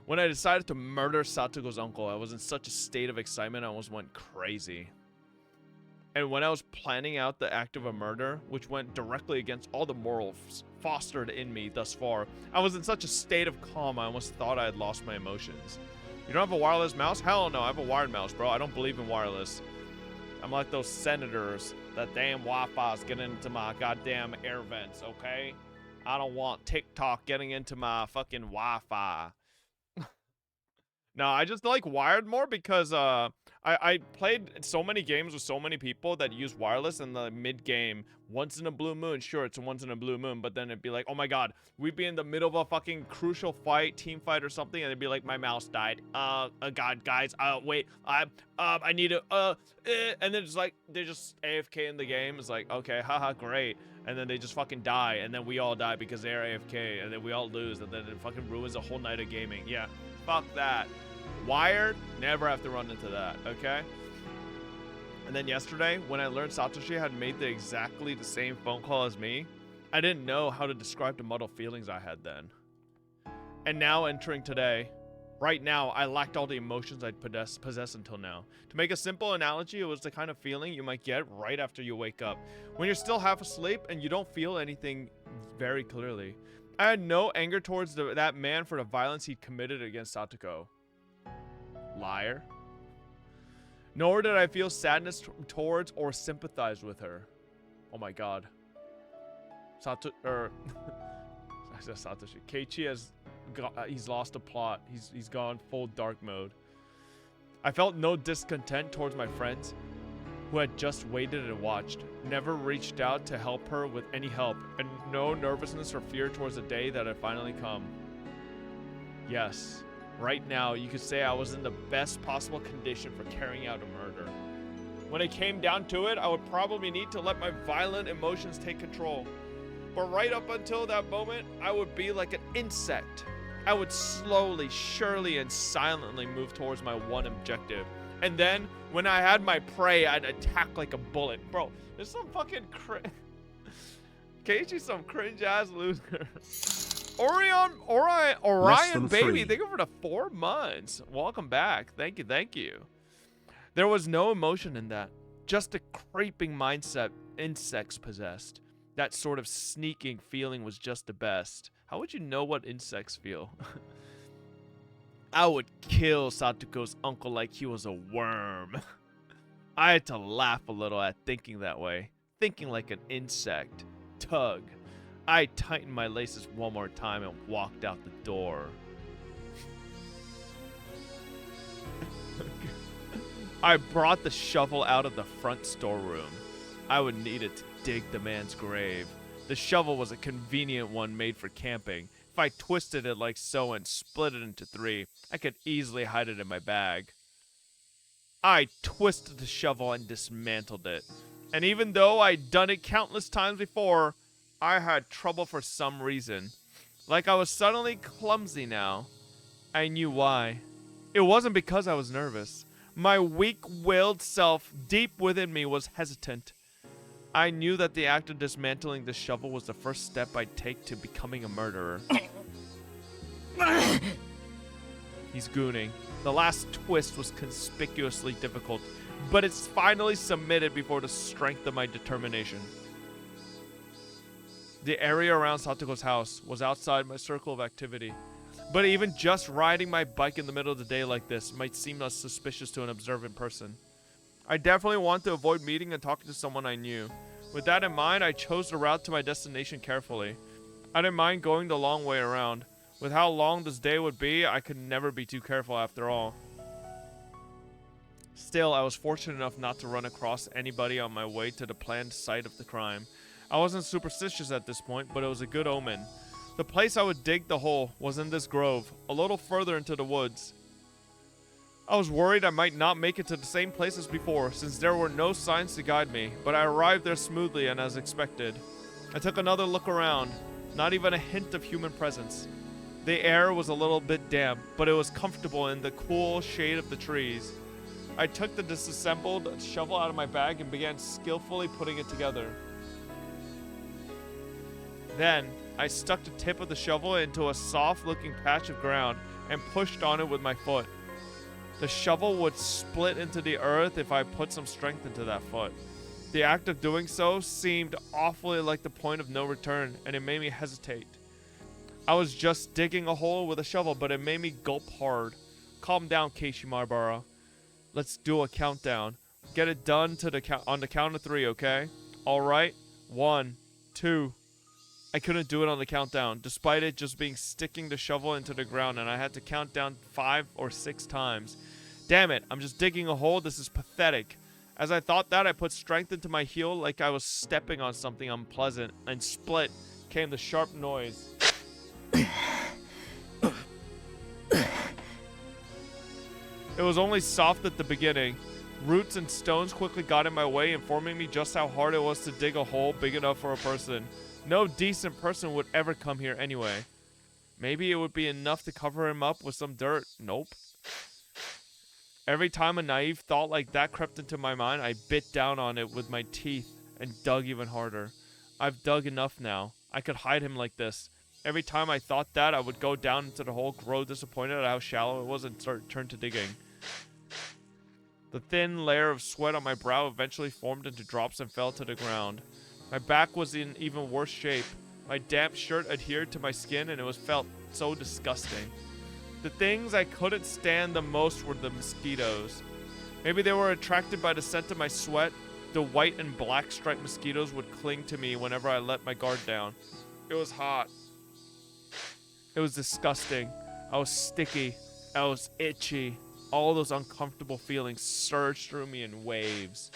When I decided to murder Satoko's uncle, I was in such a state of excitement I almost went crazy. And when I was planning out the act of a murder, which went directly against all the morals fostered in me thus far, I was in such a state of calm I almost thought I had lost my emotions. You don't have a wireless mouse? Hell no, I have a wired mouse, bro. I don't believe in wireless. I'm like those senators. That damn Wi-Fi's getting into my goddamn air vents, okay? I don't want TikTok getting into my fucking Wi-Fi. No, I just like wired more because I played so many games with so many people that use wireless in the mid-game. Once in a blue moon, sure, it's a once in a blue moon, but then it'd be like, oh my god, we'd be in the middle of a fucking crucial fight, team fight or something, and it'd be like, my mouse died. God, guys, wait, I need to, and then it's like, they're just AFK in the game. It's like, okay, haha, great. And then they just fucking die, and then we all die because they're AFK, and then we all lose, and then it fucking ruins a whole night of gaming. Yeah, fuck that. Wired, never have to run into that, okay? And then yesterday, when I learned Satoshi had made exactly the same phone call as me, I didn't know how to describe the muddled feelings I had then. And now entering today, right now, I lacked all the emotions I'd possessed until now. To make a simple analogy, it was the kind of feeling you might get right after you wake up, when you're still half asleep and you don't feel anything very clearly. I had no anger towards that man for the violence he'd committed against Satoko. Liar. Nor did I feel sadness towards or sympathize with her. Oh my god. I said Satoshi. Keiichi he's lost the plot. He's gone full dark mode. I felt no discontent towards my friends who had just waited and watched, never reached out to help her with any help, and no nervousness or fear towards the day that had finally come. Yes. Right now, you could say I was in the best possible condition for carrying out a murder. When it came down to it, I would probably need to let my violent emotions take control. But right up until that moment, I would be like an insect. I would slowly, surely, and silently move towards my one objective. And then, when I had my prey, I'd attack like a bullet. Bro, there's some fucking Keiichi's some cringe-ass loser. Orion baby, thank you for the 4 months. Welcome back. Thank you, thank you. There was no emotion in that. Just a creeping mindset insects possessed. That sort of sneaking feeling was just the best. How would you know what insects feel? I would kill Satoko's uncle like he was a worm. I had to laugh a little at thinking that way. Thinking like an insect. Tug. I tightened my laces one more time and walked out the door. I brought the shovel out of the front storeroom. I would need it to dig the man's grave. The shovel was a convenient one made for camping. If I twisted it like so and split it into 3, I could easily hide it in my bag. I twisted the shovel and dismantled it. And even though I'd done it countless times before, I had trouble for some reason. Like I was suddenly clumsy now. I knew why. It wasn't because I was nervous. My weak-willed self deep within me was hesitant. I knew that the act of dismantling the shovel was the first step I'd take to becoming a murderer. He's gooning. The last twist was conspicuously difficult, but it's finally submitted before the strength of my determination. The area around Satoko's house was outside my circle of activity, but even just riding my bike in the middle of the day like this might seem less suspicious to an observant person. I definitely want to avoid meeting and talking to someone I knew. With that in mind, I chose the route to my destination carefully. I didn't mind going the long way around. With how long this day would be, I could never be too careful after all. Still, I was fortunate enough not to run across anybody on my way to the planned site of the crime. I wasn't superstitious at this point, but it was a good omen. The place I would dig the hole was in this grove, a little further into the woods. I was worried I might not make it to the same place as before, since there were no signs to guide me, but I arrived there smoothly and as expected. I took another look around, not even a hint of human presence. The air was a little bit damp, but it was comfortable in the cool shade of the trees. I took the disassembled shovel out of my bag and began skillfully putting it together. Then, I stuck the tip of the shovel into a soft-looking patch of ground and pushed on it with my foot. The shovel would split into the earth if I put some strength into that foot. The act of doing so seemed awfully like the point of no return, and it made me hesitate. I was just digging a hole with a shovel, but it made me gulp hard. Calm down, Keiichi Marbara. Let's do a countdown. Get it done to on the count of 3, okay? Alright? 1, 2. I couldn't do it on the countdown, despite it just being sticking the shovel into the ground, and I had to count down 5 or 6 times. Damn it, I'm just digging a hole. This is pathetic. As I thought that, I put strength into my heel like I was stepping on something unpleasant, and split came the sharp noise. It was only soft at the beginning. Roots and stones quickly got in my way, informing me just how hard it was to dig a hole big enough for a person. No decent person would ever come here anyway. Maybe it would be enough to cover him up with some dirt. Nope. Every time a naive thought like that crept into my mind, I bit down on it with my teeth and dug even harder. I've dug enough now. I could hide him like this. Every time I thought that, I would go down into the hole, grow disappointed at how shallow it was, and turn to digging. The thin layer of sweat on my brow eventually formed into drops and fell to the ground. My back was in even worse shape. My damp shirt adhered to my skin, and it felt so disgusting. The things I couldn't stand the most were the mosquitoes. Maybe they were attracted by the scent of my sweat. The white and black striped mosquitoes would cling to me whenever I let my guard down. It was hot. It was disgusting. I was sticky. I was itchy. All those uncomfortable feelings surged through me in waves.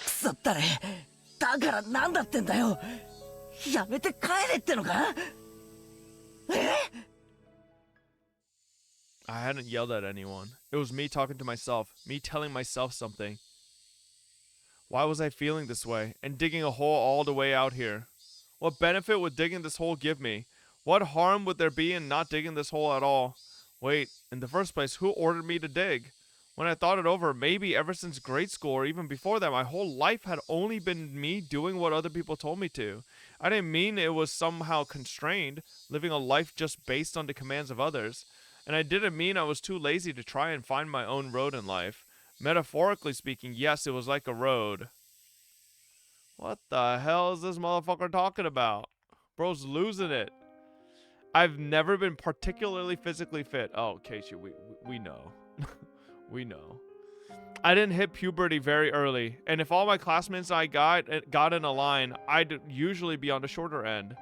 I hadn't yelled at anyone. It was me talking to myself, me telling myself something. Why was I feeling this way and digging a hole all the way out here? What benefit would digging this hole give me? What harm would there be in not digging this hole at all? Wait, in the first place, who ordered me to dig? When I thought it over, maybe ever since grade school or even before that, my whole life had only been me doing what other people told me to. I didn't mean it was somehow constrained, living a life just based on the commands of others. And I didn't mean I was too lazy to try and find my own road in life. Metaphorically speaking, yes, it was like a road. What the hell is this motherfucker talking about? Bro's losing it. I've never been particularly physically fit. Oh, Keiichi, we know. We know. I didn't hit puberty very early, and if all my classmates and I got in a line, I'd usually be on the shorter end.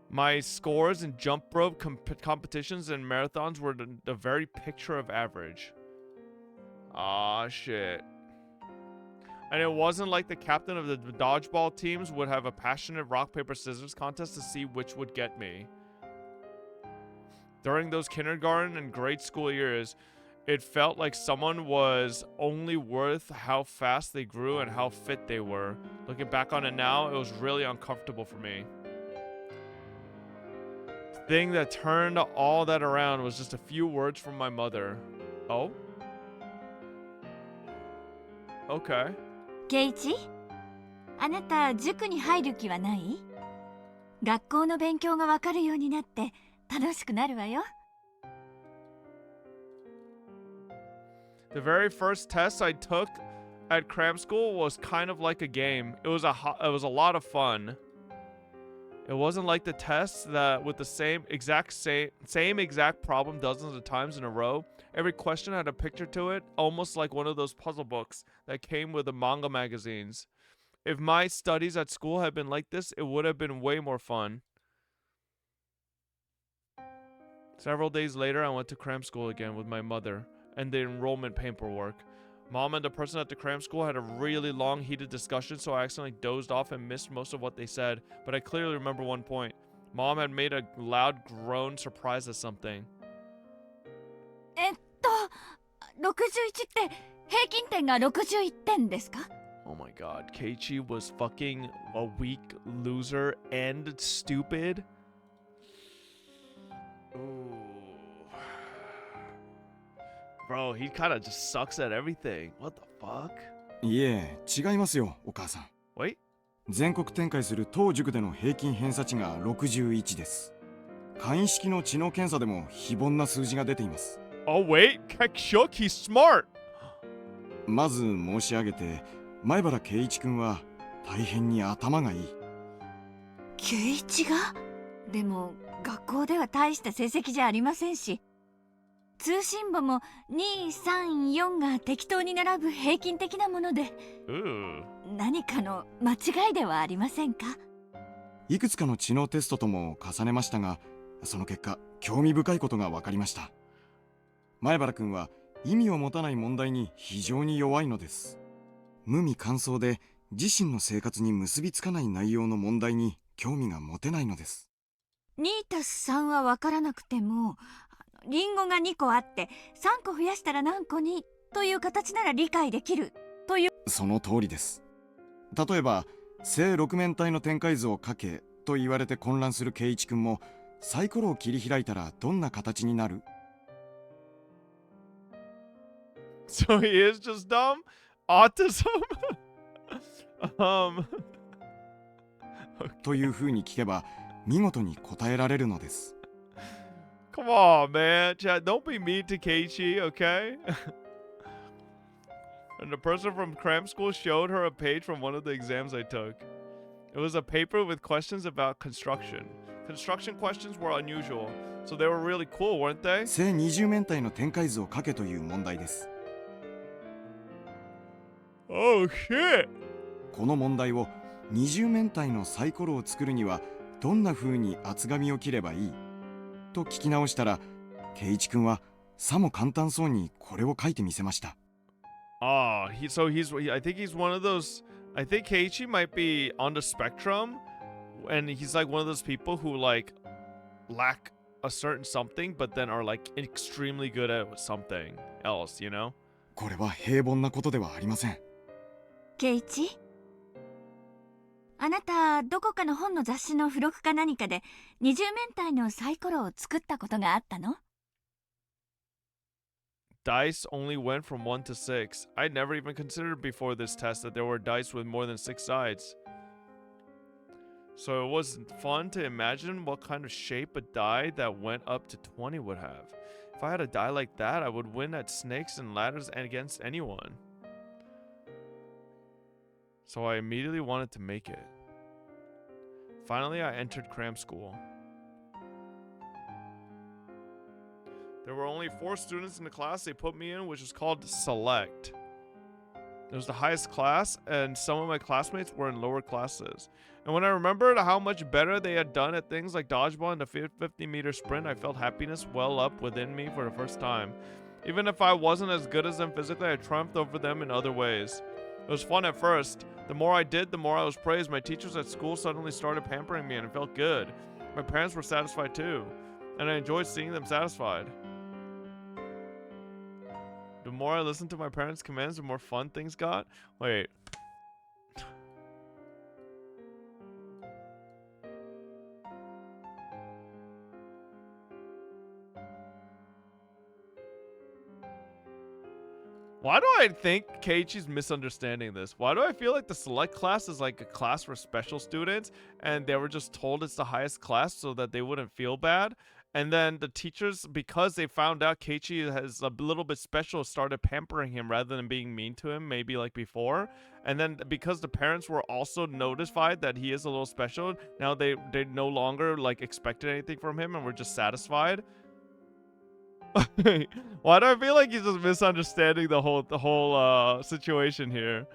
My scores in jump rope competitions and marathons were the very picture of average. Aw, shit. And it wasn't like the captain of the dodgeball teams would have a passionate rock, paper, scissors contest to see which would get me. During those kindergarten and grade school years, it felt like someone was only worth how fast they grew and how fit they were. Looking back on it now, it was really uncomfortable for me. The thing that turned all that around was just a few words from my mother. Oh? Okay. ケイチ、あなた塾に入る気はない？学校の勉強がわかるようになって楽しくなるわよ。The very first test I took at cram school was kind of like a game. It was a lot of fun. It wasn't like the tests that with the same exact problem dozens of times in a row. Every question had a picture to it, almost like one of those puzzle books that came with the manga magazines. If my studies at school had been like this, it would have been way more fun. Several days later, I went to cram school again with my mother and the enrollment paperwork. Mom and the person at the cram school had a really long, heated discussion, so I accidentally dozed off and missed most of what they said, but I clearly remember one point. Mom had made a loud groan, surprised at something. 61って平均点が61点ですか？ Oh my god, Keiichi was fucking a weak loser and stupid. Ooh. Bro, he kind of just sucks at everything. What the fuck? いえ、違いますよ、お母さん。Wait? 全国展開する当塾での平均偏差値が61です。簡易式の知能検査でも非凡な数字が出ています。Oh wait, Kekshuk, he's smart. まず申し上げて、前原圭一君は大変に頭がいい。圭一が？でも学校では大した成績じゃありませんし。通信簿も2、3、4が適当に並ぶ平均的なもので、何かの間違いではありませんか？いくつかの知能テストとも重ねましたが、その結果、興味深いことが分かりました。前原君は意味を持たない問題に非常に弱いのです。無味乾燥で自身の生活に結びつかない内容の問題に興味が持てないのです。2+3は分からなくても、リンゴが2個あって3個増やしたら何個にという形なら理解できるという。その通りです。例えば正六面体の展開図を書けと言われて混乱する圭一君もサイコロを切り開いたらどんな形になる？ So he is just dumb? Autism? というふうに聞けば見事に答えられるのです。Come on, man. Chad, don't be mean to Keiichi, okay? And the person from cram school showed her a page from one of the exams I took. It was a paper with questions about construction. Construction questions were unusual, so they were really cool, weren't they? 正二十面体の展開図を書けという問題です。Oh shit! この問題を二十面体のサイコロを作るにはどんな風に厚紙を切ればいいと聞き直したら、圭一君はさも簡単そうにこれを書いてみせました。I think he's one of those. I think Keiichi might be on the spectrum, and he's like one of those people who like lack a certain something, but then are like extremely good at something else, you know? これは平凡なことではありません。圭一？あなた、どこかの本の雑誌の付録か何かで二重面体のサイコロを作ったことがあったの？ Dice only went from 1 to 6. I'd never even considered before this test that there were dice with more than 6 sides. So it was fun to imagine what kind of shape a die that went up to 20 would have. If I had a die like that, I would win at snakes and ladders and against anyone. So I immediately wanted to make it. Finally, I entered cram school. There were only 4 students in the class they put me in, which was called Select. It was the highest class, and some of my classmates were in lower classes. And when I remembered how much better they had done at things like dodgeball and the 50-meter sprint, I felt happiness well up within me for the first time. Even if I wasn't as good as them physically, I triumphed over them in other ways. It was fun at first. The more I did, the more I was praised. My teachers at school suddenly started pampering me, and it felt good. My parents were satisfied too, and I enjoyed seeing them satisfied. The more I listened to my parents' commands, the more fun things got. Wait. Why do I think Keiichi's misunderstanding this? Why do I feel like the select class is like a class for special students and they were just told it's the highest class so that they wouldn't feel bad? And then the teachers, because they found out Keiichi has a little bit special, started pampering him rather than being mean to him, maybe like before. And then because the parents were also notified that he is a little special, now they no longer like expected anything from him and were just satisfied. Why do I feel like he's just misunderstanding the whole situation here?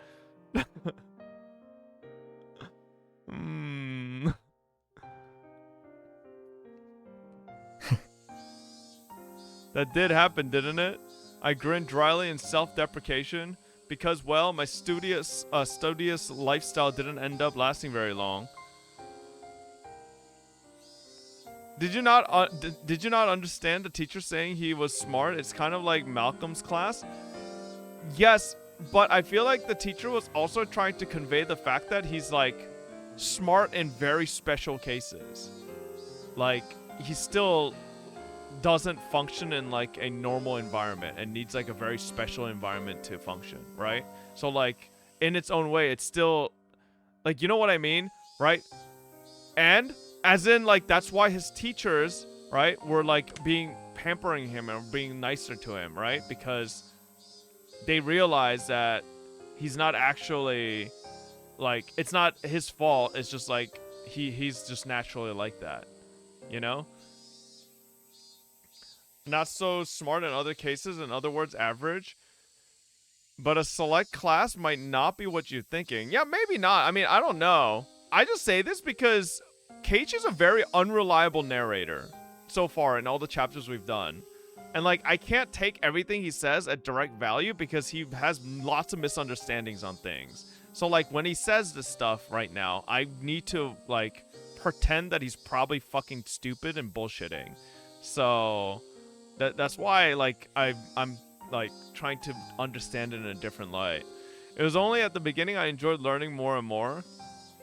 That did happen, didn't it? I grinned dryly in self-deprecation because, well, my studious lifestyle didn't end up lasting very long. Did you not understand the teacher saying he was smart? It's kind of like Malcolm's class. Yes, but I feel like the teacher was also trying to convey the fact that he's like smart in very special cases. Like he still doesn't function in like a normal environment and needs like a very special environment to function, right? So like in its own way, it's still like, you know what I mean, right? And as in, like, that's why his teachers, right, were, like, pampering him and being nicer to him, right? Because they realized that he's not actually, like, it's not his fault. It's just, like, he's just naturally like that, you know? Not so smart in other cases, in other words, average. But a select class might not be what you're thinking. Yeah, maybe not. I mean, I don't know. I just say this because Keiichi is a very unreliable narrator so far in all the chapters we've done. And like, I can't take everything he says at direct value because he has lots of misunderstandings on things. So like, when he says this stuff right now, I need to like pretend that he's probably fucking stupid and bullshitting. So that's why like I'm like trying to understand it in a different light. It was only at the beginning I enjoyed learning more and more.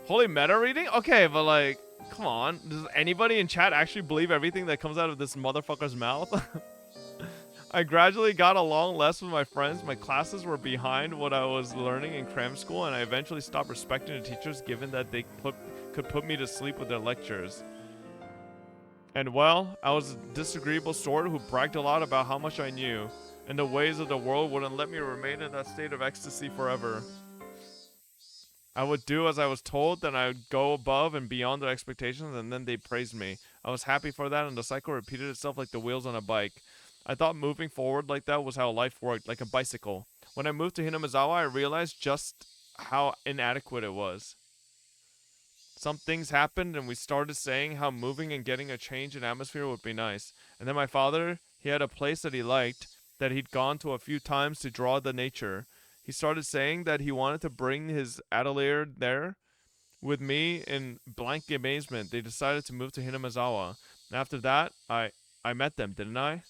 Holy meta reading? Okay, but like, come on. Does anybody in chat actually believe everything that comes out of this motherfucker's mouth? I gradually got along less with my friends. My classes were behind what I was learning in cram school, and I eventually stopped respecting the teachers given that they could put me to sleep with their lectures. And well, I was a disagreeable sort who bragged a lot about how much I knew, and the ways of the world wouldn't let me remain in that state of ecstasy forever. I would do as I was told, then I would go above and beyond their expectations, and then they praised me. I was happy for that, and the cycle repeated itself like the wheels on a bike. I thought moving forward like that was how life worked, like a bicycle. When I moved to Hinamizawa, I realized just how inadequate it was. Some things happened, and we started saying how moving and getting a change in atmosphere would be nice. And then my father, he had a place that he liked, that he'd gone to a few times to draw the nature. He started saying that he wanted to bring his atelier there. With me in blank amazement, they decided to move to Hinamizawa. And after that, I met them, didn't I?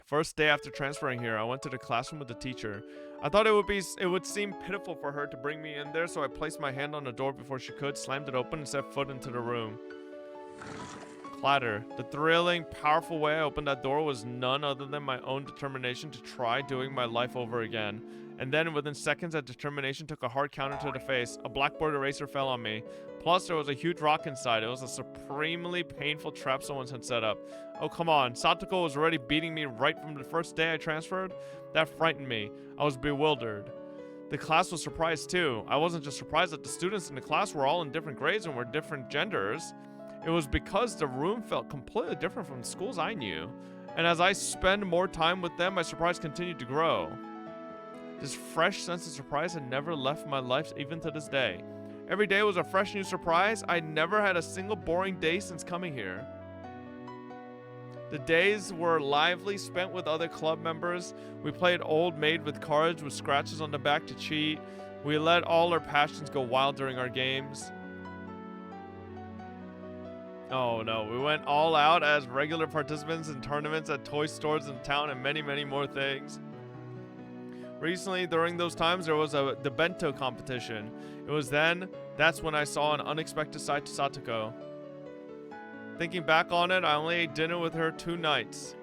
First day after transferring here, I went to the classroom with the teacher. I thought it would seem pitiful for her to bring me in there, so I placed my hand on the door before she could, slammed it open, and set foot into the room. Clatter. The thrilling, powerful way I opened that door was none other than my own determination to try doing my life over again. And then, within seconds, that determination took a hard counter to the face. A blackboard eraser fell on me. Plus, there was a huge rock inside. It was a supremely painful trap someone had set up. Oh, come on. Satoko was already beating me right from the first day I transferred? That frightened me. I was bewildered. The class was surprised, too. I wasn't just surprised that the students in the class were all in different grades and were different genders. It was because the room felt completely different from the schools I knew. And as I spent more time with them, my surprise continued to grow. This fresh sense of surprise had never left my life even to this day. Every day was a fresh new surprise. I never had a single boring day since coming here. The days were lively, spent with other club members. We played Old Maid with cards with scratches on the back to cheat. We let all our passions go wild during our games. Oh no, we went all out as regular participants in tournaments at toy stores in town and many, many more things. Recently, during those times, there was the bento competition. It was that's when I saw an unexpected side to Satoko. Thinking back on it, I only ate dinner with her 2 nights.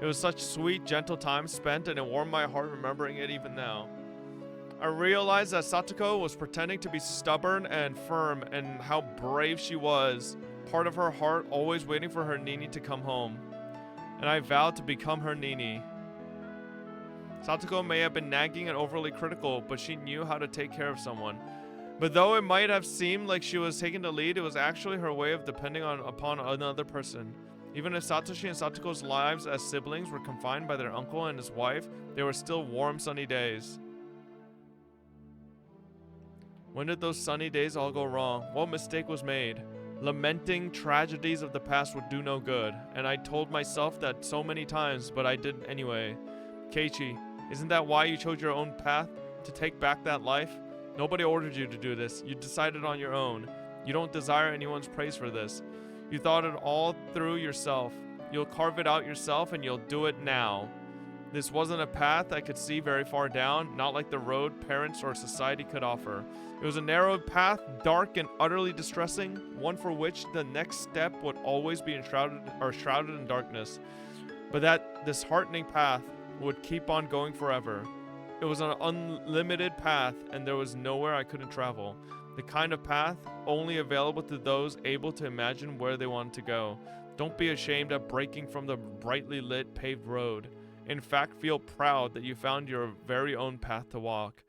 It was such sweet, gentle time spent, and it warmed my heart remembering it even now. I realized that Satoko was pretending to be stubborn and firm, and how brave she was. Part of her heart always waiting for her Nini to come home. And I vowed to become her Nini. Satoko may have been nagging and overly critical, but she knew how to take care of someone. But though it might have seemed like she was taking the lead, it was actually her way of depending upon another person. Even if Satoshi and Satoko's lives as siblings were confined by their uncle and his wife, they were still warm, sunny days. When did those sunny days all go wrong? What mistake was made? Lamenting tragedies of the past would do no good, and I told myself that so many times, but I did anyway. Keiichi, isn't that why you chose your own path? To take back that life? Nobody ordered you to do this. You decided on your own. You don't desire anyone's praise for this. You thought it all through yourself. You'll carve it out yourself and you'll do it now. This wasn't a path I could see very far down, not like the road parents or society could offer. It was a narrow path, dark and utterly distressing, one for which the next step would always be shrouded in darkness. But that disheartening path would keep on going forever. It was an unlimited path, and there was nowhere I couldn't travel. The kind of path only available to those able to imagine where they wanted to go. Don't be ashamed of breaking from the brightly lit paved road. In fact, feel proud that you found your very own path to walk.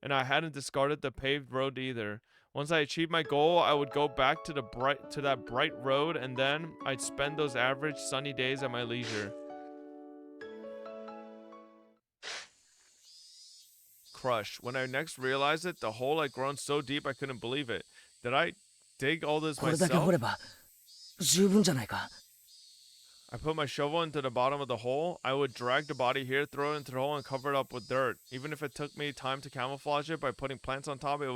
And I hadn't discarded the paved road either. Once I achieved my goal, I would go back to that bright road, and then I'd spend those average sunny days at my leisure. Crush. When I next realized it, the hole had grown so deep I couldn't believe it. Did I dig all this myself? I put my shovel into the bottom of the hole. I would drag the body here, throw it into the hole, and cover it up with dirt. Even if it took me time to camouflage it by putting plants on top, it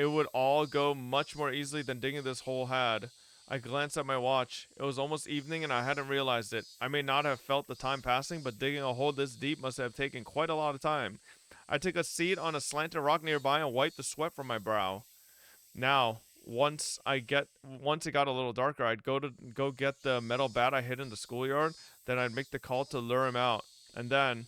would all go much more easily than digging this hole had. I glanced at my watch. It was almost evening and I hadn't realized it. I may not have felt the time passing, but digging a hole this deep must have taken quite a lot of time. I took a seat on a slanted rock nearby and wiped the sweat from my brow. Now, once it got a little darker, I'd go get the metal bat I hid in the schoolyard. Then I'd make the call to lure him out. And then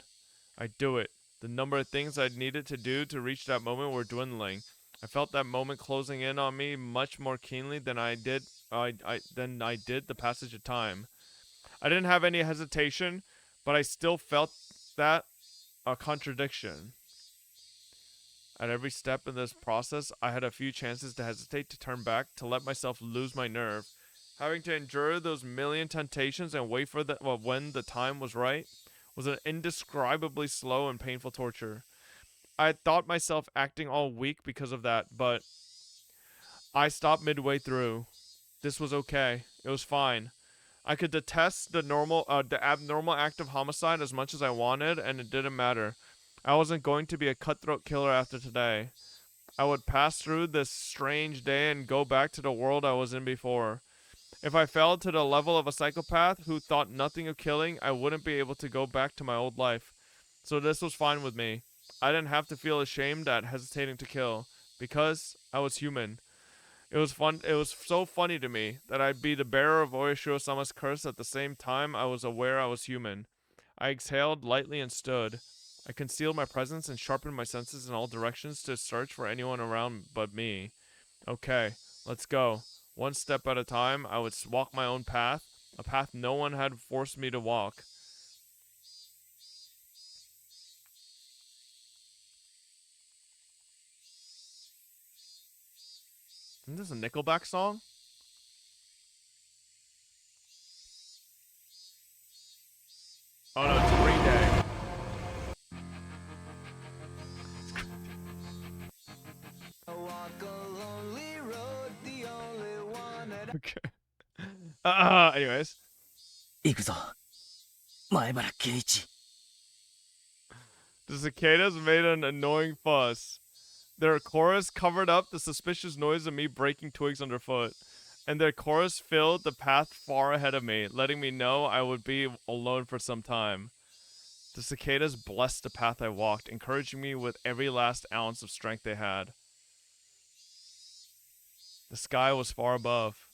I'd do it. The number of things I'd needed to do to reach that moment were dwindling. I felt that moment closing in on me much more keenly than I did the passage of time. I didn't have any hesitation, but I still felt that a contradiction. At every step in this process, I had a few chances to hesitate, to turn back, to let myself lose my nerve. Having to endure those million temptations and wait for when the time was right was an indescribably slow and painful torture. I had thought myself acting all weak because of that, but I stopped midway through. This was okay. It was fine. I could detest the abnormal act of homicide as much as I wanted, and it didn't matter. I wasn't going to be a cutthroat killer after today. I would pass through this strange day and go back to the world I was in before. If I fell to the level of a psychopath who thought nothing of killing, I wouldn't be able to go back to my old life. So this was fine with me. I didn't have to feel ashamed at hesitating to kill, because I was human. It was fun. It was so funny to me that I'd be the bearer of Oishiro-sama's curse at the same time I was aware I was human. I exhaled lightly and stood. I concealed my presence and sharpened my senses in all directions to search for anyone around but me. Okay, let's go. One step at a time, I would walk my own path, a path no one had forced me to walk. Isn't this a Nickelback song? Oh no, it's Green Day. Okay. Anyways. The cicadas made an annoying fuss. Their chorus covered up the suspicious noise of me breaking twigs underfoot, and their chorus filled the path far ahead of me, letting me know I would be alone for some time. The cicadas blessed the path I walked, encouraging me with every last ounce of strength they had. The sky was far above.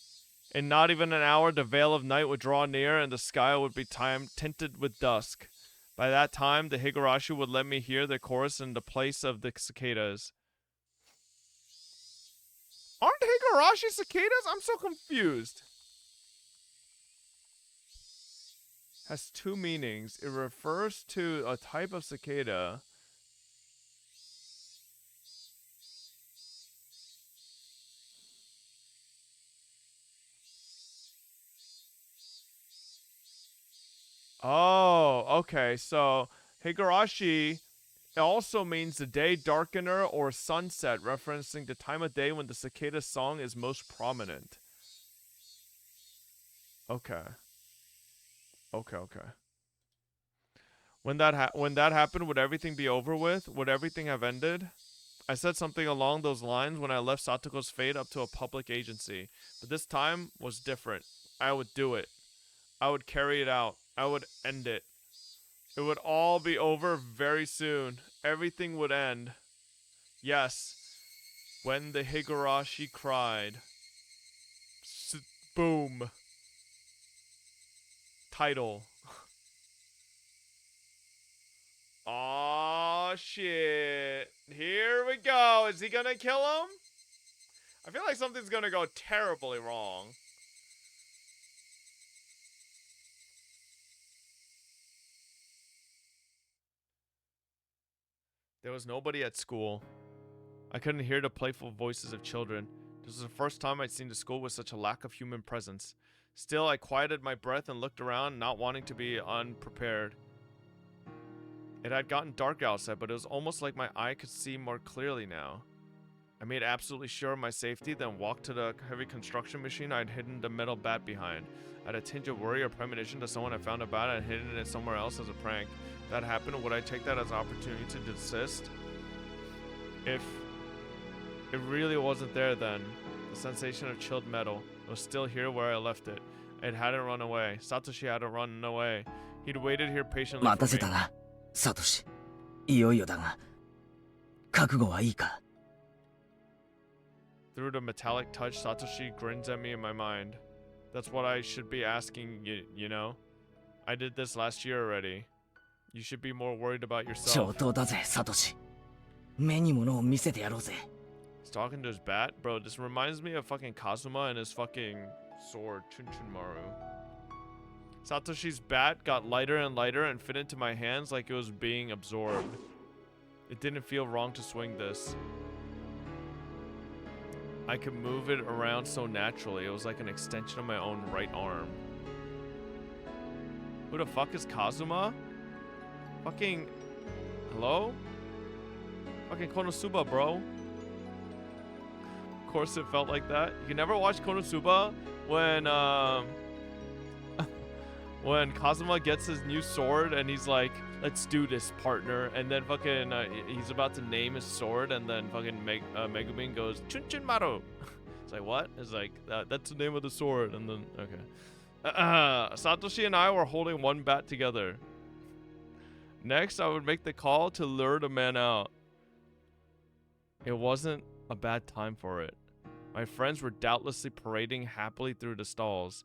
In not even an hour, the veil of night would draw near, and the sky would be tinted with dusk. By that time, the Higurashi would let me hear the chorus in the place of the cicadas. Aren't Higurashi cicadas? I'm so confused. Has two meanings. It refers to a type of cicada. Oh, okay. So Higurashi also means the day darkener or sunset, referencing the time of day when the cicada song is most prominent. Okay. Okay. When that happened, would everything be over with? Would everything have ended? I said something along those lines when I left Satoko's fate up to a public agency, but this time was different. I would do it. I would carry it out. I would end it. It would all be over very soon. Everything would end. Yes. When the Higurashi cried. Boom. Title. Aw, shit. Here we go. Is he gonna kill him? I feel like something's gonna go terribly wrong. There was nobody at school. I couldn't hear the playful voices of children. This was the first time I'd seen the school with such a lack of human presence. Still, I quieted my breath and looked around, not wanting to be unprepared. It had gotten dark outside, but it was almost like my eye could see more clearly now. I made absolutely sure of my safety, then walked to the heavy construction machine I'd hidden the metal bat behind. I had a tinge of worry or premonition that someone had found a bat and hidden it somewhere else as a prank. If that happened, would I take that as an opportunity to desist? If it really wasn't there then, the sensation of chilled metal, it was still here where I left it. It hadn't run away. Satoshi hadn't run away. He'd waited here patiently for me. サトシ、いよいよだが、覚悟はいいか? Through the metallic touch, Satoshi grins at me in my mind. That's what I should be asking you know? I did this last year already. You should be more worried about yourself. 上等だぜ、サトシ。目に物を見せてやろうぜ。 He's talking to his bat? Bro, this reminds me of fucking Kazuma and his fucking sword, Chunchunmaru. Satoshi's bat got lighter and lighter and fit into my hands like it was being absorbed. It didn't feel wrong to swing this. I could move it around so naturally. It was like an extension of my own right arm. Who the fuck is Kazuma? Fucking... Hello? Fucking Konosuba, bro. Of course it felt like that. You can never watch Konosuba when Kazuma gets his new sword and he's like, let's do this, partner. And then fucking he's about to name his sword and then fucking Megumin goes, Chunchunmaru. It's like, what? It's like, that's the name of the sword. And then, okay. Satoshi and I were holding one bat together. Next, I would make the call to lure the man out. It wasn't a bad time for it. My friends were doubtlessly parading happily through the stalls.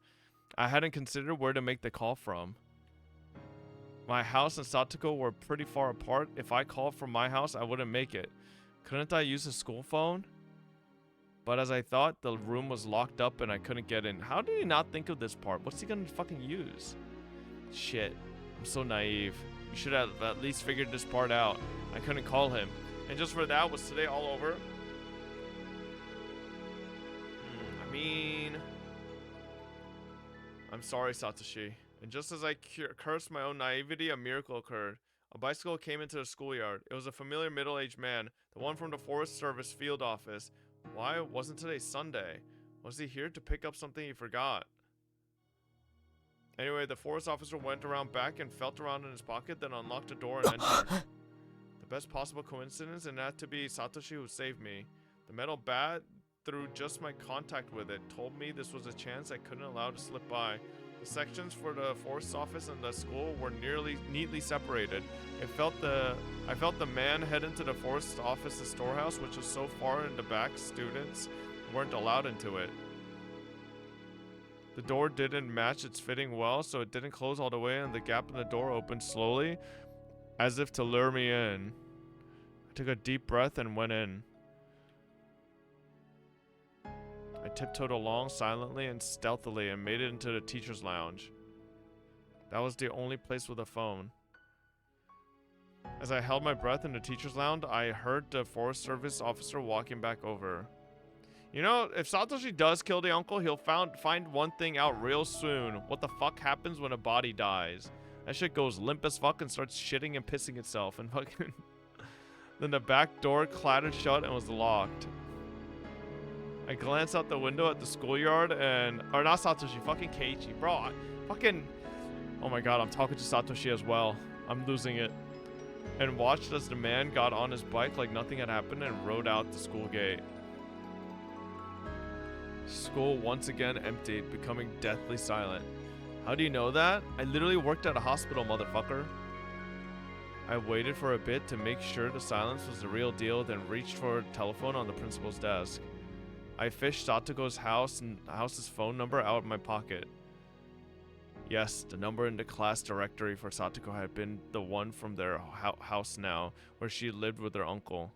I hadn't considered where to make the call from. My house and Satoko were pretty far apart. If I called from my house, I wouldn't make it. Couldn't I use a school phone? But as I thought, the room was locked up and I couldn't get in. How did he not think of this part? What's he gonna fucking use? Shit. I'm so naive. You should have at least figured this part out. I couldn't call him. And just for that, was today all over? I mean... I'm sorry, Satoshi. And just as I cursed my own naivety, a miracle occurred. A bicycle came into the schoolyard. It was a familiar middle-aged man, the one from the Forest Service field office. Why wasn't today Sunday? Was he here to pick up something he forgot? Anyway, the forest officer went around back and felt around in his pocket, then unlocked the door and entered. The best possible coincidence, and that to be Satoshi who saved me. The metal bat, through just my contact with it, told me this was a chance I couldn't allow to slip by. The sections for the forest office and the school were neatly separated. I felt the man head into the forest office's storehouse, which was so far in the back, students weren't allowed into it. The door didn't match its fitting well, so it didn't close all the way, and the gap in the door opened slowly, as if to lure me in. I took a deep breath and went in. I tiptoed along silently and stealthily and made it into the teacher's lounge. That was the only place with a phone. As I held my breath in the teacher's lounge, I heard the Forest Service officer walking back over. You know, if Satoshi does kill the uncle, he'll find one thing out real soon. What the fuck happens when a body dies? That shit goes limp as fuck and starts shitting and pissing itself and fucking... Then the back door clattered shut and was locked. I glanced out the window at the schoolyard and... Or not Satoshi, fucking Keiichi. Bro, fucking... Oh my god, I'm talking to Satoshi as well. I'm losing it. And watched as the man got on his bike like nothing had happened and rode out the school gate. School once again emptied, becoming deathly silent. How do you know that? I literally worked at a hospital, motherfucker. I waited for a bit to make sure the silence was the real deal, then reached for a telephone on the principal's desk. I fished Satoko's house's phone number out of my pocket. Yes, the number in the class directory for Satoko had been the one from their house now, where she lived with her uncle.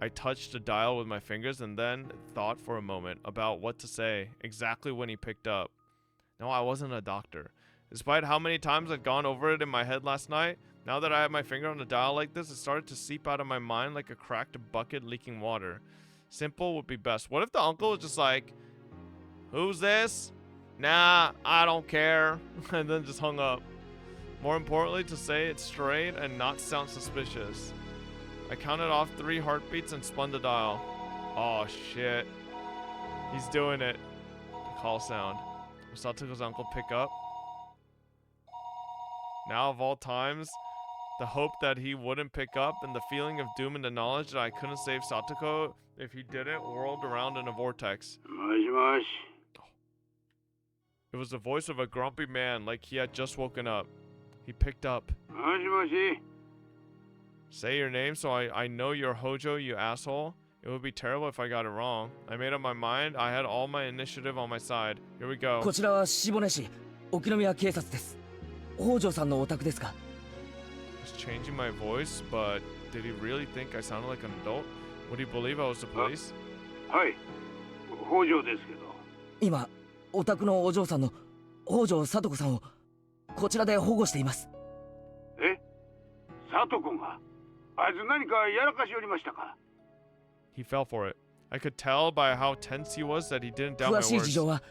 I touched the dial with my fingers and then thought for a moment about what to say exactly when he picked up. No, I wasn't a doctor. Despite how many times I'd gone over it in my head last night, now that I had my finger on the dial like this, it started to seep out of my mind like a cracked bucket leaking water. Simple would be best. What if the uncle was just like, "Who's this? Nah, I don't care," and then just hung up. More importantly, to say it straight and not sound suspicious. I counted off 3 heartbeats and spun the dial. Oh shit. He's doing it. The call sound. Will Satoko's uncle pick up? Now of all times, the hope that he wouldn't pick up and the feeling of doom and the knowledge that I couldn't save Satoko if he didn't whirled around in a vortex. It was the voice of a grumpy man, like he had just woken up. He picked up. Say your name so I know you're Hojo, you asshole. It would be terrible if I got it wrong. I made up my mind. I had all my initiative on my side. Here we go. こちらは下根市沖宮警察です。北条さんのお宅ですか? I was changing my voice, but did he really think I sounded like an adult? Would he believe I was the police? はい。北条ですけど。今、お宅のお嬢さんの北条聡子さんをこちらで保護しています。え？聡子が？あいつ何かやらかしおりましたか? He fell for it. I could tell by how tense he was that he didn't doubt my 詳しい事 words. 情は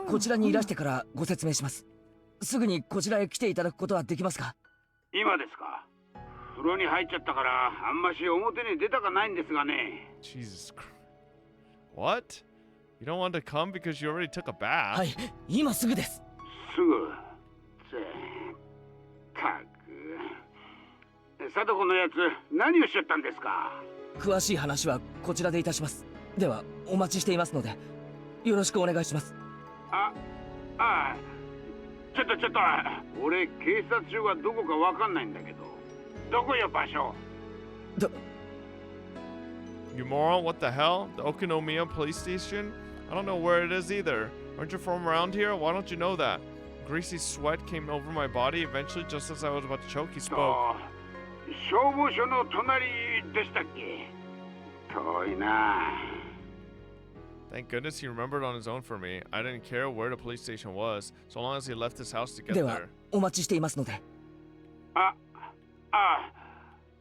こちらにいらしてからご説明します。すぐにこちらへ来ていただくことはできますか? 今ですか? 風呂に入っちゃったからあんまし表に出たかないんですがね。 Jesus Christ. What? You don't want to come because you already took a bath? はい、今すぐです。すぐ。かく。聡子のやつ何をしちゃったんですか? 詳しい話はこちらでいたします。ではお待ちしていますのでよろしくお願いします。ああ、ちょっと俺警察署がどこかわかんないんだけど、どこよ場所。You moron, what the hell? The Okinomiya police station? I don't know where it is either. Aren't you from around here? Why don't you know that? Greasy sweat came over my body. Eventually, just as I was about to choke, he spoke. 消防署の隣でしたっけ？遠いな。Thank goodness he remembered on his own for me. I didn't care where the police station was, so long as he left his house to get では there. お待ちしていますので。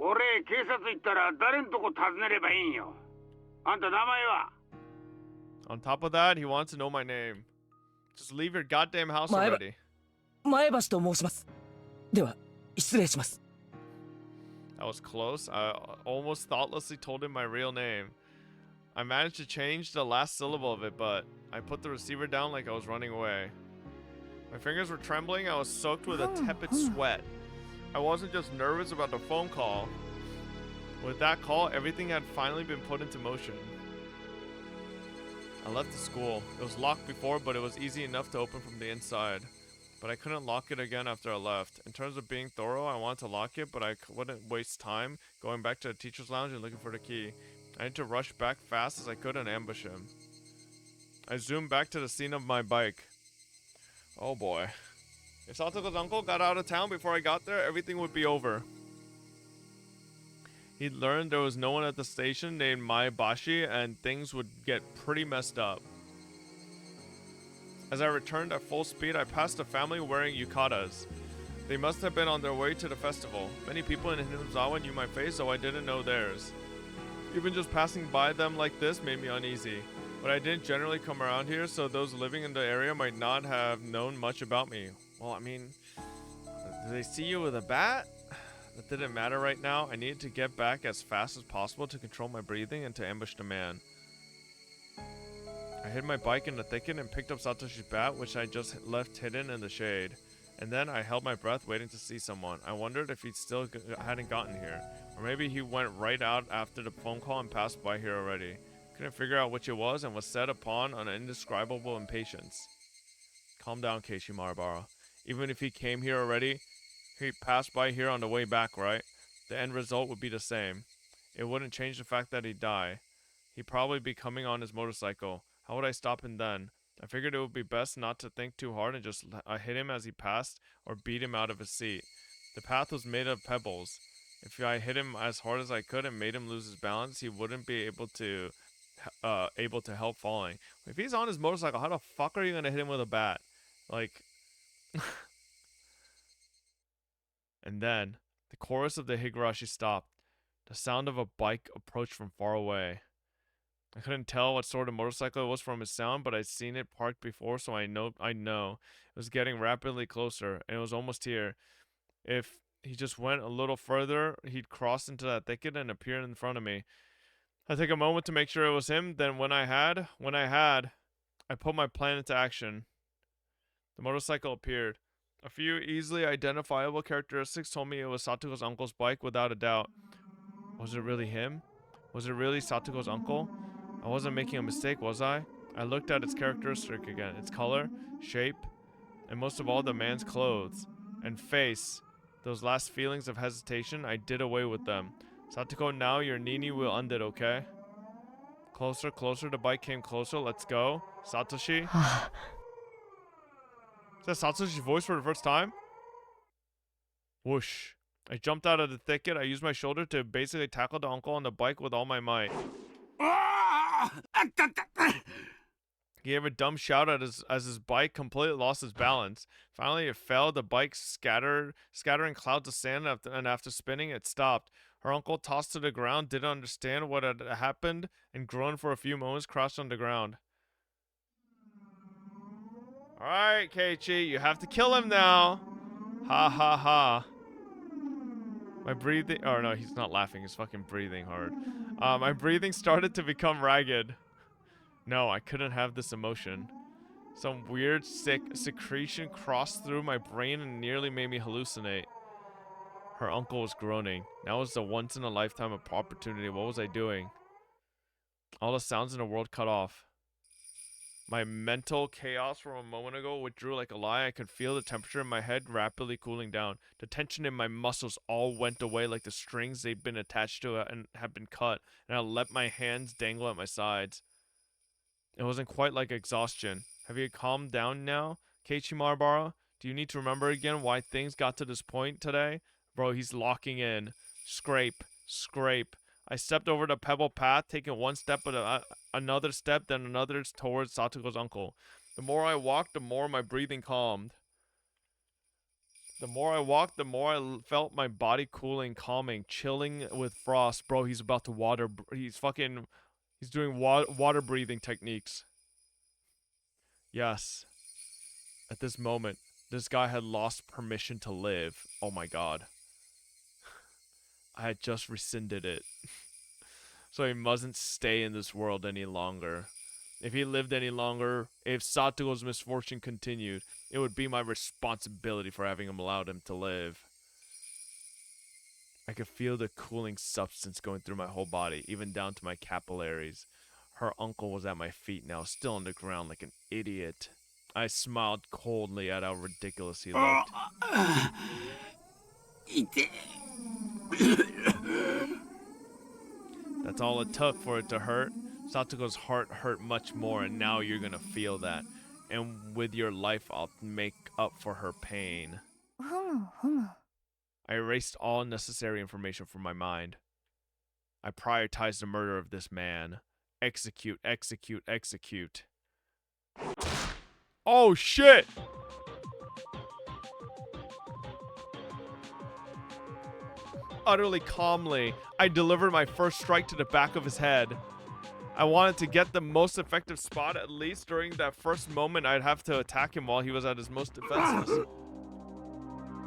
俺警察行ったら誰んとこ訪ねればいいんよ。あんた名前は？ On top of that, he wants to know my name. Just leave your goddamn house already. 前橋と申します。では失礼します。That was close. I almost thoughtlessly told him my real name. I managed to change the last syllable of it, but I put the receiver down like I was running away. My fingers were trembling. I was soaked with a tepid sweat. I wasn't just nervous about the phone call. With that call, everything had finally been put into motion. I left the school. It was locked before, but it was easy enough to open from the inside. But I couldn't lock it again after I left. In terms of being thorough, I wanted to lock it, but I wouldn't waste time going back to the teacher's lounge and looking for the key. I had to rush back fast as I could and ambush him. I zoomed back to the scene of my bike. Oh boy. If Satoko's uncle got out of town before I got there, everything would be over. He'd learned there was no one at the station named Maebashi, and things would get pretty messed up. As I returned at full speed, I passed a family wearing yukatas. They must have been on their way to the festival. Many people in Hinuzawa knew my face, though I didn't know theirs. Even just passing by them like this made me uneasy. But I didn't generally come around here, so those living in the area might not have known much about me. Well, I mean, do they see you with a bat? That didn't matter right now. I needed to get back as fast as possible to control my breathing and to ambush the man. I hid my bike in the thicket and picked up Satoshi's bat, which I just left hidden in the shade. And then I held my breath waiting to see someone. I wondered if he still hadn't gotten here. Or maybe he went right out after the phone call and passed by here already. Couldn't figure out which it was and was set upon an indescribable impatience. Calm down, Keishi Marabara. Even if he came here already, he passed by here on the way back, right? The end result would be the same. It wouldn't change the fact that he'd die. He'd probably be coming on his motorcycle. How would I stop him then? I figured it would be best not to think too hard and just hit him as he passed or beat him out of his seat. The path was made of pebbles. If I hit him as hard as I could and made him lose his balance, he wouldn't be able to help falling. If he's on his motorcycle, how the fuck are you gonna hit him with a bat? Like... And then, the chorus of the Higurashi stopped. The sound of a bike approached from far away. I couldn't tell what sort of motorcycle it was from its sound, but I'd seen it parked before, so I know it was getting rapidly closer, and it was almost here. If he just went a little further, he'd cross into that thicket and appear in front of me. I took a moment to make sure it was him, then when I had, I put my plan into action. The motorcycle appeared. A few easily identifiable characteristics told me it was Satoko's uncle's bike without a doubt. Was it really him? Was it really Satoko's uncle? I wasn't making a mistake, was I? I looked at its characteristic again. Its color, shape, and most of all, the man's clothes and face. Those last feelings of hesitation, I did away with them. Satoko, now your Nini will end it, okay? Closer, closer. The bike came closer. Let's go. Satoshi? Is that Satoshi's voice for the first time? Whoosh. I jumped out of the thicket. I used my shoulder to basically tackle the uncle on the bike with all my might. He gave a dumb shout as his bike completely lost its balance. Finally, it fell. The bike scattering clouds of sand, and after spinning, it stopped. Her uncle tossed to the ground, didn't understand what had happened, and groaned for a few moments, crouched on the ground. Alright, Keiichi, you have to kill him now. Ha ha ha. My breathing... Oh, no, he's not laughing. He's fucking breathing hard. My breathing started to become ragged. No, I couldn't have this emotion. Some weird, sick secretion crossed through my brain and nearly made me hallucinate. Her uncle was groaning. Now was the once-in-a-lifetime opportunity. What was I doing? All the sounds in the world cut off. My mental chaos from a moment ago withdrew like a lie. I could feel the temperature in my head rapidly cooling down. The tension in my muscles all went away like the strings they'd been attached to and had been cut, and I let my hands dangle at my sides. It wasn't quite like exhaustion. Have you calmed down now, Keiichi Marabara? Do you need to remember again why things got to this point today? Bro, he's locking in. Scrape. Scrape. I stepped over the pebble path, taking one step but another step, then another towards Satoko's uncle. The more I walked, the more my breathing calmed. The more I walked, the more I felt my body cooling, calming, chilling with frost. Bro, he's about to he's doing water breathing techniques. Yes. At this moment, this guy had lost permission to live. Oh my god. I had just rescinded it. So he mustn't stay in this world any longer. If he lived any longer, if Satoko's misfortune continued, it would be my responsibility for having allowed him to live. I could feel the cooling substance going through my whole body, even down to my capillaries. Her uncle was at my feet now, still on the ground like an idiot. I smiled coldly at how ridiculous he looked. That's all it took for it to hurt. Satoko's heart hurt much more, and now you're gonna feel that. And with your life, I'll make up for her pain. I erased all necessary information from my mind. I prioritized the murder of this man. Execute, execute, execute. Oh shit! Utterly calmly, I delivered my first strike to the back of his head. I wanted to get the most effective spot, at least during that first moment. I'd have to attack him while he was at his most defenseless.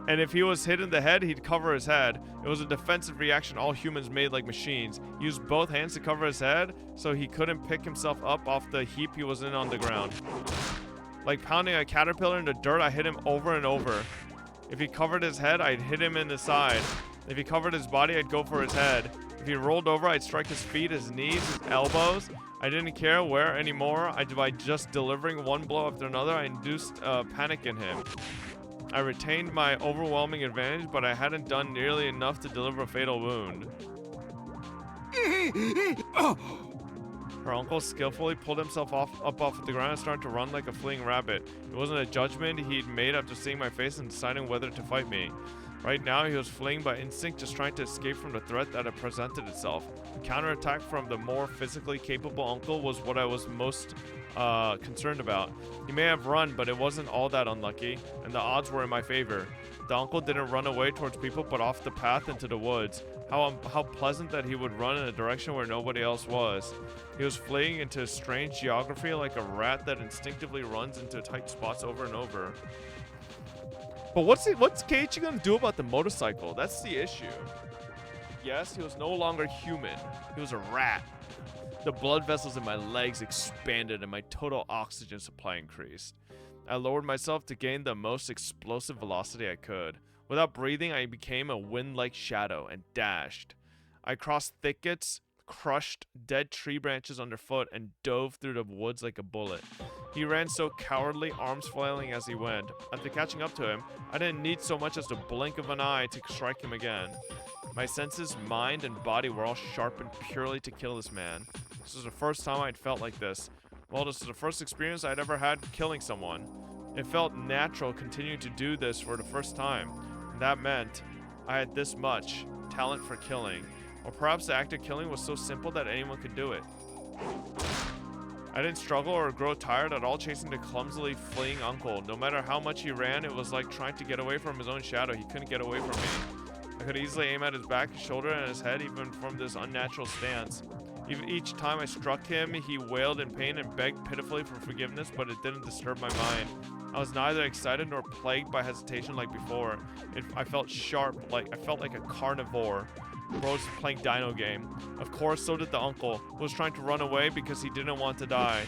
And if he was hit in the head, he'd cover his head. It was a defensive reaction all humans made like machines. He used both hands to cover his head, so he couldn't pick himself up off the heap he was in on the ground. Like pounding a caterpillar in the dirt, I hit him over and over. If he covered his head, I'd hit him in the side. If he covered his body, I'd go for his head. If he rolled over, I'd strike his feet, his knees, his elbows. I didn't care where anymore. By just delivering one blow after another, I induced panic in him. I retained my overwhelming advantage, but I hadn't done nearly enough to deliver a fatal wound. Her uncle skillfully pulled himself up off the ground and started to run like a fleeing rabbit. It wasn't a judgment he'd made after seeing my face and deciding whether to fight me. Right now, he was fleeing by instinct, just trying to escape from the threat that had presented itself. The counterattack from the more physically capable uncle was what I was most concerned about. He may have run, but it wasn't all that unlucky, and the odds were in my favor. The uncle didn't run away towards people, but off the path into the woods. How pleasant that he would run in a direction where nobody else was. He was fleeing into a strange geography like a rat that instinctively runs into tight spots over and over. But what's Keiichi gonna do about the motorcycle? That's the issue. Yes, he was no longer human. He was a rat. The blood vessels in my legs expanded and my total oxygen supply increased. I lowered myself to gain the most explosive velocity I could. Without breathing, I became a wind-like shadow and dashed. I crossed thickets, crushed dead tree branches underfoot, and dove through the woods like a bullet. He ran so cowardly, arms flailing as he went. After catching up to him, I didn't need so much as the blink of an eye to strike him again. My senses, mind, and body were all sharpened purely to kill this man. This was the first time I'd felt like this. Well, this was the first experience I'd ever had killing someone. It felt natural continuing to do this for the first time. And that meant I had this much talent for killing. Or perhaps the act of killing was so simple that anyone could do it. I didn't struggle or grow tired at all chasing the clumsily fleeing uncle. No matter how much he ran, it was like trying to get away from his own shadow. He couldn't get away from me. I could easily aim at his back, his shoulder, and his head even from this unnatural stance. Even each time I struck him, he wailed in pain and begged pitifully for forgiveness, but it didn't disturb my mind. I was neither excited nor plagued by hesitation like before. I felt sharp, I felt like a carnivore. Bro was playing Dino Game. Of course, so did the uncle, who was trying to run away because he didn't want to die.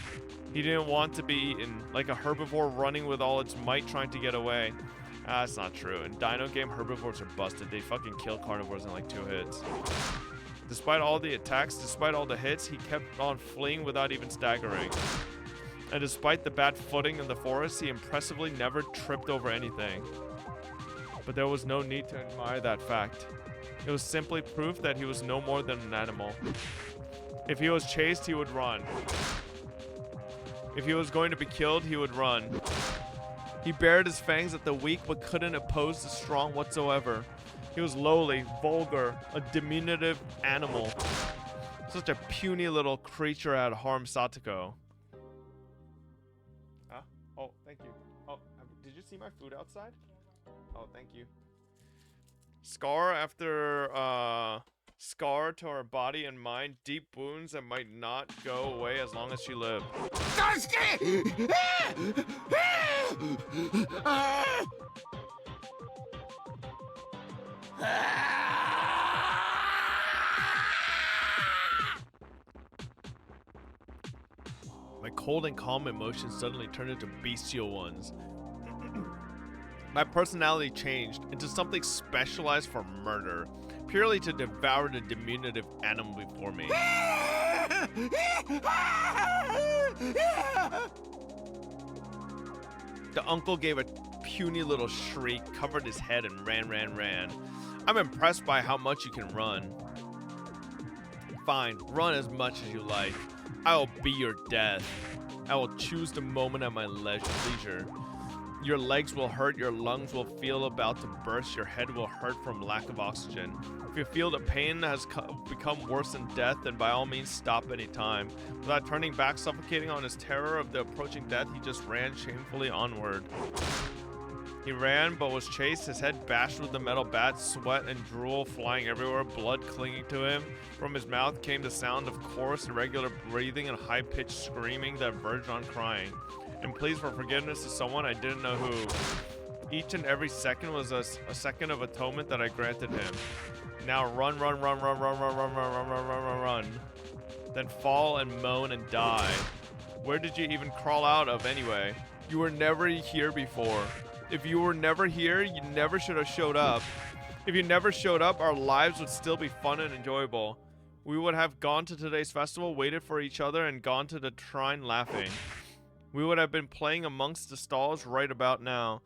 He didn't want to be eaten, like a herbivore running with all its might trying to get away. That's not true. In Dino Game, herbivores are busted. They fucking kill carnivores in like 2 hits. Despite all the attacks, despite all the hits, he kept on fleeing without even staggering. And despite the bad footing in the forest, he impressively never tripped over anything. But there was no need to admire that fact. It was simply proof that he was no more than an animal. If he was chased, he would run. If he was going to be killed, he would run. He bared his fangs at the weak but couldn't oppose the strong whatsoever. He was lowly, vulgar, a diminutive animal. Such a puny little creature had harmed Satoko. Huh? Oh, thank you. Oh, did you see my food outside? Oh, thank you. Scar after scar to her body and mind, deep wounds that might not go away as long as she lived. My cold and calm emotions suddenly turned into bestial ones. My personality changed into something specialized for murder, purely to devour the diminutive animal before me. The uncle gave a puny little shriek, covered his head, and ran. I'm impressed by how much you can run. Fine, run as much as you like. I will be your death. I will choose the moment at my leisure. Your legs will hurt, your lungs will feel about to burst, your head will hurt from lack of oxygen. If you feel the pain has become worse than death, then by all means stop any time. Without turning back, suffocating on his terror of the approaching death, he just ran shamefully onward. He ran, but was chased, his head bashed with the metal bat, sweat and drool flying everywhere, blood clinging to him. From his mouth came the sound of coarse, irregular breathing and high-pitched screaming that verged on crying. And pleas for forgiveness to someone I didn't know who. Each and every second was a second of atonement that I granted him. Now run. Then fall and moan and die. Where did you even crawl out of anyway? You were never here before. If you were never here, you never should have showed up. If you never showed up, our lives would still be fun and enjoyable. We would have gone to today's festival, waited for each other, and gone to the shrine laughing. We would have been playing amongst the stalls right about now.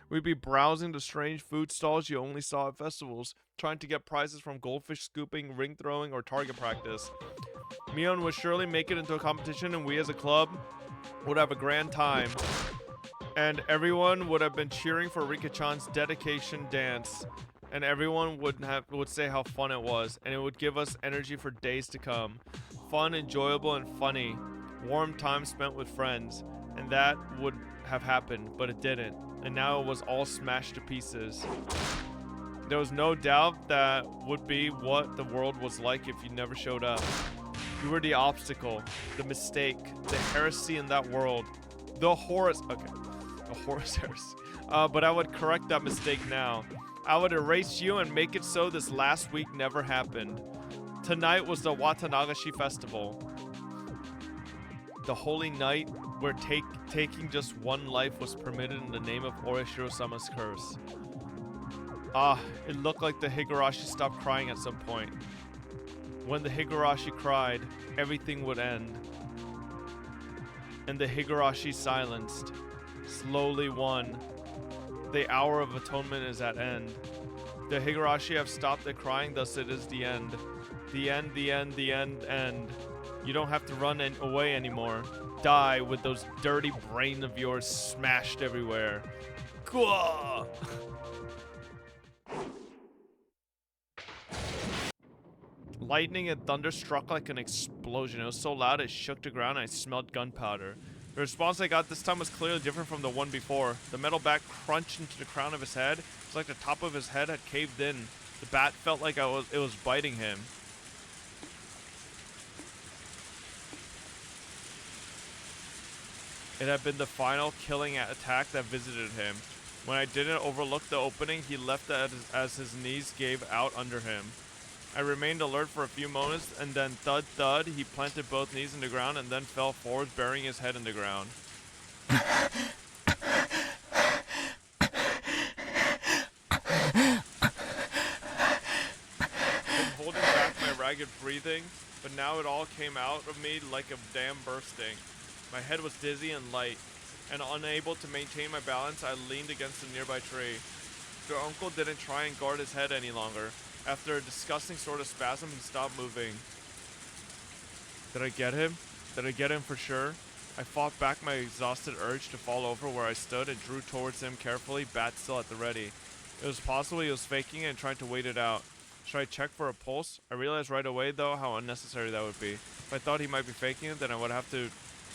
We'd be browsing the strange food stalls you only saw at festivals, trying to get prizes from goldfish scooping, ring throwing, or target practice. Mion would surely make it into a competition, and we as a club would have a grand time. And everyone would have been cheering for Rika-chan's dedication dance. And everyone would say how fun it was, and it would give us energy for days to come. Fun, enjoyable, and funny. Warm time spent with friends. And that would have happened, but it didn't. And now it was all smashed to pieces. There was no doubt that would be what the world was like if you never showed up. You were the obstacle, the mistake, the heresy in that world. The Horus heresy. But I would correct that mistake now. I would erase you and make it so this last week never happened. Tonight was the Watanagashi festival. The holy night where taking just one life was permitted in the name of Oreshiro-sama's curse. It looked like the Higurashi stopped crying at some point. When the Higurashi cried, everything would end. And the Higurashi silenced, slowly won. The hour of atonement is at end. The Higurashi have stopped their crying, thus it is the end. The end, the end, the end. You don't have to run away anymore. Die with those dirty brains of yours smashed everywhere. Gah! Lightning and thunder struck like an explosion. It was so loud it shook the ground and I smelled gunpowder. The response I got this time was clearly different from the one before. The metal bat crunched into the crown of his head. It was like the top of his head had caved in. The bat felt like it was biting him. It had been the final killing attack that visited him. When I didn't overlook the opening, he left as his knees gave out under him. I remained alert for a few moments, and then thud thud, he planted both knees in the ground and then fell forward, burying his head in the ground. Then holding back my ragged breathing, but now it all came out of me like a dam bursting. My head was dizzy and light, and unable to maintain my balance, I leaned against a nearby tree. Their uncle didn't try and guard his head any longer. After a disgusting sort of spasm, he stopped moving. Did I get him? Did I get him for sure? I fought back my exhausted urge to fall over where I stood and drew towards him carefully, bat still at the ready. It was possible he was faking it and trying to wait it out. Should I check for a pulse? I realized right away, though, how unnecessary that would be. If I thought he might be faking it, then I would have to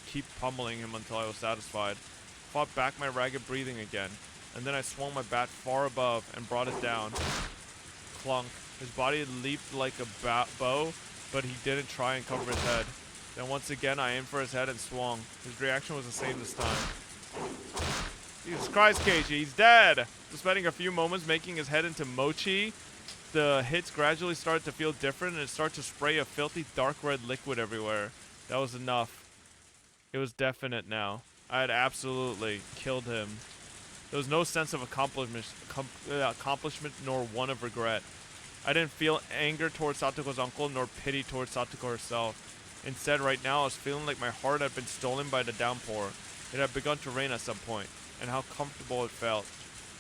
keep pummeling him until I was satisfied. Fought back my ragged breathing again, and then I swung my bat far above and brought it down. Clunk. His body leaped like a bow, but he didn't try and cover his head. Then once again, I aimed for his head and swung. His reaction was the same this time. Jesus Christ, Keiji, he's dead! After spending a few moments making his head into mochi, the hits gradually started to feel different and it started to spray a filthy dark red liquid everywhere. That was enough. It was definite now. I had absolutely killed him. There was no sense of accomplishment nor one of regret. I didn't feel anger towards Satoko's uncle nor pity towards Satoko herself. Instead, right now, I was feeling like my heart had been stolen by the downpour. It had begun to rain at some point, and how comfortable it felt.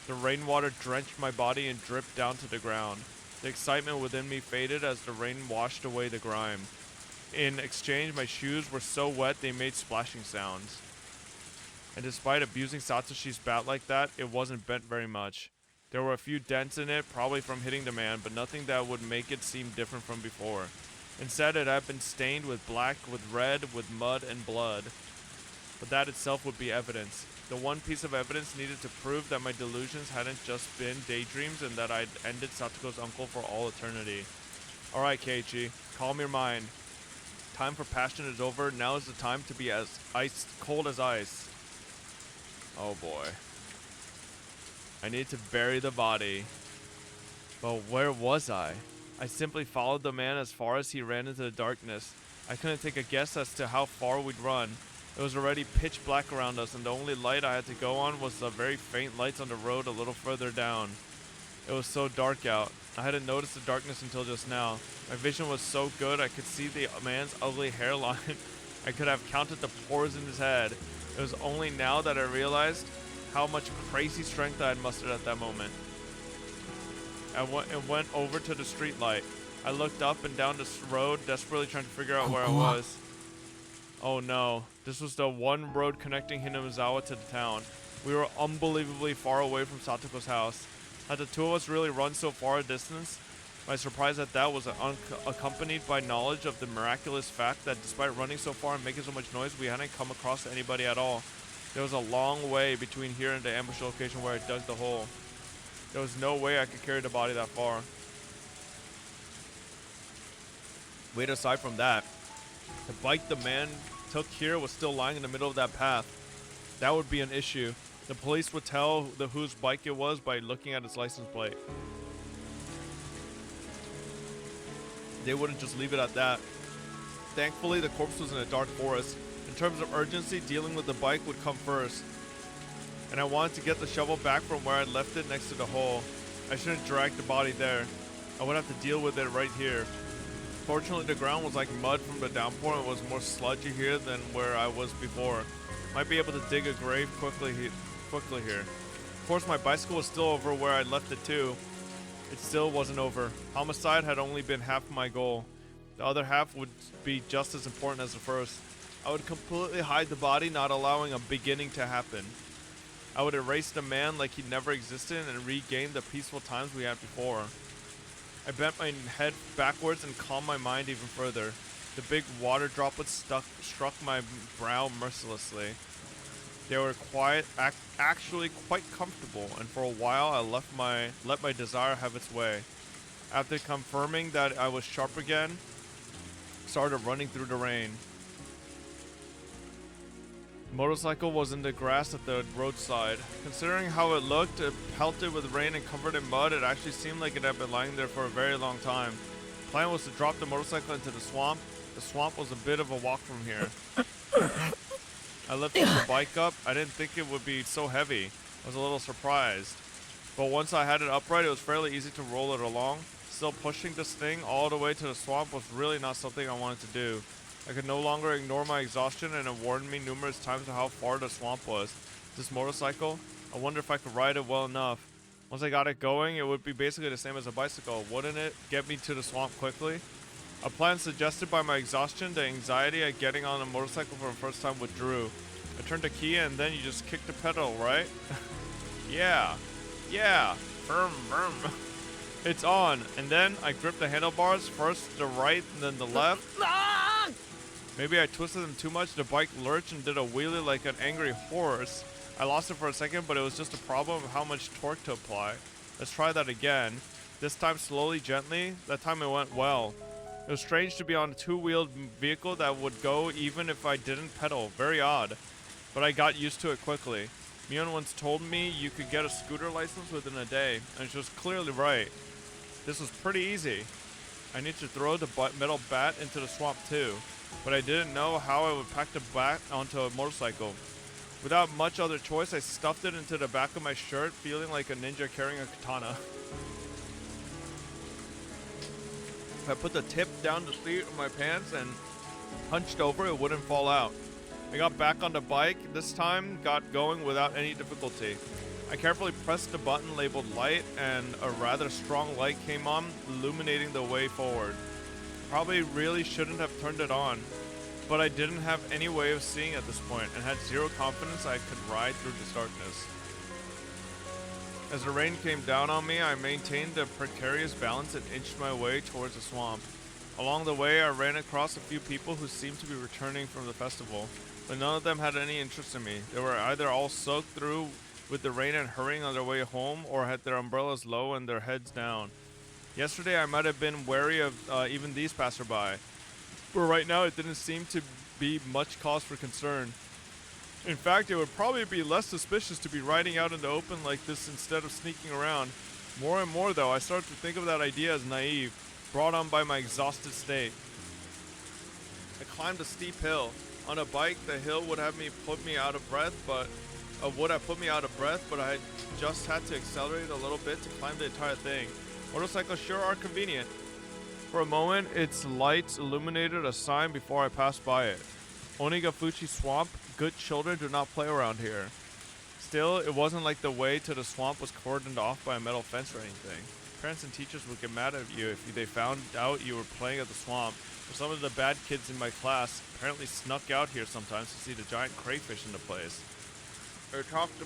The rainwater drenched my body and dripped down to the ground. The excitement within me faded as the rain washed away the grime. In exchange, my shoes were so wet they made splashing sounds. And despite abusing Satoshi's bat like that, it wasn't bent very much. There were a few dents in it, probably from hitting the man, but nothing that would make it seem different from before. Instead, it had been stained with black, with red, with mud and blood. But that itself would be evidence. The one piece of evidence needed to prove that my delusions hadn't just been daydreams and that I'd ended Satoko's uncle for all eternity. Alright, Keiichi, calm your mind. Time for passion is over. Now is the time to be as cold as ice. Oh boy. I need to bury the body. But where was I? I simply followed the man as far as he ran into the darkness. I couldn't take a guess as to how far we'd run. It was already pitch black around us, and the only light I had to go on was the very faint lights on the road a little further down. It was so dark out. I hadn't noticed the darkness until just now. My vision was so good I could see the man's ugly hairline. I could have counted the pores in his head. It was only now that I realized how much crazy strength I had mustered at that moment. I went over to the street light. I looked up and down this road, desperately trying to figure out where I was. Oh no, this was the one road connecting Hinamizawa to the town. We were unbelievably far away from Satoko's house. Had the two of us really run so far a distance? My surprise at that was accompanied by knowledge of the miraculous fact that despite running so far and making so much noise, we hadn't come across anybody at all. There was a long way between here and the ambush location where I dug the hole. There was no way I could carry the body that far. Wait, aside from that, the bike the man took here was still lying in the middle of that path. That would be an issue. The police would tell whose bike it was by looking at its license plate. They wouldn't just leave it at that. Thankfully, the corpse was in a dark forest. In terms of urgency, dealing with the bike would come first. And I wanted to get the shovel back from where I left it next to the hole. I shouldn't drag the body there. I would have to deal with it right here. Fortunately, the ground was like mud from the downpour and was more sludgy here than where I was before. Might be able to dig a grave quickly here. Of course, my bicycle was still over where I left it too. It still wasn't over. Homicide had only been half my goal. The other half would be just as important as the first. I would completely hide the body, not allowing a beginning to happen. I would erase the man like he never existed and regain the peaceful times we had before. I bent my head backwards and calmed my mind even further. The big water droplets struck my brow mercilessly. They were actually quite comfortable, and for a while I let my desire have its way. After confirming that I was sharp again, started running through the rain. The motorcycle was in the grass at the roadside. Considering how it looked, pelted with rain and covered in mud, it actually seemed like it had been lying there for a very long time. The plan was to drop the motorcycle into the swamp. The swamp was a bit of a walk from here. I lifted the bike up. I didn't think it would be so heavy. I was a little surprised. But once I had it upright, it was fairly easy to roll it along. still pushing this thing all the way to the swamp was really not something I wanted to do. I could no longer ignore my exhaustion, and it warned me numerous times of how far the swamp was. This motorcycle, I wonder if I could ride it well enough. Once I got it going, it would be basically the same as a bicycle. Wouldn't it get me to the swamp quickly? A plan suggested by my exhaustion, the anxiety at getting on a motorcycle for the first time withdrew. I turned the key and then you just kick the pedal, right? Yeah. Vroom, vroom. It's on. And then I gripped the handlebars, first the right and then the left. Maybe I twisted them too much. The bike lurched and did a wheelie like an angry horse. I lost it for a second, but it was just a problem of how much torque to apply. Let's try that again. This time slowly, gently. That time it went well. It was strange to be on a two-wheeled vehicle that would go even if I didn't pedal. Very odd. But I got used to it quickly. Mion once told me you could get a scooter license within a day, and she was clearly right. This was pretty easy. I need to throw the metal bat into the swamp too, but I didn't know how I would pack the bat onto a motorcycle. Without much other choice, I stuffed it into the back of my shirt, feeling like a ninja carrying a katana. If I put the tip down the sleeve of my pants and hunched over, it wouldn't fall out. I got back on the bike, this time got going without any difficulty. I carefully pressed the button labeled light, and a rather strong light came on, illuminating the way forward. Probably really shouldn't have turned it on, but I didn't have any way of seeing at this point and had zero confidence I could ride through this darkness. As the rain came down on me, I maintained a precarious balance and inched my way towards the swamp. Along the way, I ran across a few people who seemed to be returning from the festival, but none of them had any interest in me. They were either all soaked through with the rain and hurrying on their way home, or had their umbrellas low and their heads down. Yesterday, I might have been wary of even these passerby, but right now it didn't seem to be much cause for concern. In fact, it would probably be less suspicious to be riding out in the open like this instead of sneaking around. More and more, though, I started to think of that idea as naive, brought on by my exhausted state. I climbed a steep hill. On a bike, the hill would have put me out of breath, but I just had to accelerate a little bit to climb the entire thing. Motorcycles sure are convenient. For a moment, its lights illuminated a sign before I passed by it. Onigafuchi Swamp, good children do not play around here. Still, it wasn't like the way to the swamp was cordoned off by a metal fence or anything. Parents and teachers would get mad at you if they found out you were playing at the swamp. Or some of the bad kids in my class apparently snuck out here sometimes to see the giant crayfish in the place. I talked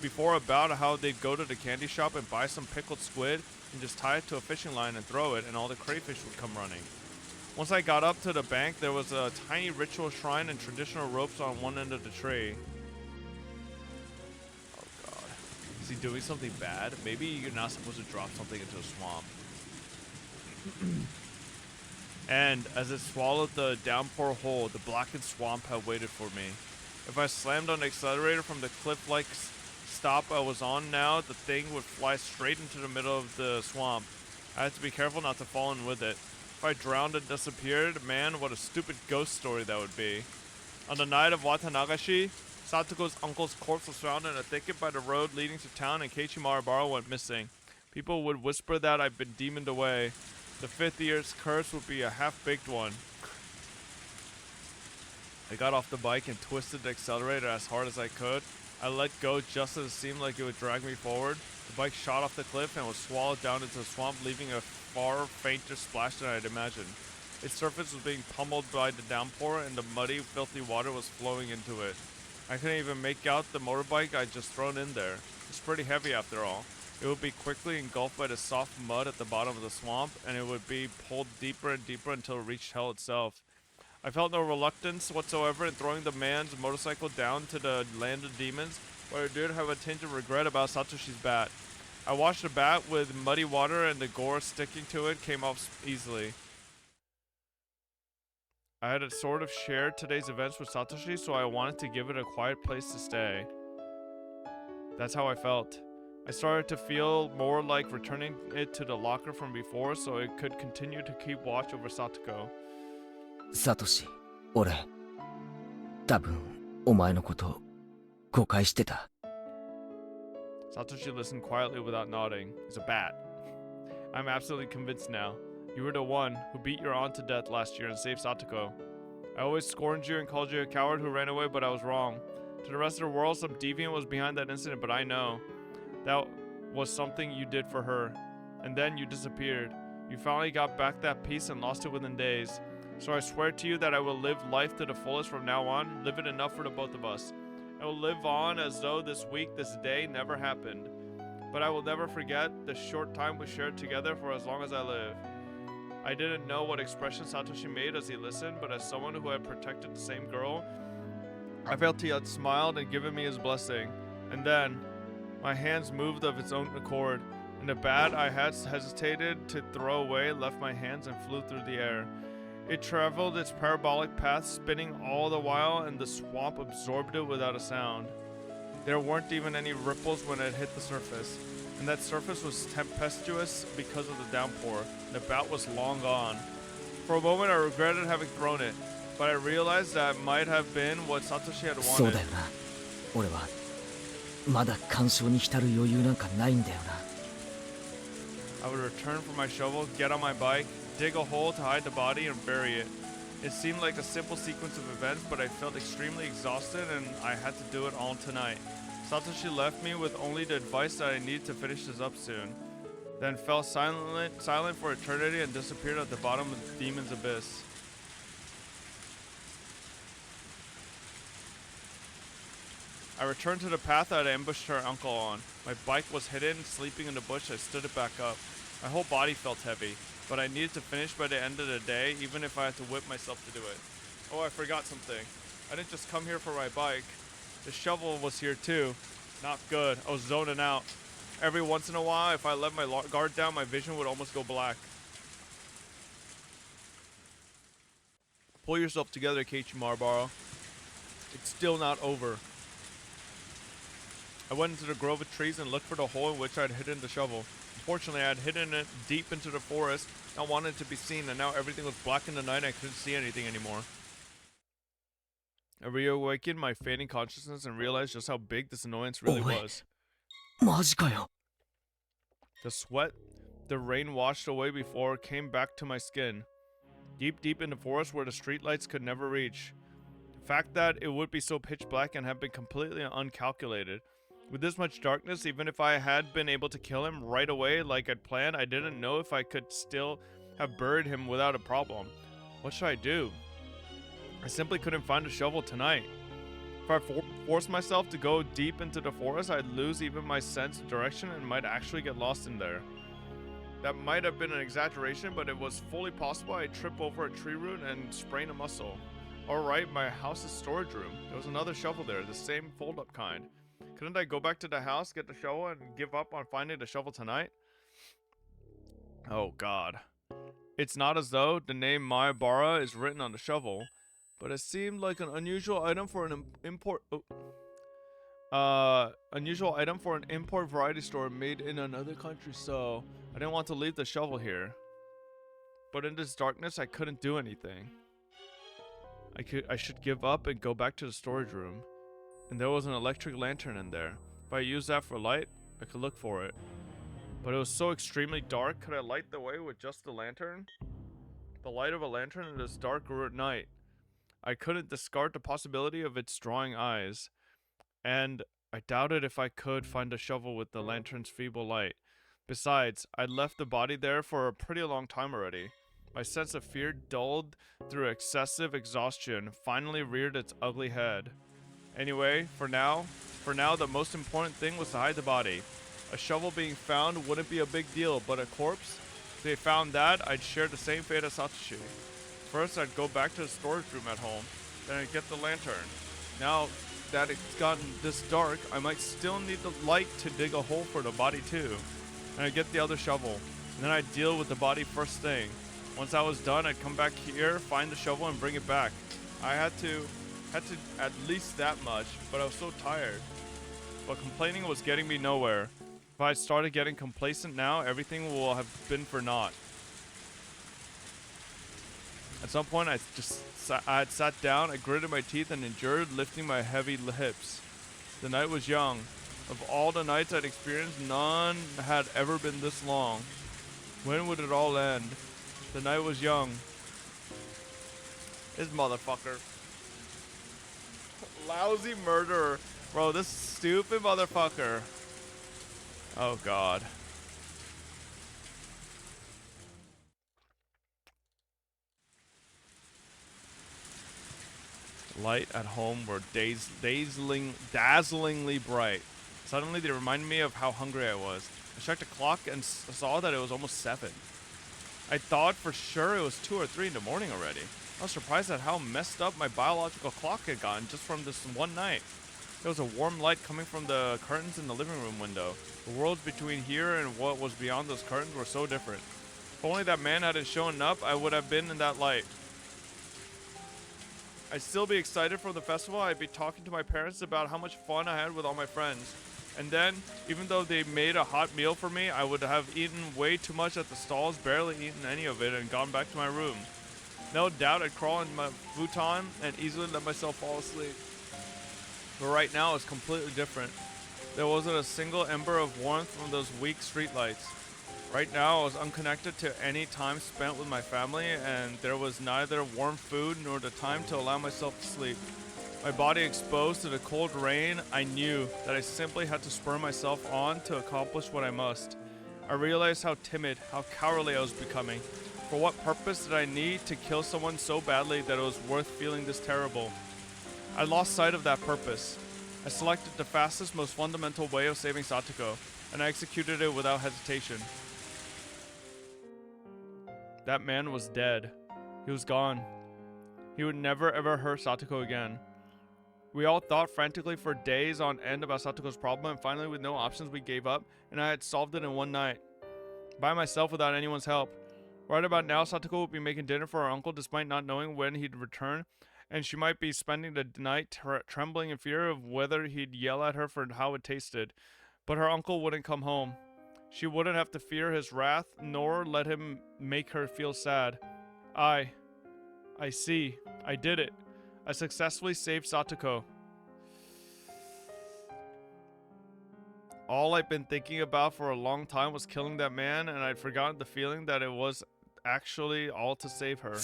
before about how they'd go to the candy shop and buy some pickled squid and just tie it to a fishing line and throw it, and all the crayfish would come running. Once I got up to the bank, there was a tiny ritual shrine and traditional ropes on one end of the tree. Oh god. Is he doing something bad? Maybe you're not supposed to drop something into a swamp. And as it swallowed the downpour whole, the blackened swamp had waited for me. If I slammed on the accelerator from the cliff-like stop I was on now, the thing would fly straight into the middle of the swamp. I had to be careful not to fall in with it. If I drowned and disappeared, man, what a stupid ghost story that would be. On the night of Watanagashi, Satoko's uncle's corpse was found in a thicket by the road leading to town, and Keiichi Maribaro went missing. People would whisper that I'd been demoned away. The 5th year's curse would be a half-baked one. I got off the bike and twisted the accelerator as hard as I could. I let go just as it seemed like it would drag me forward. The bike shot off the cliff and was swallowed down into the swamp, leaving a far fainter splash than I'd imagined. Its surface was being pummeled by the downpour, and the muddy, filthy water was flowing into it. I couldn't even make out the motorbike I'd just thrown in there. It's pretty heavy after all. It would be quickly engulfed by the soft mud at the bottom of the swamp, and it would be pulled deeper and deeper until it reached hell itself. I felt no reluctance whatsoever in throwing the man's motorcycle down to the land of demons, but I did have a tinge of regret about Satoshi's bat. I washed the bat with muddy water, and the gore sticking to it came off easily. I had sort of shared today's events with Satoshi, so I wanted to give it a quiet place to stay. That's how I felt. I started to feel more like returning it to the locker from before so it could continue to keep watch over Satoko. サトシ、俺、多分お前のこと誤解してた。 Satoshi listened quietly without nodding. It's a bat. I'm absolutely convinced now. You were the one who beat your aunt to death last year and saved Satoko. I always scorned you and called you a coward who ran away, but I was wrong. To the rest of the world, some deviant was behind that incident, but I know. That was something you did for her. And then you disappeared. You finally got back that peace and lost it within days. So I swear to you that I will live life to the fullest from now on, live it enough for the both of us. I will live on as though this week, this day never happened. But I will never forget the short time we shared together for as long as I live. I didn't know what expression Satoshi made as he listened, but as someone who had protected the same girl, I felt he had smiled and given me his blessing. And then, my hands moved of its own accord, and the bat I had hesitated to throw away left my hands and flew through the air. It traveled its parabolic path, spinning all the while, and the swamp absorbed it without a sound. There weren't even any ripples when it hit the surface, and that surface was tempestuous because of the downpour. The bat was long gone. For a moment I regretted having thrown it, but I realized that might have been what Satoshi had そう wanted. だよな。俺はまだ感傷に浸る余裕なんかないんだよな。 I would return for my shovel, get on my bike, dig a hole to hide the body, and bury it. It seemed like a simple sequence of events, but I felt extremely exhausted and I had to do it all tonight. Satoshi left me with only the advice that I needed to finish this up soon, then fell silent for eternity and disappeared at the bottom of the demon's abyss. I returned to the path that I ambushed her uncle on. My bike was hidden, sleeping in the bush. I stood it back up. My whole body felt heavy, but I needed to finish by the end of the day, even if I had to whip myself to do it. Oh, I forgot something. I didn't just come here for my bike. The shovel was here too. Not good. I was zoning out. Every once in a while, if I let my guard down, my vision would almost go black. Pull yourself together, Keiichi Marubara. It's still not over. I went into the grove of trees and looked for the hole in which I had hidden the shovel. Unfortunately, I had hidden it deep into the forest, not wanting it to be seen, and now everything was black in the night and I couldn't see anything anymore. I reawakened my fading consciousness and realized just how big this annoyance really was. マジかよ。 The sweat the rain washed away before came back to my skin. Deep in the forest where the streetlights could never reach. The fact that it would be so pitch black and have been completely uncalculated. With this much darkness, even if I had been able to kill him right away like I'd planned, I didn't know if I could still have buried him without a problem. What should I do? I simply couldn't find a shovel tonight. If I forced myself to go deep into the forest, I'd lose even my sense of direction and might actually get lost in there. That might have been an exaggeration, but it was fully possible I'd trip over a tree root and sprain a muscle. Alright, my house's storage room. There was another shovel there, the same fold-up kind. Couldn't I go back to the house, get the shovel, and give up on finding the shovel tonight? Oh god. It's not as though the name Marubara is written on the shovel, but it seemed like an unusual item for an import variety store made in another country, so I didn't want to leave the shovel here. But in this darkness, I couldn't do anything. I should give up and go back to the storage room. And there was an electric lantern in there. If I used that for light, I could look for it. But it was so extremely dark, could I light the way with just the lantern? The light of a lantern in this dark night. I couldn't discard the possibility of its drawing eyes. And I doubted if I could find a shovel with the lantern's feeble light. Besides, I'd left the body there for a pretty long time already. My sense of fear, dulled through excessive exhaustion, finally reared its ugly head. Anyway, for now, the most important thing was to hide the body. A shovel being found wouldn't be a big deal, but a corpse? If they found that, I'd share the same fate as Satoshi. First, I'd go back to the storage room at home. Then I'd get the lantern. Now that it's gotten this dark, I might still need the light to dig a hole for the body too. And I'd get the other shovel. And then I'd deal with the body first thing. Once I was done, I'd come back here, find the shovel, and bring it back. I had to at least that much, but I was so tired. But complaining was getting me nowhere. If I started getting complacent now, everything will have been for naught. At some point, I had sat down, I gritted my teeth and endured lifting my heavy hips. The night was young. Of all the nights I'd experienced, none had ever been this long. When would it all end? The night was young. This motherfucker. Lousy murderer. Bro, this stupid motherfucker. Oh god. Light at home were dazzlingly bright. Suddenly they reminded me of how hungry I was. I checked the clock and saw that it was almost 7. I thought for sure it was 2 or 3 in the morning already. I was surprised at how messed up my biological clock had gotten just from this one night. There was a warm light coming from the curtains in the living room window. The worlds between here and what was beyond those curtains were so different. If only that man hadn't shown up, I would have been in that light. I'd still be excited for the festival. I'd be talking to my parents about how much fun I had with all my friends. And then, even though they made a hot meal for me, I would have eaten way too much at the stalls, barely eaten any of it, and gone back to my room. No doubt I'd crawl in my futon and easily let myself fall asleep. But right now it's completely different. There wasn't a single ember of warmth from those weak streetlights. Right now I was unconnected to any time spent with my family, and there was neither warm food nor the time to allow myself to sleep. My body exposed to the cold rain, I knew that I simply had to spur myself on to accomplish what I must. I realized how timid, how cowardly I was becoming. For what purpose did I need to kill someone so badly that it was worth feeling this terrible? I lost sight of that purpose. I selected the fastest, most fundamental way of saving Satoko, and I executed it without hesitation. That man was dead. He was gone. He would never ever hurt Satoko again. We all thought frantically for days on end about Satoko's problem, and finally with no options we gave up, and I had solved it in one night. By myself without anyone's help. Right about now, Satoko would be making dinner for her uncle despite not knowing when he'd return, and she might be spending the night trembling in fear of whether he'd yell at her for how it tasted. But her uncle wouldn't come home. She wouldn't have to fear his wrath, nor let him make her feel sad. I see. I did it. I successfully saved Satoko. All I'd been thinking about for a long time was killing that man, and I'd forgotten the feeling that it was actually all to save her.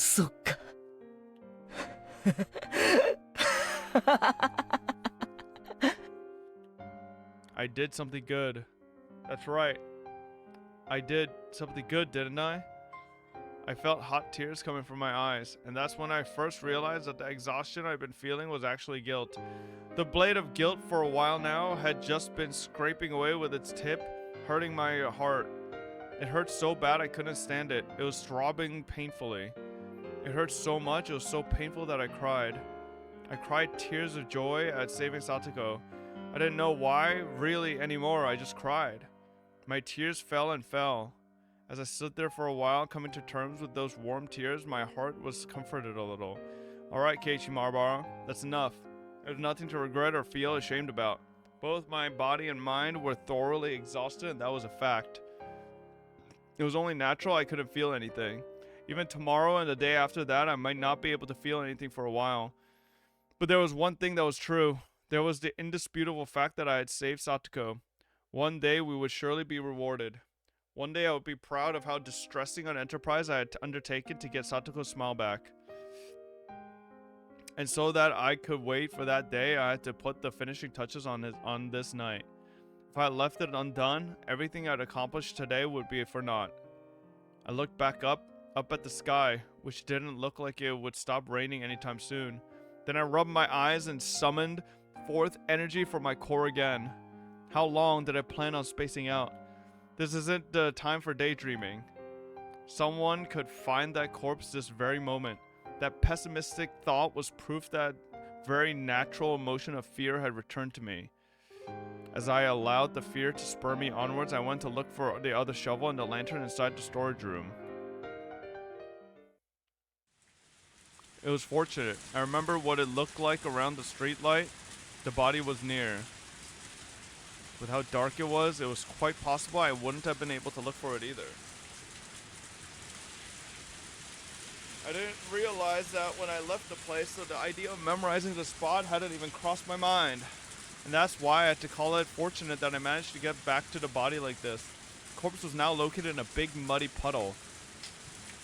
I did something good. That's right. I did something good, didn't I? I felt hot tears coming from my eyes, and that's when I first realized that the exhaustion I'd been feeling was actually guilt. The blade of guilt for a while now had just been scraping away with its tip, hurting my heart. It hurt so bad I couldn't stand it. It was throbbing painfully. It hurt so much, it was so painful that I cried. I cried tears of joy at saving Satoko. I didn't know why, really, anymore. I just cried. My tears fell and fell. As I stood there for a while, coming to terms with those warm tears, my heart was comforted a little. Alright, Keiichi Marubara, that's enough. There's nothing to regret or feel ashamed about. Both my body and mind were thoroughly exhausted, and that was a fact. It was only natural I couldn't feel anything. Even tomorrow and the day after that, I might not be able to feel anything for a while. But there was one thing that was true. There was the indisputable fact that I had saved Satoko. One day we would surely be rewarded. One day I would be proud of how distressing an enterprise I had undertaken to get Satoko's smile back. And so that I could wait for that day, I had to put the finishing touches on this night. If I had left it undone, everything I'd accomplished today would be for naught. I looked back up at the sky, which didn't look like it would stop raining anytime soon. Then I rubbed my eyes and summoned forth energy from my core again. How long did I plan on spacing out? This isn't the time for daydreaming. Someone could find that corpse this very moment. That pessimistic thought was proof that very natural emotion of fear had returned to me. As I allowed the fear to spur me onwards, I went to look for the other shovel and the lantern inside the storage room. It was fortunate. I remember what it looked like around the streetlight. The body was near. With how dark it was quite possible I wouldn't have been able to look for it either. I didn't realize that when I left the place, so the idea of memorizing the spot hadn't even crossed my mind. And that's why I had to call it fortunate that I managed to get back to the body like this. corpse was now located in a big muddy puddle.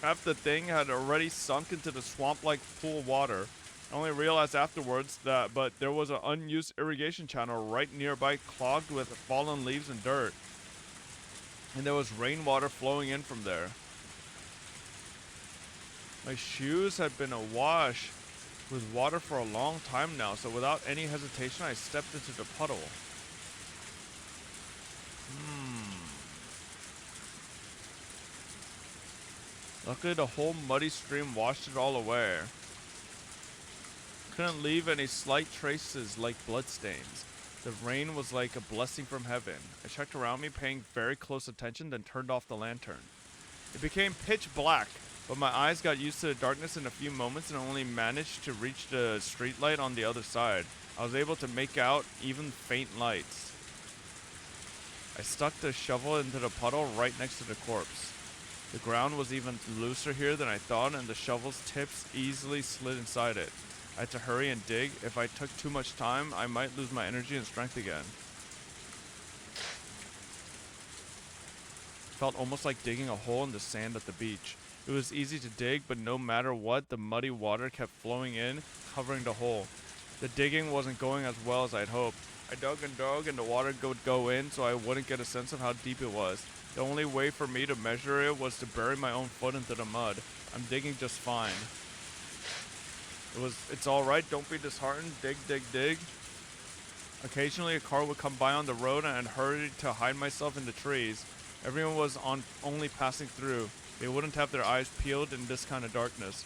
Half the thing had already sunk into the swamp-like pool of water. I only realized afterwards but there was an unused irrigation channel right nearby clogged with fallen leaves and dirt. And there was rainwater flowing in from there. My shoes had been awash with water for a long time now, so without any hesitation I stepped into the puddle. Luckily the whole muddy stream washed it all away. Couldn't leave any slight traces like bloodstains. The rain was like a blessing from heaven. I checked around me, paying very close attention, then turned off the lantern. It became pitch black, but my eyes got used to the darkness in a few moments and only managed to reach the streetlight on the other side. I was able to make out even faint lights. I stuck the shovel into the puddle right next to the corpse. The ground was even looser here than I thought, and the shovel's tips easily slid inside it. I had to hurry and dig. If I took too much time, I might lose my energy and strength again. It felt almost like digging a hole in the sand at the beach. It was easy to dig, but no matter what, the muddy water kept flowing in, covering the hole. The digging wasn't going as well as I'd hoped. I dug, and the water would go in, so I wouldn't get a sense of how deep it was. The only way for me to measure it was to bury my own foot into the mud. I'm digging just fine. It's alright, don't be disheartened. Dig, dig, dig. Occasionally a car would come by on the road and I'd hurry to hide myself in the trees. Everyone was only passing through. They wouldn't have their eyes peeled in this kind of darkness.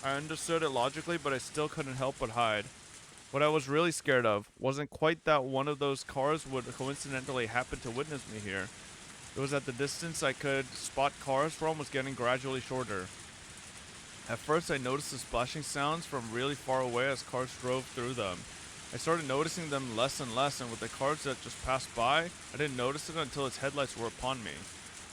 I understood it logically, but I still couldn't help but hide. What I was really scared of wasn't quite that one of those cars would coincidentally happen to witness me here. It was that the distance I could spot cars from was getting gradually shorter. At first I noticed the splashing sounds from really far away as cars drove through them. I started noticing them less and less, and with the cars that just passed by, I didn't notice it until its headlights were upon me.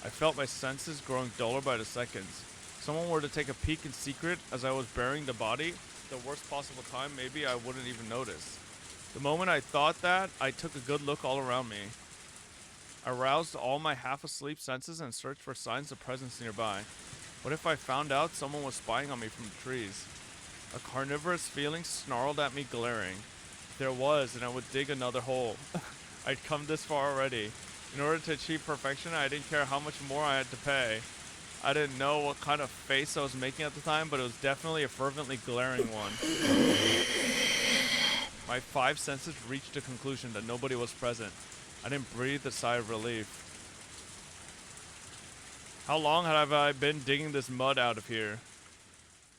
I felt my senses growing duller by the seconds. If someone were to take a peek in secret as I was burying the body, the worst possible time, maybe I wouldn't even notice. The moment I thought that, I took a good look all around me. I roused all my half-asleep senses and searched for signs of presence nearby. What if I found out someone was spying on me from the trees? A carnivorous feeling snarled at me, glaring. If there was, then I would dig another hole. I'd come this far already. In order to achieve perfection, I didn't care how much more I had to pay. I didn't know what kind of face I was making at the time, but it was definitely a fervently glaring one. My five senses reached a conclusion that nobody was present. I didn't breathe a sigh of relief. How long have I been digging this mud out of here?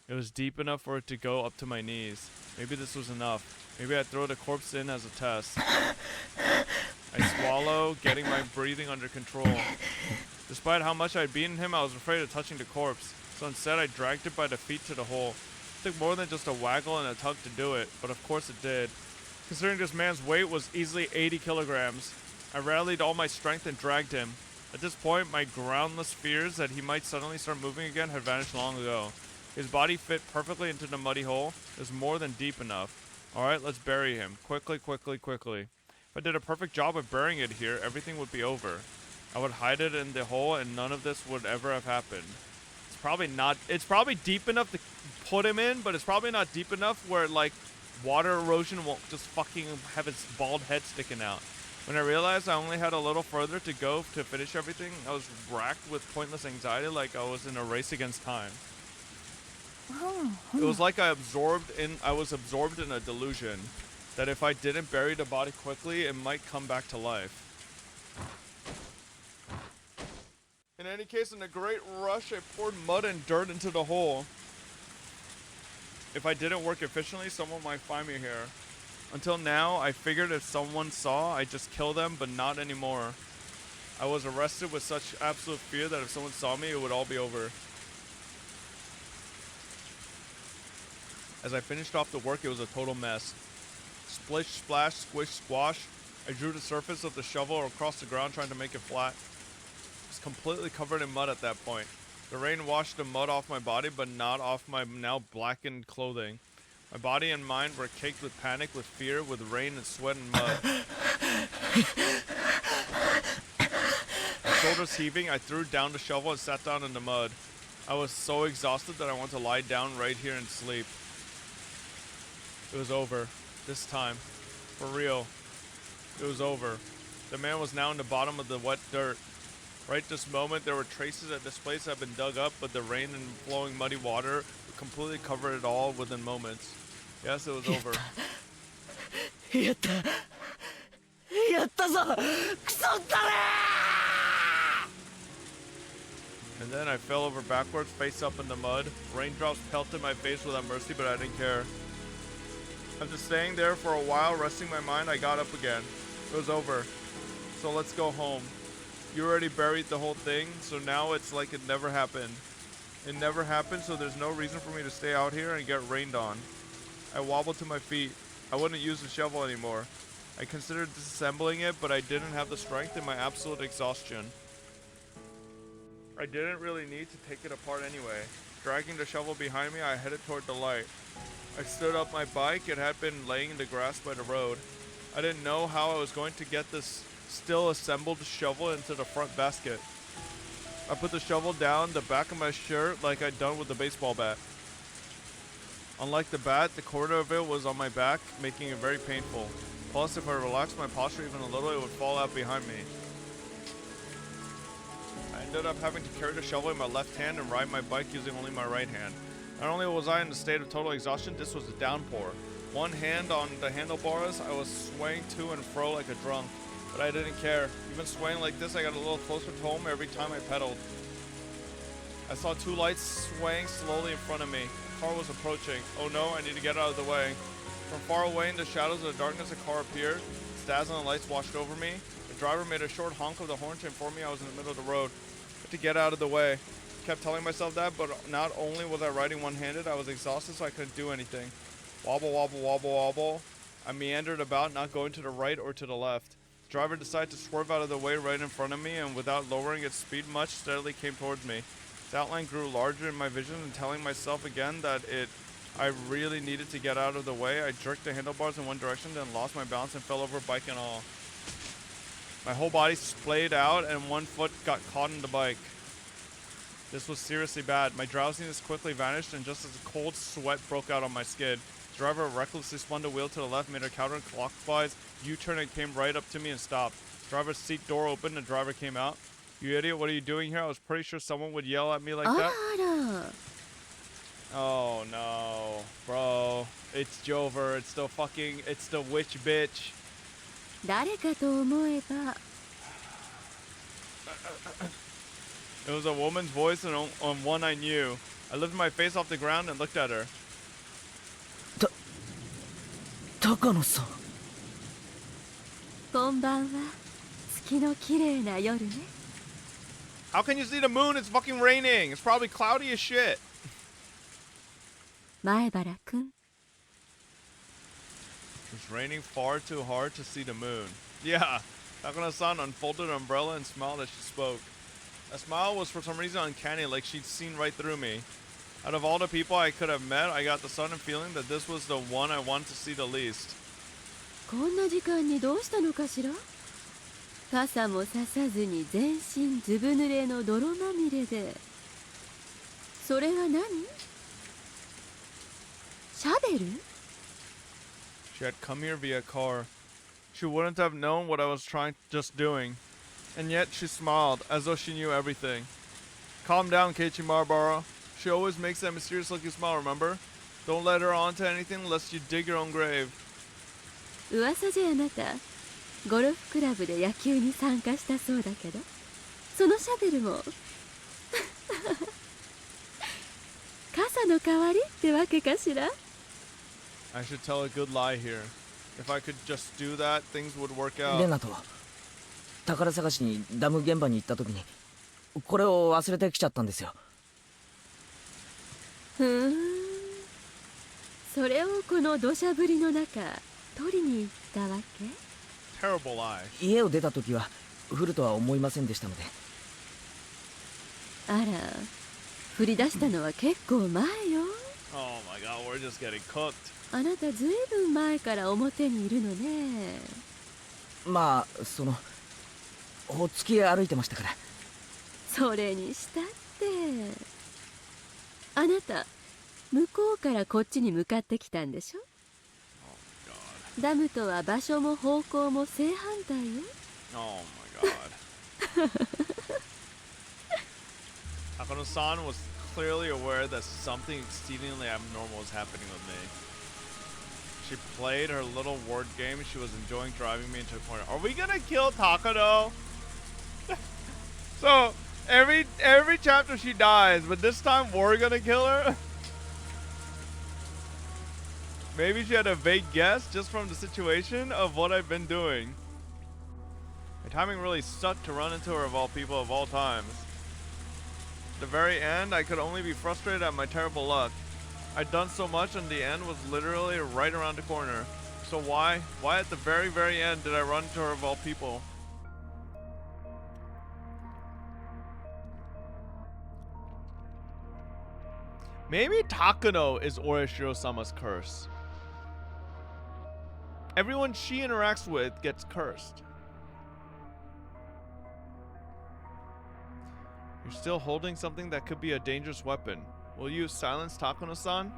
It was deep enough for it to go up to my knees. Maybe this was enough. Maybe I'd throw the corpse in as a test. I swallow, getting my breathing under control. Despite how much I'd beaten him, I was afraid of touching the corpse. So instead I dragged it by the feet to the hole. It took more than just a waggle and a tug to do it, but of course it did. Considering this man's weight was easily 80 kilograms. I rallied all my strength and dragged him. At this point, my groundless fears that he might suddenly start moving again had vanished long ago. His body fit perfectly into the muddy hole. It was more than deep enough. Alright, let's bury him. Quickly, quickly, quickly. If I did a perfect job of burying it here, everything would be over. I would hide it in the hole and none of this would ever have happened. It's probably deep enough to put him in, but it's probably not deep enough where, like, water erosion won't just fucking have its bald head sticking out. When I realized I only had a little further to go to finish everything, I was racked with pointless anxiety like I was in a race against time. It was like I was absorbed in a delusion that if I didn't bury the body quickly, it might come back to life. In any case, in a great rush, I poured mud and dirt into the hole. If I didn't work efficiently, someone might find me here. Until now, I figured if someone saw, I'd just kill them, but not anymore. I was arrested with such absolute fear that if someone saw me, it would all be over. As I finished off the work, it was a total mess. Splish, splash, squish, squash. I drew the surface of the shovel across the ground trying to make it flat. It was completely covered in mud at that point. The rain washed the mud off my body, but not off my now blackened clothing. My body and mind were caked with panic, with fear, with rain and sweat and mud. shoulders heaving, I threw down the shovel and sat down in the mud. I was so exhausted that I wanted to lie down right here and sleep. It was over. This time. For real. It was over. The man was now in the bottom of the wet dirt. Right this moment, there were traces that this place had been dug up, but the rain and flowing muddy water completely covered it all within moments. Yes, it was over. And then I fell over backwards, face up in the mud. Raindrops pelted my face without mercy, but I didn't care. After staying there for a while, resting my mind, I got up again. It was over. So let's go home. You already buried the whole thing, so now it's like it never happened. It never happened, so there's no reason for me to stay out here and get rained on. I wobbled to my feet. I wouldn't use the shovel anymore. I considered disassembling it, but I didn't have the strength in my absolute exhaustion. I didn't really need to take it apart anyway. Dragging the shovel behind me, I headed toward the light. I stood up my bike. It had been laying in the grass by the road. I didn't know how I was going to get this still assembled shovel into the front basket. I put the shovel down the back of my shirt like I'd done with the baseball bat. Unlike the bat, the corner of it was on my back, making it very painful. Plus, if I relaxed my posture even a little, it would fall out behind me. I ended up having to carry the shovel in my left hand and ride my bike using only my right hand. Not only was I in a state of total exhaustion, this was a downpour. One hand on the handlebars, I was swaying to and fro like a drunk. But I didn't care. Even swaying like this, I got a little closer to home every time I pedaled. I saw two lights swaying slowly in front of me. A car was approaching. Oh no, I need to get out of the way. From far away in the shadows of the darkness, a car appeared. Its dazzling lights washed over me. The driver made a short honk of the horn to inform me I was in the middle of the road. I had to get out of the way. I kept telling myself that, but not only was I riding one-handed, I was exhausted, so I couldn't do anything. Wobble, wobble, wobble, wobble. I meandered about, not going to the right or to the left. The driver decided to swerve out of the way right in front of me, and without lowering its speed much, steadily came towards me. Its outline grew larger in my vision, and telling myself again that I really needed to get out of the way, I jerked the handlebars in one direction, then lost my balance and fell over, bike and all. My whole body splayed out, and one foot got caught in the bike. This was seriously bad. My drowsiness quickly vanished, and just as a cold sweat broke out on my skin, the driver recklessly spun the wheel to the left, made a counterclockwise U-turn, and came right up to me and stopped. The driver's seat door opened, and the driver came out. You idiot, what are you doing here? I was pretty sure someone would yell at me like that. Oh no, bro. It's Jover. It's the witch bitch. It was a woman's voice and on one I knew. I lifted my face off the ground and looked at her. Takano-san. こんばんは。月の綺麗な夜ね。 How can you see the moon? It's fucking raining. It's probably cloudy as shit. 前原くん。 It's raining far too hard to see the moon. Yeah. Takano-san unfolded an umbrella and smiled as she spoke. That smile was for some reason uncanny, like she'd seen right through me. Out of all the people I could have met, I got the sudden feeling that this was the one I wanted to see the least. こんな時間にどうしたのかしら。傘もささずに全身ずぶ濡れの泥まみれで。それは何？シャベル？ She had come here via car. She wouldn't have known what I was just doing. And yet she smiled, as though she knew everything. Calm down, Keiichi Marubara. She always makes that mysterious looking smile, remember? Don't let her onto anything lest you dig your own grave. 噂じゃあなた、ゴルフクラブで野球に参加したそうだけど、そのシャベルも傘の代わりってわけかしら？ I should tell a good lie here. If I could just do that, things would work out. レナと宝探しにダム現場に行った時にこれを忘れてきちゃったんですよ。それをこの土砂降りの中取りに行ったわけ？ Terrible lie. 家を出た時は降るとは思いませんでしたので。あら、降り出したのは結構前よ。 Oh my god, we're just getting cooked. あなたずいぶん前から表にいるのね。まあそのお月へ歩いてましたから。それにしたって、あなた向こうからこっちに向かってきたんでしょ。ダムとは場所も方向も正反対よ。Oh my god. Takano-san was clearly aware that something exceedingly abnormal was happening with me. She played her little word game. She was enjoying driving me into a corner. Are we gonna kill Takano? So every chapter she dies, but this time we're gonna kill her? Maybe she had a vague guess just from the situation of what I've been doing. My timing really sucked to run into her of all people of all times. At the very end, I could only be frustrated at my terrible luck. I'd done so much and the end was literally right around the corner. So why at the very, very end did I run into her of all people? Maybe Takano is Oreshiro-sama's curse. Everyone she interacts with gets cursed. You're still holding something that could be a dangerous weapon. Will you silence Takano-san?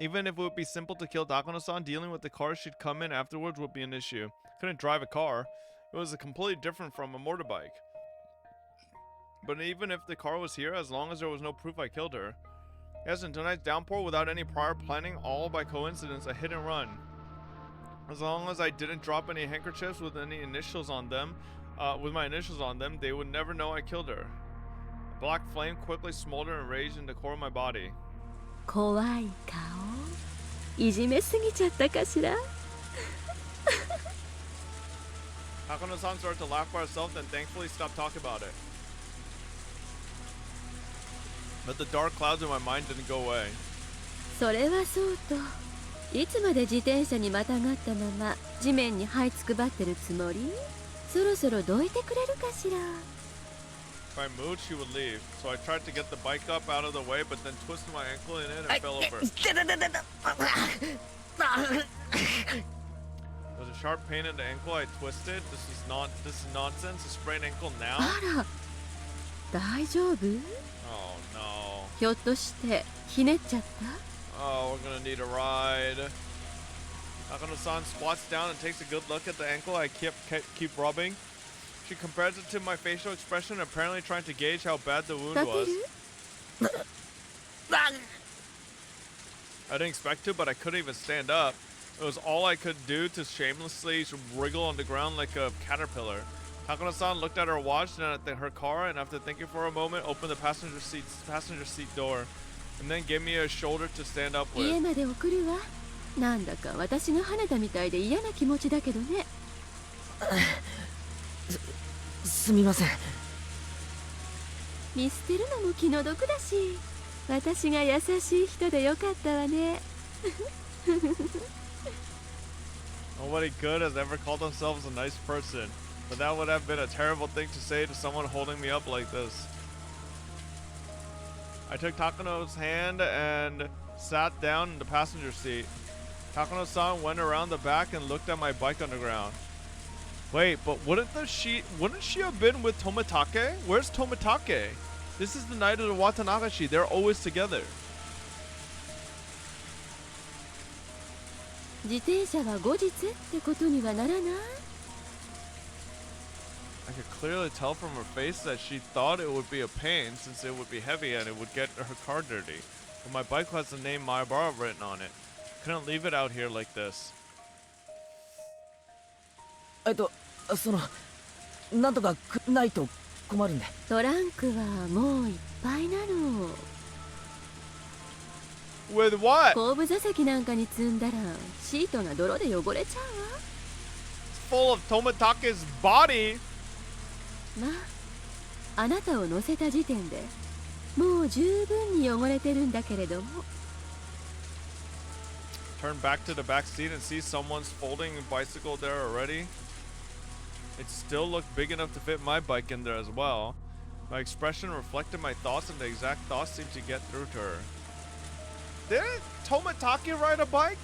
Even if it would be simple to kill Takano-san, dealing with the car she'd come in afterwards would be an issue. Couldn't drive a car. It was completely different from a motorbike. But even if the car was here, as long as there was no proof I killed her. Yes, in tonight's downpour, without any prior planning, all by coincidence, a hit and run. As long as I didn't drop any handkerchiefs with any initials on them, with my initials on them, they would never know I killed her. A black flame quickly smoldered and raged in the core of my body. 怖い顔、いじめすぎちゃったかしら。Takano-san started to laugh by herself, then thankfully stopped talking about it. But the dark clouds in my mind didn't go away. それはそうと、いつまで自転車にまたがったまま地面に這いつくばってるつもり？そろそろどいてくれるかしら。If I moved, she would leave. So I tried to get the bike up out of the way, but then twisted my ankle in it and fell over. There's a sharp pain in the ankle. I twisted. This is nonsense. A sprained ankle now. あら、大丈夫？ Oh no. ひょっとしてひねっちゃった？ Oh, we're gonna need a ride. Takano-san squats down and takes a good look at the ankle I keep rubbing. She compares it to my facial expression, apparently trying to gauge how bad the wound was. I didn't expect to, but I couldn't even stand up. It was all I could do to shamelessly wriggle on the ground like a caterpillar. Takano-san looked at her watch, then at her car, and after thinking for a moment, opened the passenger seat door, and then gave me a shoulder to stand up with. 家まで送るわ。なんだか私が跳ねたみたいで嫌な気持ちだけどね。すみません。見捨てるのも気の毒だし、私が優しい人でよかったわね。Nobody good has ever called themselves a nice person, but that would have been a terrible thing to say to someone holding me up like this. I took Takano's hand and sat down in the passenger seat. Takano-san went around the back and looked at my bike on the ground. Wait, but wouldn't she have been with Tomitake? Where's Tomitake? This is the night of the Watanagashi. They're always together. 自転車は後日ってことにはならない？ I could clearly tell from her face that she thought it would be a pain since it would be heavy and it would get her car dirty. But my bike has the name Maibara written on it. Couldn't leave it out here like this. その、なんとかないと困るんで。トランクはもういっぱいなの。With what? 後部座席なんかに積んだらシートが泥で汚れちゃうわ。 Full of Tomitake's body. まあ、あなたを乗せた時点でもう十分に汚れてるんだけれども。 Turn back to the back seat and see someone's folding a bicycle there already. It still looked big enough to fit my bike in there as well. My expression reflected my thoughts, and the exact thoughts seemed to get through to her. Didn't Tomitake ride a bike?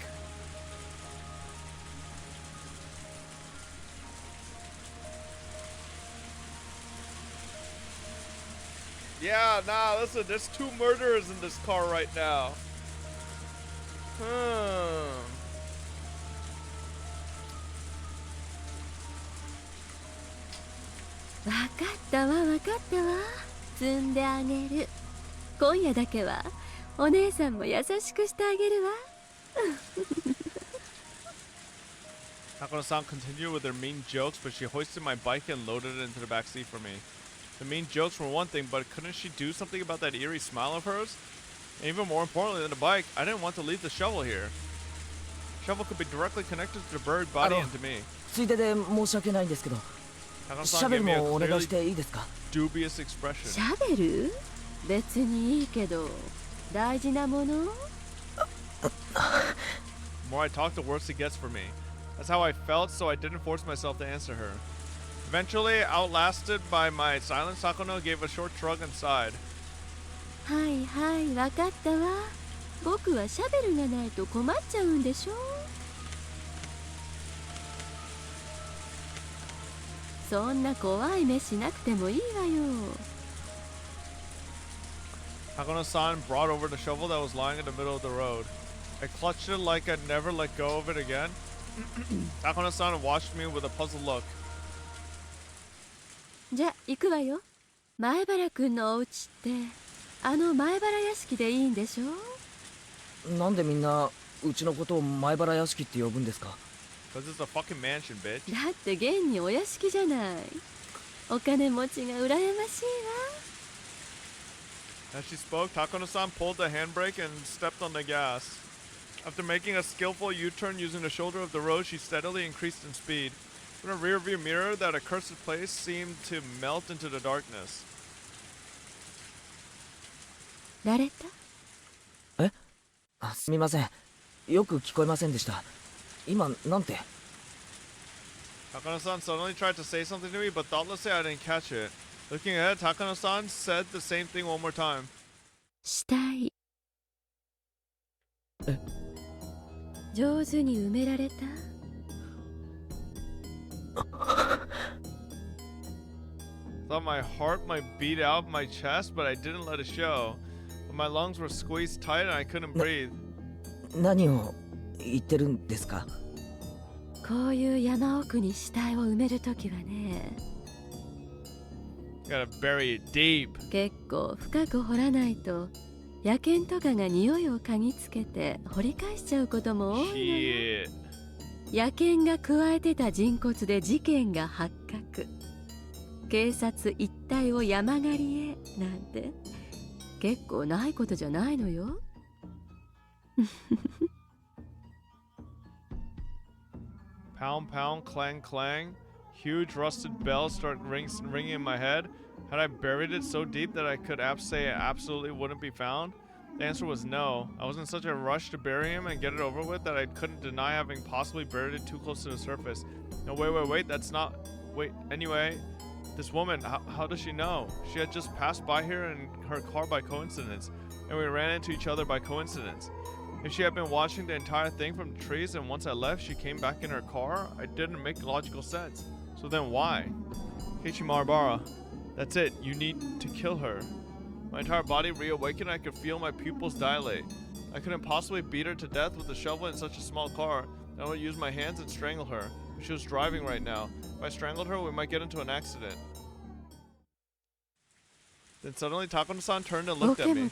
Yeah, nah, listen, there's 2 murderers in this car right now.わかったわわかったわ。積んであげる。今夜だけはお姉さんも優しくしてあげるわ。Takano-san continued with her mean jokes, but she hoisted my bike and loaded it into the back seat for me. The mean jokes were one thing, but couldn't she do something about that eerie smile of hers? And even more importantly than the bike, I didn't want to leave the shovel here. The shovel could be directly connected to the buried body and to me. ついでで申し訳ないんですけど、シャベルもお願いしていいですか？ Dubious expression. シャベル？別にいいけど、大事なもの？ The more I talk, the worse it gets for me. That's how I felt, so I didn't force myself to answer her. Eventually, outlasted by my silence, Takano gave a short shrug and sighed. はいはい、わかったわ。僕はシャベルがないと困っちゃうんでしょ。そんな怖い目しなくてもいいわよ。Takano-san brought over the shovel that was lying in the middle of the road. I clutched it like I'd never let go of it again. Takano-san watched me with a puzzled look. じゃあ行くわよ。前原くんのお家ってあの前原屋敷でいいんでしょ？なんでみんなうちのことを前原屋敷って呼ぶんですか？ Because it's a fucking mansion, bitch. だって現にお屋敷じゃない。お金持ちが羨ましいわ。As she spoke, Takano-san pulled the handbrake and stepped on the gas. After making a skillful U-turn using the shoulder of the road, she steadily increased in speed. In a rearview mirror, that accursed place seemed to melt into the darkness. 誰だ？え？あ、すみません。よく聞こえませんでした。今なんて？ Takano-san suddenly tried to say something to me, but thoughtlessly I didn't catch it. Looking ahead, Takano-san said the same thing one more time. したい。え？上手に埋められた？ Thought my heart might beat out my chest, but I didn't let it show. But my lungs were squeezed tight and I couldn't breathe. 何を言ってるんですか？こういう山奥に死体を埋めるときはね。Gotta bury it deep. 結構深く掘らないと野犬とかが匂いを嗅ぎつけて掘り返しちゃうことも多いのよ。野犬が加えてた人骨で事件が発覚。警察一帯を山狩りへなんて結構ないことじゃないのよ。Pound, pound, clang, clang. Huge rusted bells started ringing in my head. Had I buried it so deep that I could say it absolutely wouldn't be found? The answer was no. I was in such a rush to bury him and get it over with that I couldn't deny having possibly buried it too close to the surface. No, wait, that's not... Wait, anyway, this woman, how does she know? She had just passed by here in her car by coincidence, and we ran into each other by coincidence. If she had been watching the entire thing from the trees and once I left, she came back in her car, it didn't make logical sense. So then why? Keiichi Marubara, that's it, you need to kill her. My entire body reawakened and I could feel my pupils dilate. I couldn't possibly beat her to death with a shovel in such a small car. I would use my hands and strangle her. She was driving right now. If I strangled her, we might get into an accident. Then suddenly Takano-san turned and looked at me.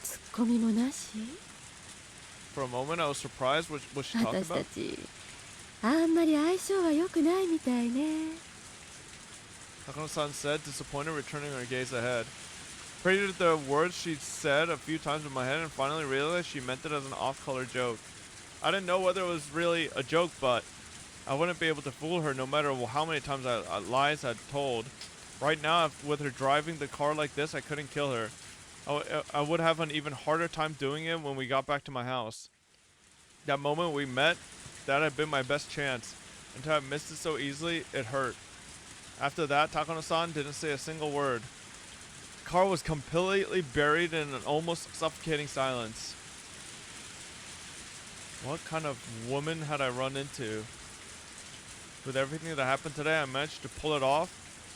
For a moment, I was surprised what she talked about. 私たちあんまり相性は良くないみたいね。Takano-san said, disappointed, returning her gaze ahead. Repeated the words she said a few times in my head and finally realized she meant it as an off-color joke. I didn't know whether it was really a joke, but I wouldn't be able to fool her no matter how many times lies I'd told. Right now, with her driving the car like this, I couldn't kill her. I would have an even harder time doing it when we got back to my house. That moment we met, that had been my best chance. And to have missed it so easily, it hurt. After that, Takano-san didn't say a single word. The car was completely buried in an almost suffocating silence. What kind of woman had I run into? With everything that happened today, I managed to pull it off.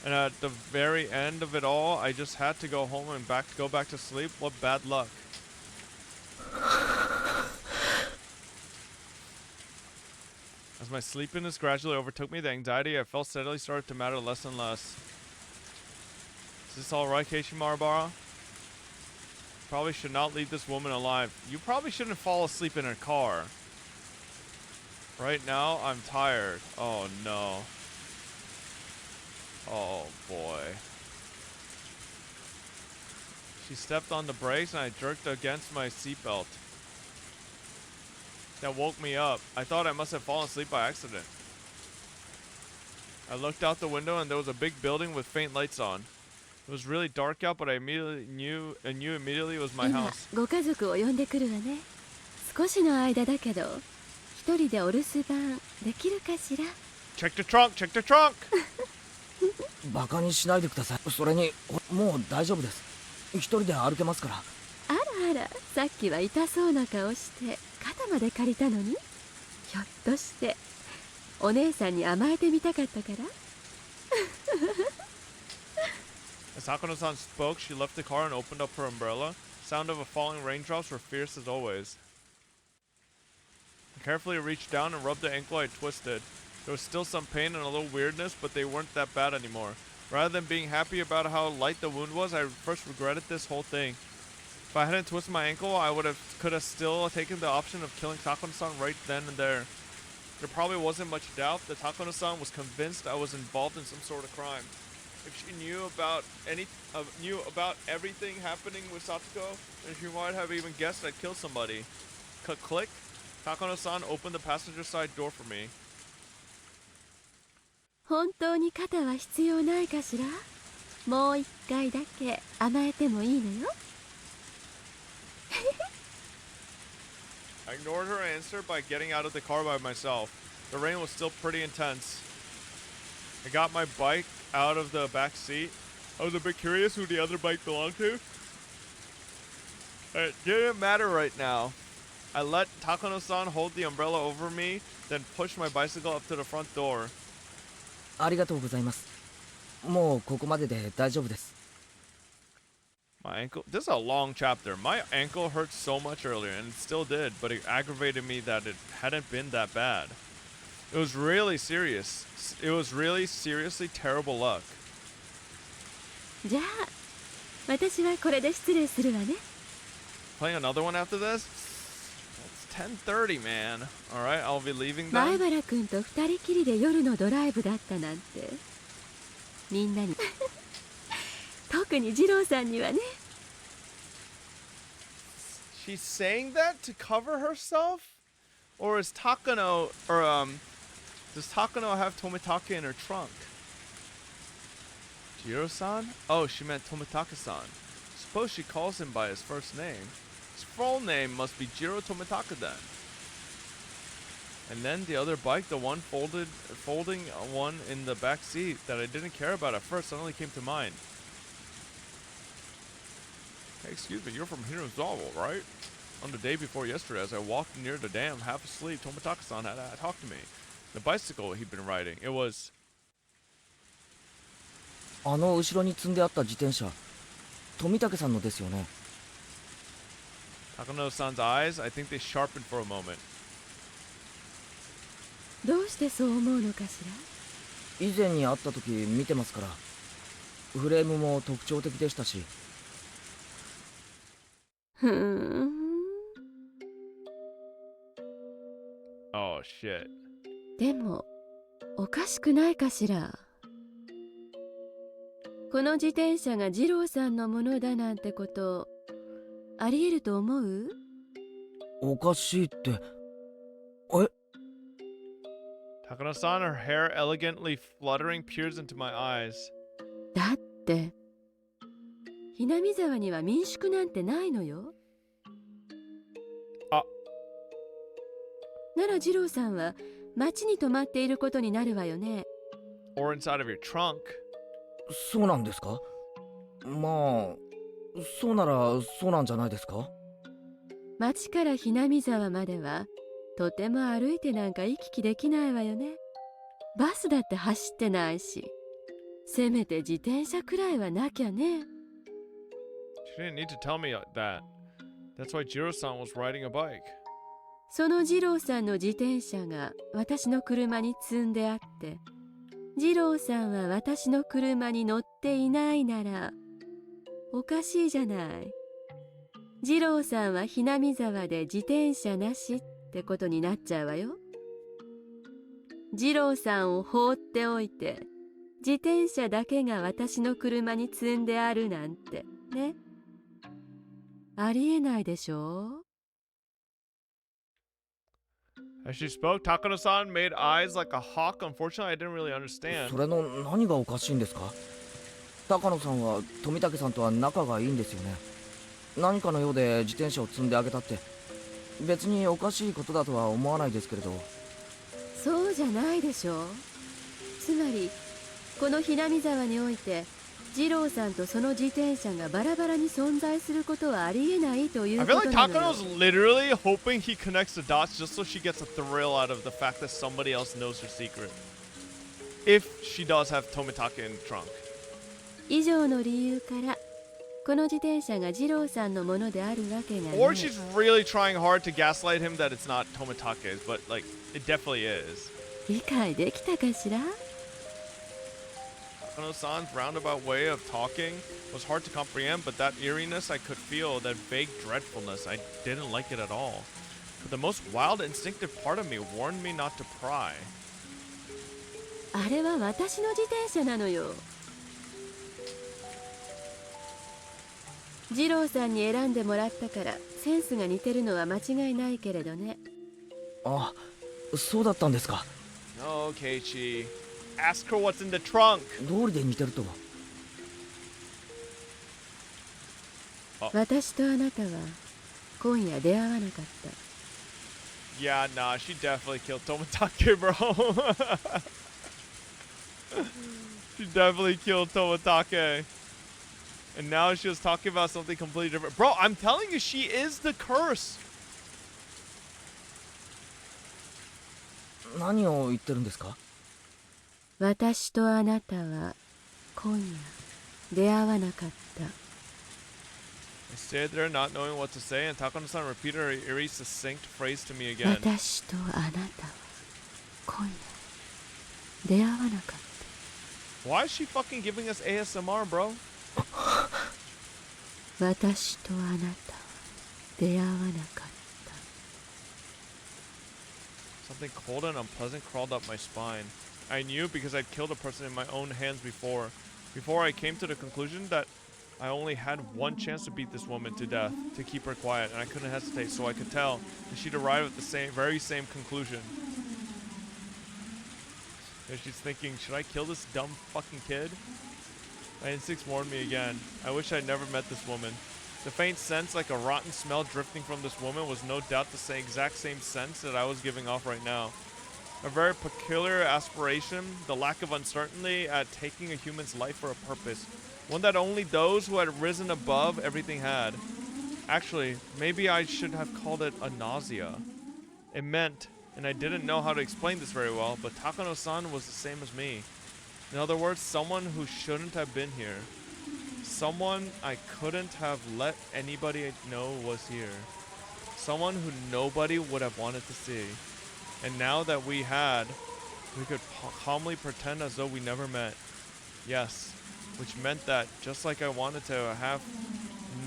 And at the very end of it all, I just had to go home and go back to sleep. What bad luck. As my sleepiness gradually overtook me, the anxiety I felt steadily started to matter less and less. Is this alright, Keishi Marabara? Probably should not leave this woman alive. You probably shouldn't fall asleep in her car. Right now, I'm tired. Oh no. Oh boy. She stepped on the brakes and I jerked against my seatbelt. That woke me up. I thought I must have fallen asleep by accident. I looked out the window and there was a big building with faint lights on. It was really dark out, but I immediately knew immediately it was my 今 house. ご家族を呼んでくるわね。少しの間だけど一人でお留守番できるかしら。 Check the trunk! Check the trunk! バカにしないでください。それにもう大丈夫です。一人で歩けますから。あらあら、さっきは痛そうな顔して肩まで借りたのに。ひょっとしてお姉さんに甘えてみたかったから。 As Hakano-san spoke, she left the car and opened up her umbrella. Sound of falling raindrops were fierce as always. I carefully reached down and rubbed the ankle I twisted. There was still some pain and a little weirdness, but they weren't that bad anymore. Rather than being happy about how light the wound was, I first regretted this whole thing. If I hadn't twisted my ankle, I could have still taken the option of killing Takano-san right then and there. There probably wasn't much doubt that Takano-san was convinced I was involved in some sort of crime. If she knew about everything happening with Satoko, then she might have even guessed I'd killed somebody. Click. Takano-san opened the passenger side door for me. 本当に肩は必要ないかしら。もう一回だけ甘えてもいいのよ。 I ignored her answer by getting out of the car by myself. The rain was still pretty intense. I got my bike out of the back seat. I was a bit curious who the other bike belonged to. It didn't matter right now. I let Takano-san hold the umbrella over me, then pushed my bicycle up to the front door. ありがとうございます。もうここまでで大丈夫です。 My ankle. This is a long chapter. My ankle hurt so much earlier, and it still did, but it aggravated me that it hadn't been that bad. It was really serious. It was really seriously terrible luck. じゃあ私はこれで失礼するわね。 Playing another one after this? It's 10:30, man. All right, I'll be leaving 前 then. 原君と二人きりで夜のドライブだったなんて。みんなに特に二郎さんにはね。 She's saying that to cover herself? Or is Takano, does Takano have Tomitake in her trunk? Jiro-san? Oh, she meant Tomitake-san. Suppose she calls him by his first name. His full name must be Jiro Tomitake then. And then the other bike, the one folding one in the back seat that I didn't care about at first suddenly came to mind. Hey, excuse me, you're from Hirazawa, right? On the day before yesterday, as I walked near the dam, half asleep, Tomitake-san had talked to me. The bicycle he'd been riding, it was... あの後ろに積んであった自転車、富武さんのですよね。 Takano-san's eyes, I think they sharpened for a moment. どうしてそう思うのかしら。以前に会った時見てますから。フレームも特徴的でしたし。ふーん。Oh shit. でもおかしくないかしら。この自転車が二郎さんのものだなんてことありえると思う？おかしいって。え？ Takano-san, her hair elegantly fluttering, peers into my eyes. だってひなみ沢には民宿なんてないのよ。あ。なら二郎さんは町に泊まっていることになるわよね。 Or inside of your trunk. そうなんですか？まあ、そうならそうなんじゃないですか？町からひなみ沢まではとても歩いてなんか行き来できないわよね。バスだって走ってないし。せめて自転車くらいはなきゃね。 She didn't need to tell me that. That's why Jiro-san was riding a bike. その二郎さんの自転車が私の車に積んであって、二郎さんは私の車に乗っていないならおかしいじゃない。二郎さんはひなみ沢で自転車なしってことになっちゃうわよ。二郎さんを放っておいて自転車だけが私の車に積んであるなんてね。ありえないでしょ。 As she spoke, Takano-san made eyes like a hawk. Unfortunately, I didn't really understand. それの何がおかしいんですか？高野さんは富武さんとは仲がいいんですよね。何かのようで自転車を積んであげたって別におかしいことだとは思わないですけれど。そうじゃないでしょ。つまりこのひなみ沢において二郎さんとその自転車がバラバラに存在することはありえないという I こ feel と like なのよ。 Takano's literally hoping he connects the dots just so she gets a thrill out of the fact that somebody else knows her secret. If she does have Tomitake in the trunk. 以上の理由からこの自転車が二郎さんのものであるわけがない。 Or she's really trying hard to gaslight him that it's not Tomitake's, but like, it definitely is. 理解できたかしら。 Takano-san's roundabout way of talking was hard to comprehend, but that eeriness I could feel, that vague dreadfulness, I didn't like it at all. But the most wild, instinctive part of me warned me not to pry. あれは私の自転車なのよ。二郎さんに選んでもらったからセンスが似てるのは間違いないけれどね。あ、そうだったんですか。 No, Keiichi. Ask her what's in the trunk. 道理で似てるとは。私とあなたは今夜出会わなかった。 Yeah, nah, she definitely killed Tomitake, bro. She definitely killed Tomitake. And now she was talking about something completely different. Bro, I'm telling you, she is the curse. 何を言ってるんですか？私とあなたは今夜出会わなかった。 I stayed there not knowing what to say, and Takano-san repeated her eerie, succinct phrase to me again. 私とあなたは今夜出会わなかった。 Why is she fucking giving us ASMR, bro? 私とあなたは出会わなかった。 Something cold and unpleasant crawled up my spine. I knew because I'd killed a person in my own hands before. Before I came to the conclusion that I only had one chance to beat this woman to death, to keep her quiet, and I couldn't hesitate, so I could tell that she'd arrive at the very same conclusion. And she's thinking, should I kill this dumb fucking kid? My instincts warned me again. I wish I'd never met this woman. The faint sense like a rotten smell drifting from this woman was no doubt the exact same sense that I was giving off right now. A very peculiar aspiration, the lack of uncertainty at taking a human's life for a purpose. One that only those who had risen above everything had. Actually, maybe I should have called it a nausea. It meant, and I didn't know how to explain this very well, but Takano-san was the same as me. In other words, someone who shouldn't have been here. Someone I couldn't have let anybody know was here. Someone who nobody would have wanted to see. And now that we could calmly pretend as though we never met. Yes, which meant that just like I wanted to have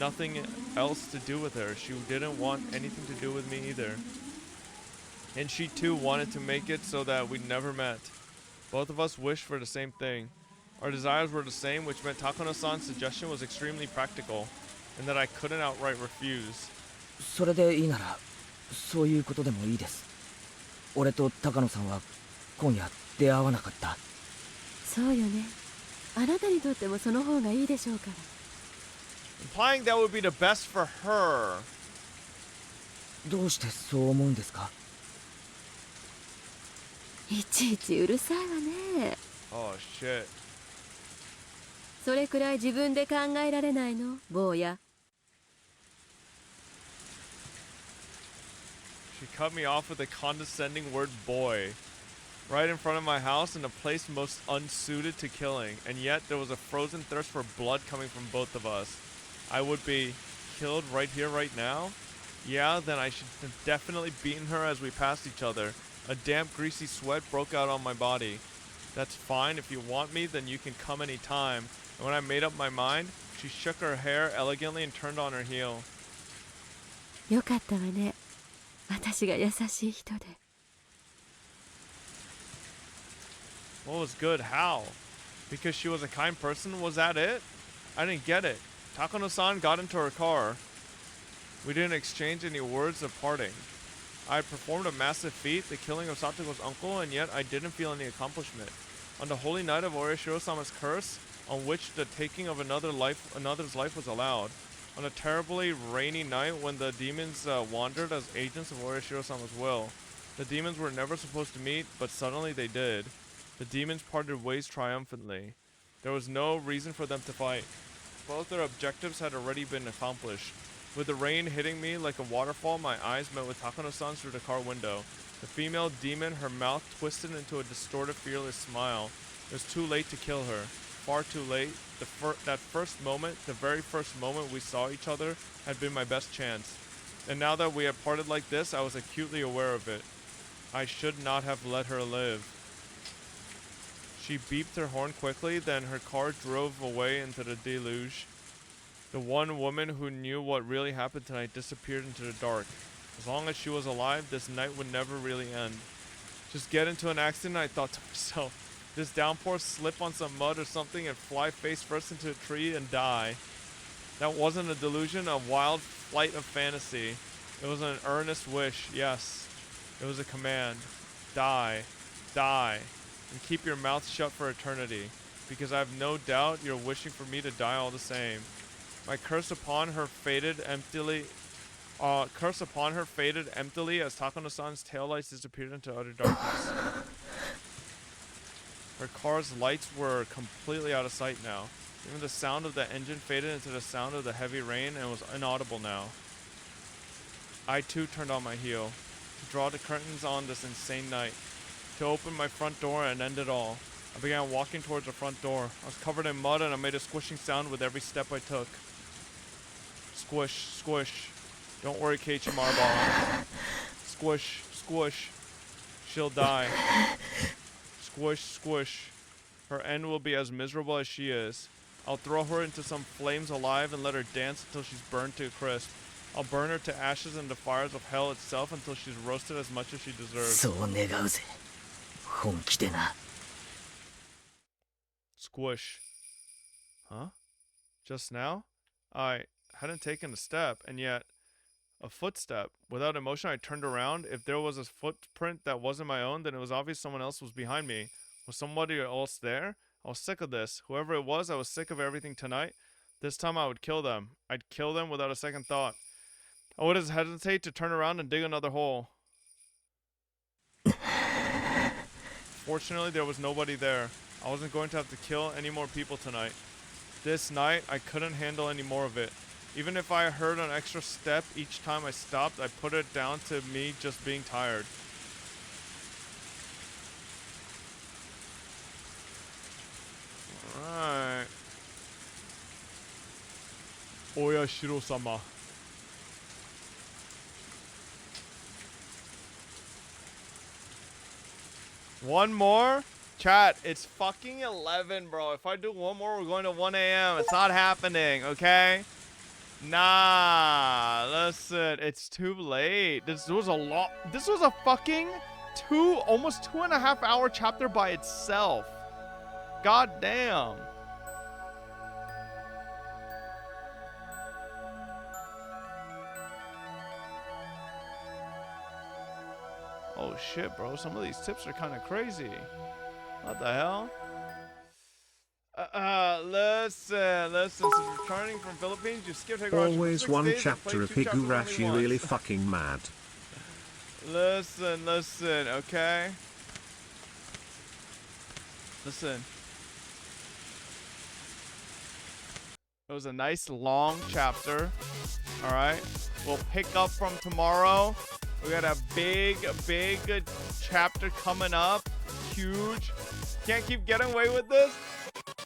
nothing else to do with her, she didn't want anything to do with me either. And she too wanted to make it so that we never met. Both of us wished for the same thing. Our desires were the same, which meant Takano-san's suggestion was extremely practical, and that I couldn't outright refuse. それでいいなら、そういうことでもいいです。俺と高野さんは今夜出会わなかった。そうよね。あなたにとってもその方がいいでしょうから。 Implying that would be the best for her. どうしてそう思うんですか？いちいちうるさいわね。 Oh shit. それくらい自分で考えられないの、坊や。 She cut me off with a condescending word, boy. right in front of my house in a place most unsuited to killing, and yet there was a frozen thirst for blood coming from both of us. I would be killed right here, right now? Yeah, then I should have definitely beaten her as we passed each other. A damp, greasy sweat broke out on my body. That's fine. If you want me, then you can come any time. And when I made up my mind, she shook her hair elegantly and turned on her heel. よかったわね。私が優しい人で。What was good? How? Because she was a kind person? Was that it? I didn't get it. Takano-san got into her car. We didn't exchange any words of parting. I had performed a massive feat, the killing of Satoko's uncle, and yet I didn't feel any accomplishment. On the holy night of Oreshiro-sama's curse, on which the taking of another's life was allowed. On a terribly rainy night when the demons wandered as agents of Oreshiro-sama's will. The demons were never supposed to meet, but suddenly they did. The demons parted ways triumphantly. There was no reason for them to fight. Both their objectives had already been accomplished. With the rain hitting me like a waterfall, my eyes met with Takano-san through the car window. The female demon, her mouth twisted into a distorted, fearless smile. It was too late to kill her. Far too late. That first moment, the very first moment we saw each other, had been my best chance. And now that we had parted like this, I was acutely aware of it. I should not have let her live. She beeped her horn quickly, then her car drove away into the deluge. The one woman who knew what really happened tonight disappeared into the dark. As long as she was alive, this night would never really end. Just get into an accident, I thought to myself. This downpour, slip on some mud or something and fly face first into a tree and die. That wasn't a delusion, a wild flight of fantasy. It was an earnest wish, yes. It was a command. Die. Die. And keep your mouth shut for eternity. Because I have no doubt you're wishing for me to die all the same. My curse upon her faded emptily as Takano-san's taillights disappeared into utter darkness. Her car's lights were completely out of sight now. Even the sound of the engine faded into the sound of the heavy rain and was inaudible now. I too turned on my heel. To draw the curtains on this insane night. To open my front door and end it all. I began walking towards the front door. I was covered in mud and I made a squishing sound with every step I took. Squish, squish. Don't worry, Keiichi Maraball. Squish, squish. She'll die. Squish, squish. Her end will be as miserable as she is. I'll throw her into some flames alive and let her dance until she's burned to a crisp. I'll burn her to ashes in the fires of hell itself until she's roasted as much as she deserves. Squish. Huh? Just now? I hadn't taken a step, and yet a footstep. Without emotion, I turned around. If there was a footprint that wasn't my own, then it was obvious someone else was behind me. Was somebody else there? I was sick of this. Whoever it was, I was sick of everything tonight. This time I would kill them. I'd kill them without a second thought. I wouldn't hesitate to turn around and dig another hole. Fortunately, there was nobody there. I wasn't going to have to kill any more people tonight. This night, I couldn't handle any more of it. Even if I heard an extra step each time I stopped, I put it down to me just being tired. Alright. Oyashiro-sama. One more? Chat, it's fucking 11, bro. If I do one more, we're going to 1 a.m. It's not happening, okay? Nah, listen, it's too late. This was a fucking almost 2.5 hour chapter by itself. God damn. Oh shit, bro. Some of these tips are kind of crazy. What the hell? Listen. Since returning from Philippines, you skipped Higurashi. Always one chapter of Higurashi, really fucking mad. Listen, okay? Listen. It was a nice long chapter. Alright? We'll pick up from tomorrow. We got a big chapter coming up. huge. Can't keep getting away with this.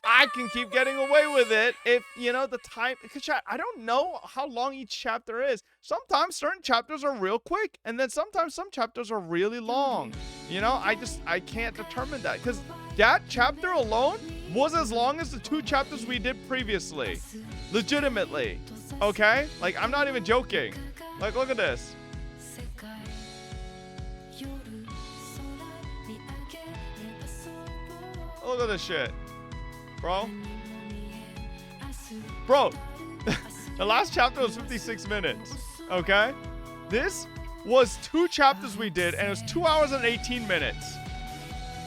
I can keep getting away with it if, you know, the time. Because I don't know how long each chapter is. Sometimes certain chapters are real quick, and then sometimes some chapters are really long. You know, I can't determine that. Because that chapter alone was as long as the 2 chapters we did previously. Legitimately. Okay? Like, I'm not even joking. Like, look at this. Look at this shit. Bro. Bro. The last chapter was 56 minutes. Okay? This was 2 chapters we did, and it was 2 hours and 18 minutes.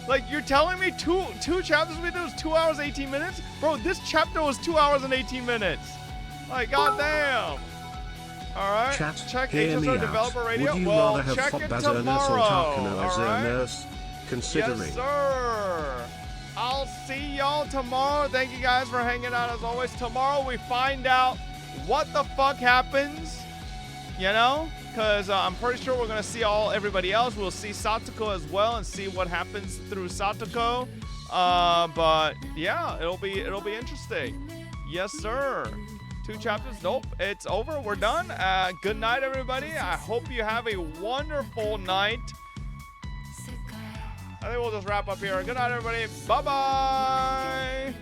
Like, you're telling me two chapters we did was 2 hours, 18 minutes? Bro, this chapter was 2 hours and 18 minutes. Like, goddamn. Alright, check HSR Developer Radio. Would you well, rather have check Fop it as a nurse or tomorrow. Takano as a nurse? Considering. Yes, sir. I'll see y'all tomorrow. Thank you guys for hanging out as always. Tomorrow we find out what the fuck happens. You know? Because I'm pretty sure we're going to see everybody else. We'll see Satoko as well and see what happens through Satoko. But yeah, it'll be interesting. Yes, sir. 2 chapters. Nope, it's over. We're done. Good night, everybody. I hope you have a wonderful night. I think we'll just wrap up here. Good night, everybody. Bye-bye.